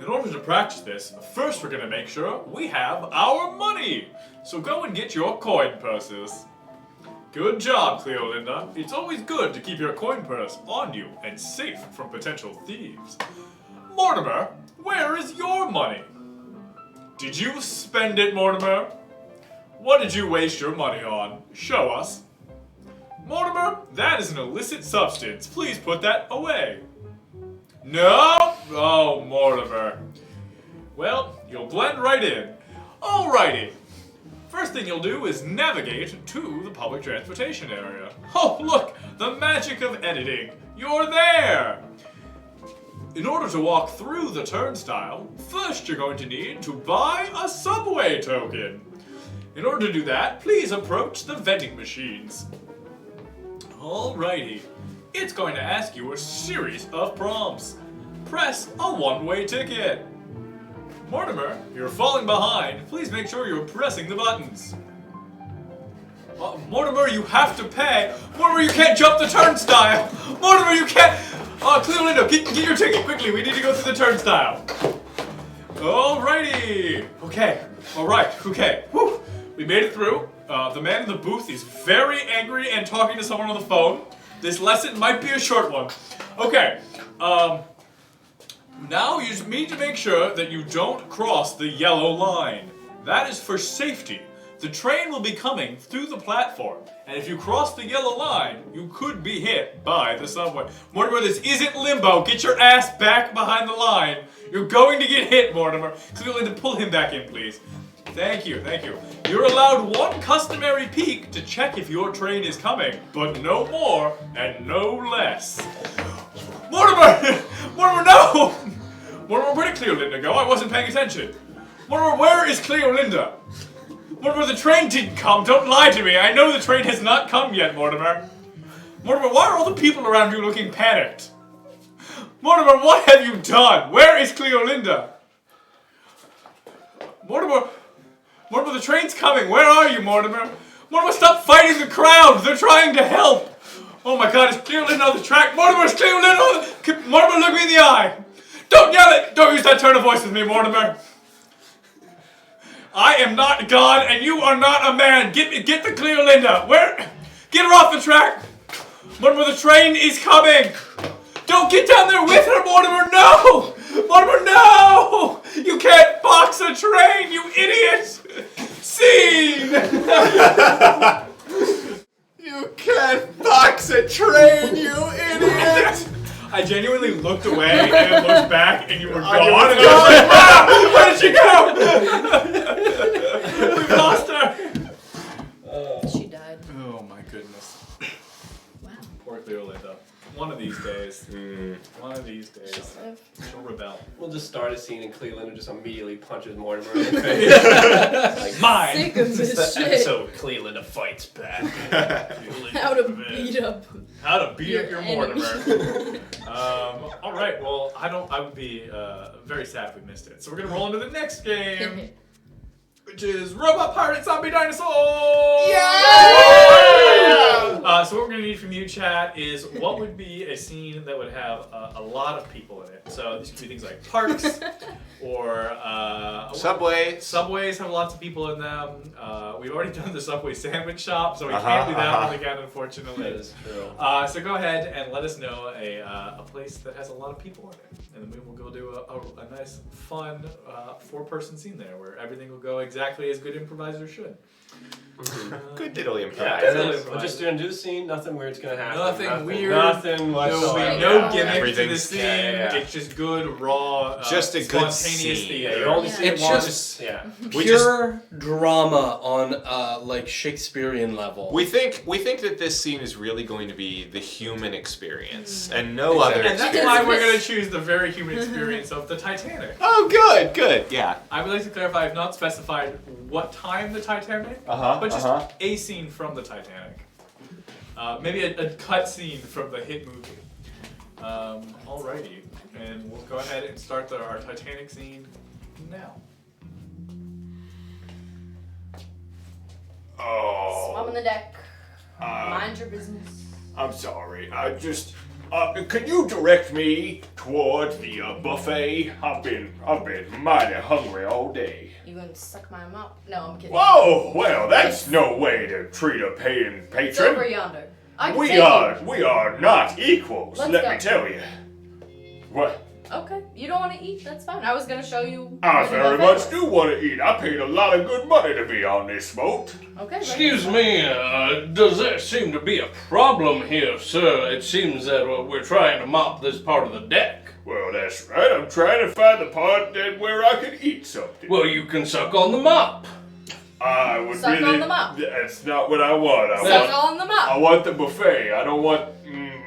In order to practice this, first we're going to make sure we have our money. So go and get your coin purses. Good job, Cleolinda. It's always good to keep your coin purse on you and safe from potential thieves. Mortimer, where is your money? Did you spend it, Mortimer? What did you waste your money on? Show us. Mortimer, that is an illicit substance. Please put that away. No? Oh, Mortimer. Well, you'll blend right in. Alrighty. First thing you'll do is navigate to the public transportation area. Oh, look! The magic of editing. You're there! In order to walk through the turnstile, first you're going to need to buy a subway token. In order to do that, please approach the vending machines. Alrighty. It's going to ask you a series of prompts. Press a one-way ticket. Mortimer, you're falling behind. Please make sure you're pressing the buttons. Mortimer, you have to pay. Mortimer, you can't jump the turnstile. Mortimer, you can't. Cleolinda, get your ticket quickly. We need to go through the turnstile. Alrighty. Okay. Alright. Okay. Whew. We made it through. The man in the booth is very angry and talking to someone on the phone. This lesson might be a short one. Okay. Now you just need to make sure that you don't cross the yellow line. That is for safety. The train will be coming through the platform, and if you cross the yellow line, you could be hit by the subway. Mortimer, this isn't limbo. Get your ass back behind the line. You're going to get hit, Mortimer. So you'll need to pull him back in, please. Thank you, thank you. You're allowed one customary peek to check if your train is coming, but no more and no less. Mortimer! Mortimer, no! Mortimer, where did Cleolinda go? I wasn't paying attention. Mortimer, where is Cleolinda? Mortimer, the train didn't come. Don't lie to me. I know the train has not come yet, Mortimer. Mortimer, why are all the people around you looking panicked? Mortimer, what have you done? Where is Cleolinda? Mortimer, the train's coming. Where are you, Mortimer? Mortimer, stop fighting the crowd. They're trying to help. Oh my God, is Cleolinda on the track? Mortimer, is Cleolinda on the... Mortimer, look me in the eye. Don't yell it. Don't use that tone of voice with me, Mortimer. I am not God, and you are not a man. Get the Cleolinda. Where? Get her off the track. Mortimer, the train is coming. Don't get down there with her, Mortimer. No. Mortimer, no. You can't box a train, you idiot. Scene. You can't box a train, you idiot. I genuinely looked away and looked back, and you were gone. And I was like, wow, where did she go? We've lost her. She died. Oh my goodness. Wow. Poor Clearlinda. One of these days. One of these days. She'll rebel. We'll just start a scene in Cleveland and just immediately punches Mortimer in the face. Like, mine! Sick of This is this the shit. episode Cleveland fights back. How to beat up. How to beat up your enemy. Mortimer. All right. Well, I would be very sad if we missed it. So we're gonna roll into the next game, which is Robot Pirate Zombie Dinosaur. So what we're gonna need from you, chat, is what would be a scene that would have a lot of people in it. So these could be things like parks or Subway. Subways have lots of people in them. We've already done the Subway sandwich shop, so we can't do that one again, unfortunately. That is true. So go ahead and let us know a place that has a lot of people in it, and then we'll go do a nice, fun 4-person scene there where everything will go exactly as good improvisers should. Good diddly Yeah, improviser. and then we're just gonna do the scene. Nothing weird's gonna happen. Nothing weird. Nothing There will whatsoever. be no gimmick to the Everything's- scene. yeah. It's just good, raw, Just a good spontaneous scene. theater. You only see It's it once. just- Yeah. We just Pure drama on like Shakespearean level. we think that this scene is really going to be the human experience and no other And that's experience. why we're going to choose the very human experience of the Titanic. Oh, good, yeah. I would like to clarify, I've not specified what time the Titanic, Uh-huh, but just a scene from the Titanic. Maybe a cut scene from the hit movie. Alrighty, and we'll go ahead and start our Titanic scene now. Oh, Swam on the deck. uh, Mind your business. I'm sorry. I just. Can you direct me towards the buffet? I've been mighty hungry all day. You gonna suck my mouth? No, I'm kidding. Whoa! Well, that's no way to treat a paying It's over patron. yonder. I can We take are not equals. Let's let go. me tell you. What? you. Okay, you don't want to eat. That's fine. I was gonna show you. I where the very buffet much was. do want to eat. I paid a lot of good money to be on this boat. Okay. ready? Excuse me, does there seem to be a problem here, sir? It seems that we're trying to mop this part of the deck. Well, that's right. I'm trying to find the part that where I can eat something. Well, you can suck on the mop. I would Suck really. on the mop. That's not what I want. Suck on the mop. I want the buffet. I don't want.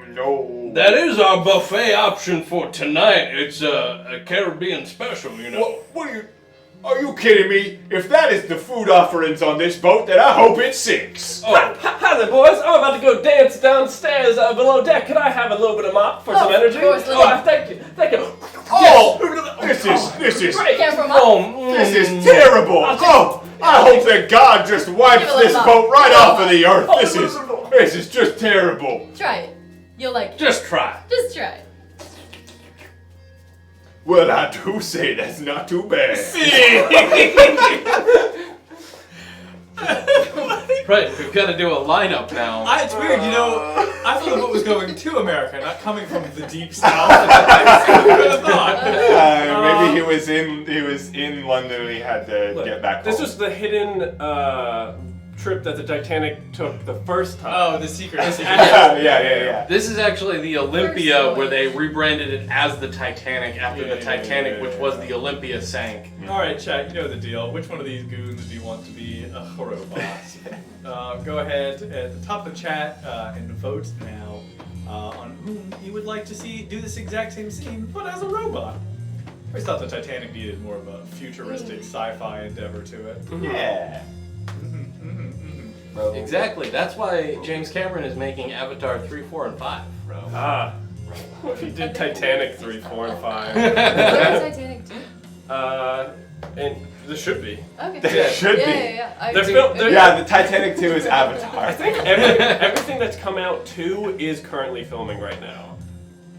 No. That is our buffet option for tonight. It's a Caribbean special, you know. What are you kidding me? If that is the food offerings on this boat, then I hope it sinks. Oh, Hi there, boys. I'm about to go dance downstairs below deck. Could I have a little bit of mop for some energy? of course, let Oh, thank you. Thank you. Oh, this is Great. Careful, mop. this is terrible. Oh, I hope that God just wipes Give it a this mop. boat right Give it a off of the earth. Oh, This is just terrible. Try it. You'll like it. just try. Just try it. Well, I do say that's not too bad. Right, we've got to do a lineup now. It's weird, you know, I thought the boat was going to America, not coming from the deep south. Who would have thought? Maybe he was in London and he had to Look, get back This home. was the hidden trip that the Titanic took the first time. Oh, the secret. yeah. This is actually the Olympia First where they voyage. rebranded it as the Titanic after Yeah, the Titanic, yeah, which was the Olympia sank. Alright, chat, you know the deal. Which one of these goons do you want to be a robot? Go ahead at the top of the chat and vote now on whom you would like to see do this exact same scene, but as a robot. I always thought the Titanic needed more of a futuristic sci-fi endeavor to it. Yeah. Exactly. That's why James Cameron is making Avatar 3, 4, and 5. Ah. What if you did Titanic 3, 4, and 5? Where's Titanic 2? And there should be. Okay. There should be. Yeah. Yeah, the Titanic 2 is Avatar. I think everything that's come out 2 is currently filming right now.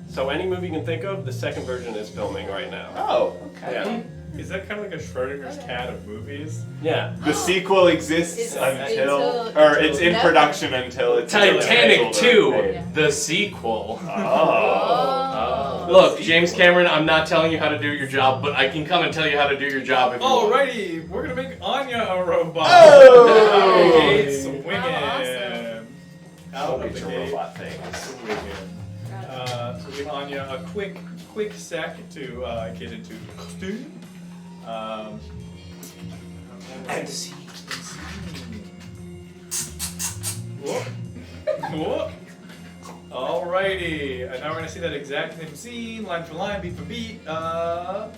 So any movie you can think of, the second version is filming right now. Oh, okay. Yeah. Is that kind of like a Schrodinger's cat of movies? Yeah. The sequel exists It's it's in never. production until it's Titanic scheduled or 2, made. the sequel. Oh. Look, James Cameron, I'm not telling you how to do your job, but I can come and tell you how to do your job if you want. Alrighty, we're gonna make Anya a robot. Oh! Hey, swinging. Oh, Out of the Major gate. robot things. Swinging. So give Anya a quick sec to get into the costume. And see. Whoop. Whoop. Alrighty, and now we're gonna see that exact same scene, line for line, beat for beat. Now.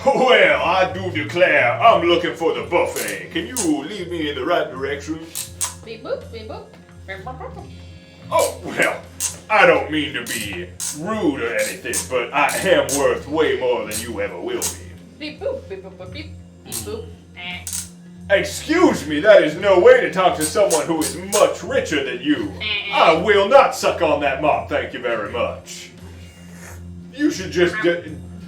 Well, I do declare I'm looking for the buffet. Can you lead me in the right direction? Beep boop, beep boop. Oh, well, I don't mean to be rude or anything, but I am worth way more than you ever will be. Beep boop, beep boop, beep, beep boop. Excuse me, that is no way to talk to someone who is much richer than you. I will not suck on that mop, thank you very much. You should just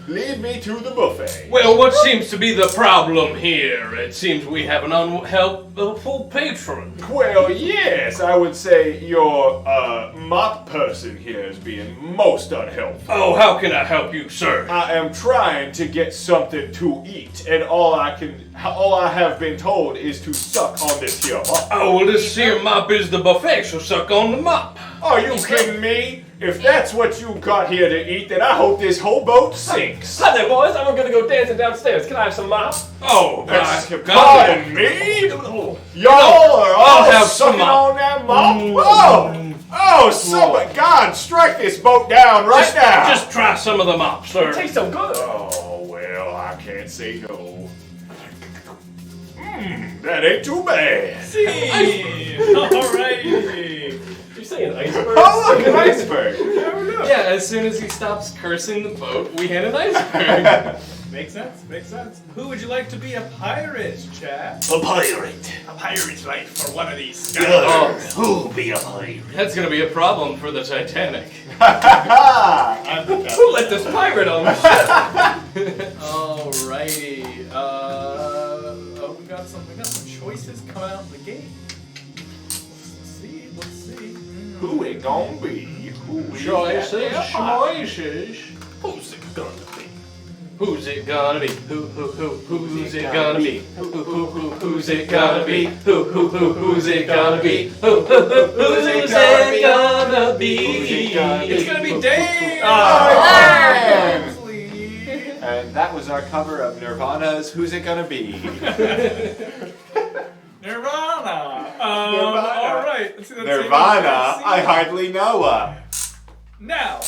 lead me to the buffet. Well, what seems to be the problem here? It seems we have an unhelpful patron. Well, yes, I would say your mop person here is being most unhelpful. Oh, how can I help you, sir? I am trying to get something to eat, and all I have been told is to suck on this here mop. Oh, well, this here mop is the buffet, so suck on the mop. Are you kidding me? If that's what you got here to eat, then I hope this whole boat sinks. Hi there, boys. I'm gonna go dancing downstairs. Can I have some mop? Oh, pardon me? Y'all are all sucking on that mop? Somebody, God, strike this boat down right now. Just try some of the mop, sir. It tastes so good. Oh, well, I can't say no. That ain't too bad. Scene! Alrighty! You're saying iceberg? Oh, look, an iceberg. Yeah, as soon as he stops cursing the boat, we hit an iceberg. Makes sense, makes sense. Who would you like to be a pirate, Chad? A pirate. A pirate's life for one of these Good. guys. Who'll be a pirate? That's gonna be a problem for the Titanic. I'm the captain. Who let this pirate on the ship? Alrighty. We got some choices coming out the gate. Let's see. Who it gonna be? Choices. Who's it gonna be? Who's it gonna be? Who's it gonna be? Who's it gonna be? Who's it gonna be? Who's it gonna be? It's gonna be Dave! And that was our cover of Nirvana's Who's It Gonna Be? Nirvana! Alright, let's see that Nirvana? I hardly know her. Now!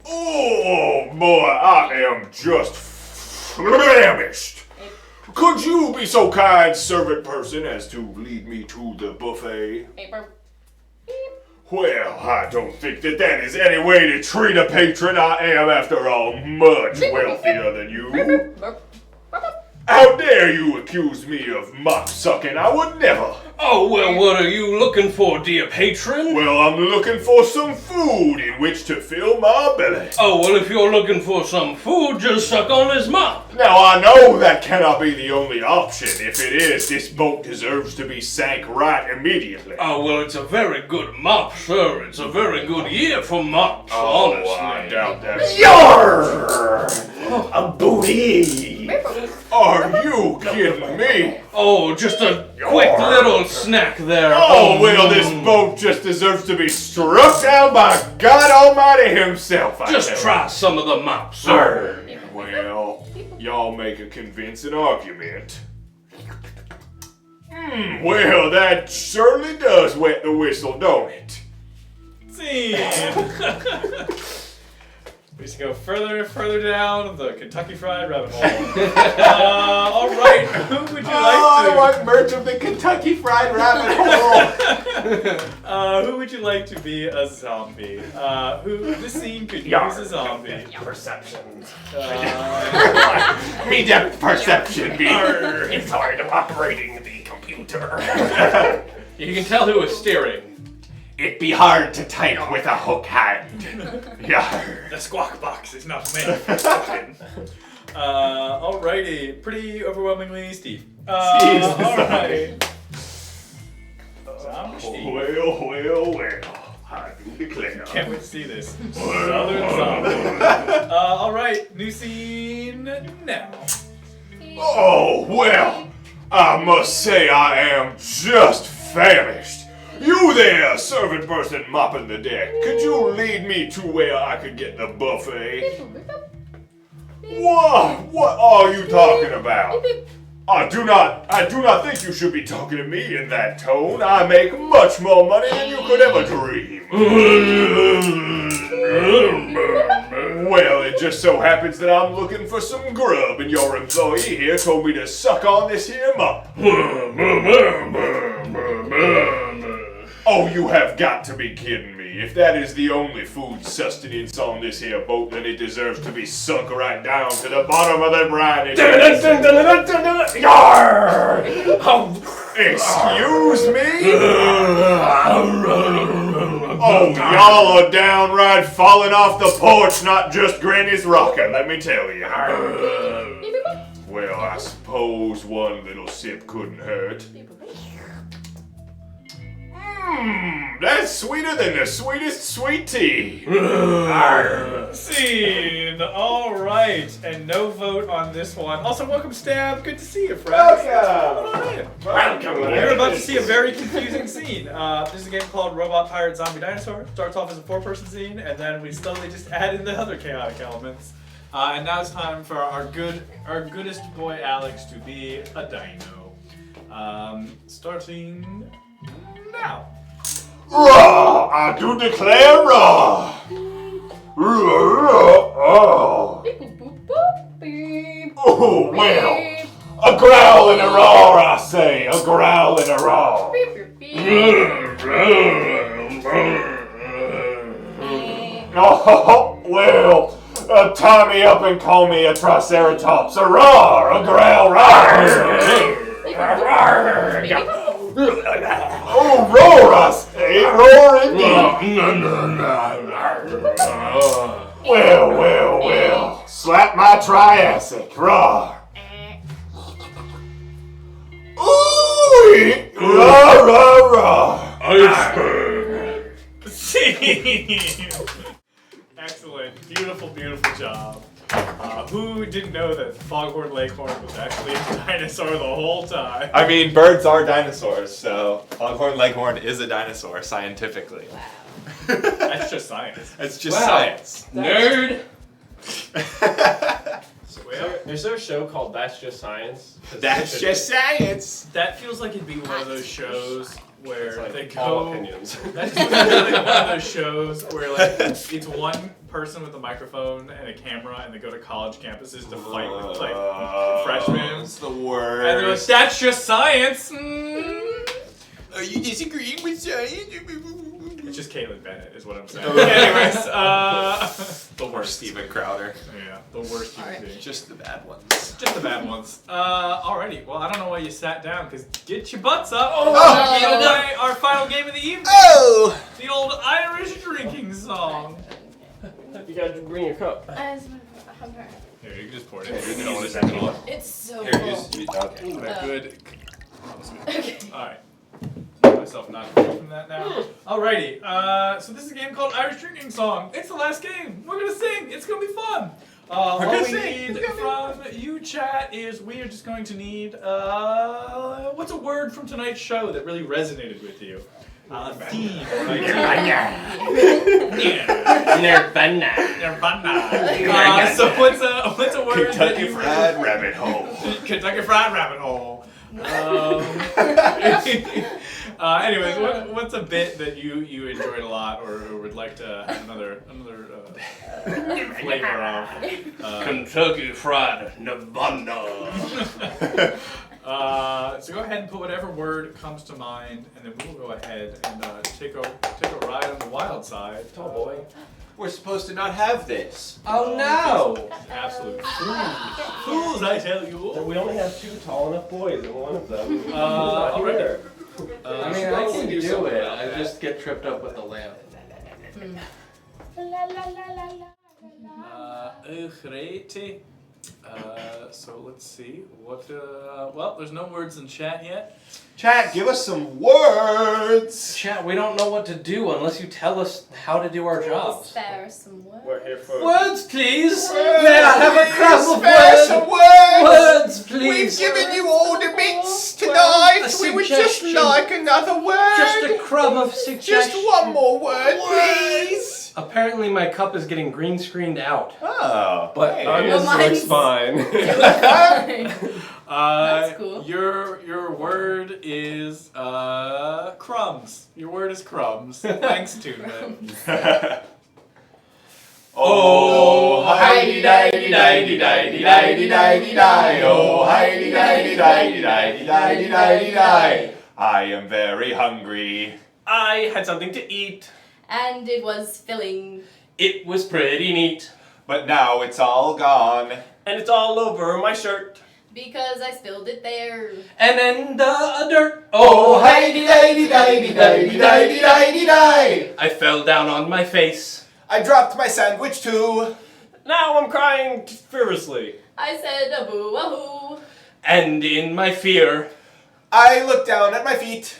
Oh boy, I am just famished. Could you be so kind, servant person, as to lead me to the buffet? Well, I don't think that is any way to treat a patron. I am, after all, much wealthier than you. How dare you accuse me of mop sucking? I would never. Oh, well, what are you looking for, dear patron? Well, I'm looking for some food in which to fill my belly. Oh, well, if you're looking for some food, just suck on his mop. Now, I know that cannot be the only option. If it is, this boat deserves to be sank right immediately. Oh, well, it's a very good mop, sir. It's a very good year for mops, honestly. I doubt that. Yarr! A booty! Are you kidding me? Oh, just a quick little snack there. Oh, well, this boat just deserves to be struck down by God Almighty himself. Just try some of the mop, sir. Well, y'all make a convincing argument. Well, that surely does wet the whistle, don't it? Scene! We should go further down the Kentucky Fried Rabbit Hole. Alright, who would you like to... I want merch of the Kentucky Fried Rabbit Hole! Who would you like to be a zombie? This scene could use a zombie. Perception. Me depth perception, me. It's hard operating the computer. You can tell who was steering. It be hard to type with a hook hand. Yarr. The squawk box is not meant for talking. Alrighty, pretty overwhelmingly Steve. Alright. Zombie Steve. Well. I do declare. Can't wait to see this. Southern zombie. Alright, new scene now. Oh, well, I must say I am just famished. You there, servant person mopping the deck. Could you lead me to where I could get the buffet? What are you talking about? I do not think you should be talking to me in that tone. I make much more money than you could ever dream. Well, it just so happens that I'm looking for some grub, and your employee here told me to suck on this here mop. Oh, you have got to be kidding me. If that is the only food sustenance on this here boat, then it deserves to be sunk right down to the bottom of the brine. Yarr! Excuse me? Oh, y'all are downright falling off the porch, not just Granny's rocker, let me tell you. Well, I suppose one little sip couldn't hurt. That's sweeter than the sweetest sweet tea. Scene. All right, and no vote on this one. Also, welcome, Stab. Good to see you, friend. Welcome. You're about to see a very confusing scene. This is a game called Robot Pirate Zombie Dinosaur. Starts off as a 4-person scene, and then we slowly just add in the other chaotic elements. And now it's time for our goodest boy Alex to be a dino. Starting now. Raw! I do declare raw! Oh, well. A growl and a roar, I say. A growl and a roar. Oh, well. Tie me up and call me a triceratops. A roar! A growl, roar! Oh, roar, I say. Roar indeed. Well. Slap my Triassic. Roar. Ooh! Roar. Iceberg. Excellent. Beautiful job. Who didn't know that Foghorn Leghorn was actually a dinosaur the whole time? I mean, birds are dinosaurs, so Foghorn Leghorn is a dinosaur scientifically. That's just science. It's just science. Nerd! Is there a show called That's Just Science? That's just science! That feels like it'd be one of those shows where like they all go. opinions. That's like one of those shows where like it's one person with a microphone and a camera, and they go to college campuses to fight with like freshmen. It's the worst. And they're like, "That's just science." Are you disagreeing with science? It's just Caitlin Bennett, is what I'm saying. Anyways, the Or worst. Steven Crowder. Yeah, the worst you can be. Just the bad ones. Just the bad ones. Alrighty. Well, I don't know why you sat down, because get your butts up. Oh, Give away our final game of the evening. Oh! The old Irish drinking song. You gotta bring your cup. Here, you can just pour it in. It's so Here, cool. Good. Alright. Myself not away from that now. Alrighty. So this is a game called Irish Drinking Song. It's the last game. We're gonna sing. It's gonna be fun. All we need from you, chat, is we are just going to need what's a word from tonight's show that really resonated with you? A theme. Nirvana. So what's a word? Kentucky Fried Rabbit Hole. Kentucky Fried Rabbit Hole. Anyways, what's a bit that you enjoyed a lot or would like to have another flavor of? Kentucky Fried Nirvana. So go ahead and put whatever word comes to mind, and then we'll go ahead and take a ride on the wild side. Oh boy. We're supposed to not have this. Oh no! Absolute fools, I tell you. We only have 2 tall enough boys, and one of them. Alright. I mean, I can do it. I just get tripped up with the lamp. Alrighty. So let's see what. Well, there's no words in chat yet. Chat, give us some words. Chat, we don't know what to do unless you tell us how to do our jobs. Spare some words. We're here for Words, please! May I have a crumb of Spare some words? words. Words, please! We've given you all the bits tonight. A We would just suggestion. like another word. Just a crumb of suggestion. Just one more word, please. Apparently my cup is getting green screened out. Oh. But hey. Anya's looks fine. That's cool. Your word is crumbs. Your word is crumbs. Thanks, Tuna. Oh, hi-di-di-di-di-di-di-di-di-di-di-di. Oh, hi-di-di-di-di-di-di-di-di-di. I am very hungry. I had something to eat. And it was filling. It was pretty neat. But now it's all gone. And it's all over my shirt. Because I spilled it there. And in the dirt. Oh, hi-di-di-di-di-di-di-di-di-di. I fell down on my face. I dropped my sandwich too. Now I'm crying furiously. I said a boo a hoo. And in my fear, I looked down at my feet.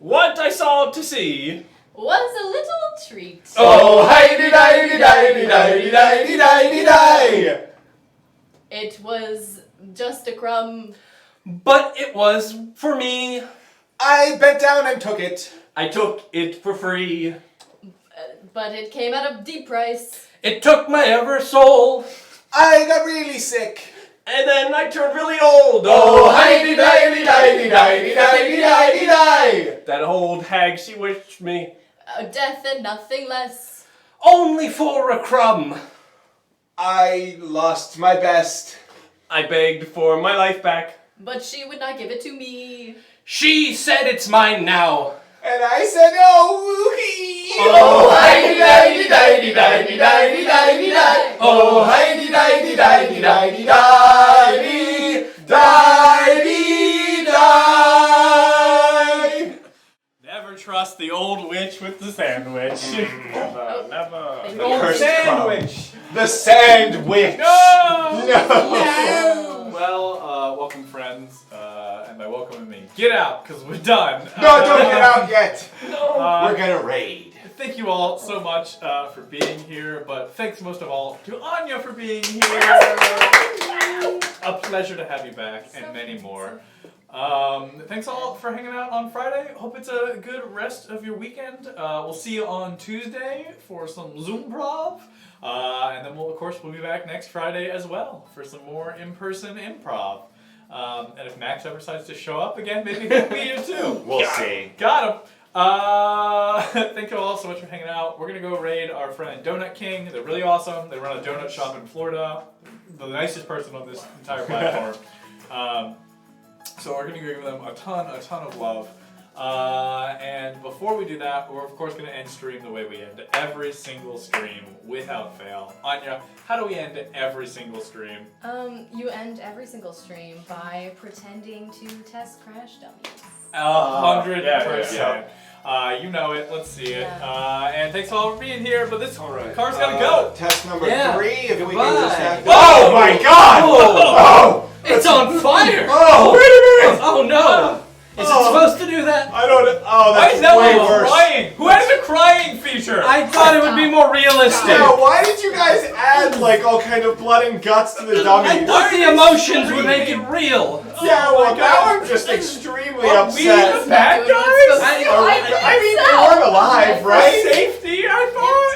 What I saw to see Was a little treat. Oh, hi-di-di-di-di-di-di-di-di-di-di. It was just a crumb. but it was for me. I bent down and took it. I took it for free. But it came at a deep price. It took my ever soul. I got really sick. And then I turned really old. Oh, hi-di-di-di-di-di-di-di-di-di-di. That old hag, she wished me. Death and nothing less. Only for a crumb. I lost my best. I begged for my life back. But she would not give it to me. She said it's mine now. And I said, oh, woohee! Oh, hi-di-di-di-di-di-di-di-di-di-di. Oh, hi-di-di-di-di-di-di-di-di. Never trust the old witch with the sandwich. Never, never. The cursed sandwich. The sandwich. No! No! Well, welcome friends, and by welcome I mean get out, because we're done. No, don't get out yet. No. We're gonna raid. Thank you all so much for being here, but thanks most of all to Anya for being here. A pleasure to have you back, and many more. Thanks all for hanging out on Friday. Hope it's a good rest of your weekend. We'll see you on Tuesday for some Zoom-prov. And then we'll be back next Friday as well for some more in-person improv. And if Max ever decides to show up again, maybe he'll be here too. We'll see. Got him. Thank you all so much for hanging out. We're gonna go raid our friend Donut King. They're really awesome. They run a donut shop in Florida. The nicest person on this entire platform. So we're gonna give them a ton of love. And before we do that, we're of course going to end stream the way we end every single stream without fail. Anya, how do we end every single stream? You end every single stream by pretending to test crash dummies. 100%. You know it. Let's see it. And thanks all for being here. But this car's gotta go. Test number 3. If we Goodbye. can just have. Oh my God! Oh! It's on fire! Oh! Wait a minute! Oh no! Is it supposed to do that? I don't know. Oh, Why that's is that way one worse. crying? Who has a crying feature? I thought it would be more realistic. Yeah, why did you guys add like all kind of blood and guts to the dummy? I thought the emotions would make it real. Yeah, well now I'm just extremely Are we upset. the bad guys? I mean, they weren't alive, right? Safety, I thought.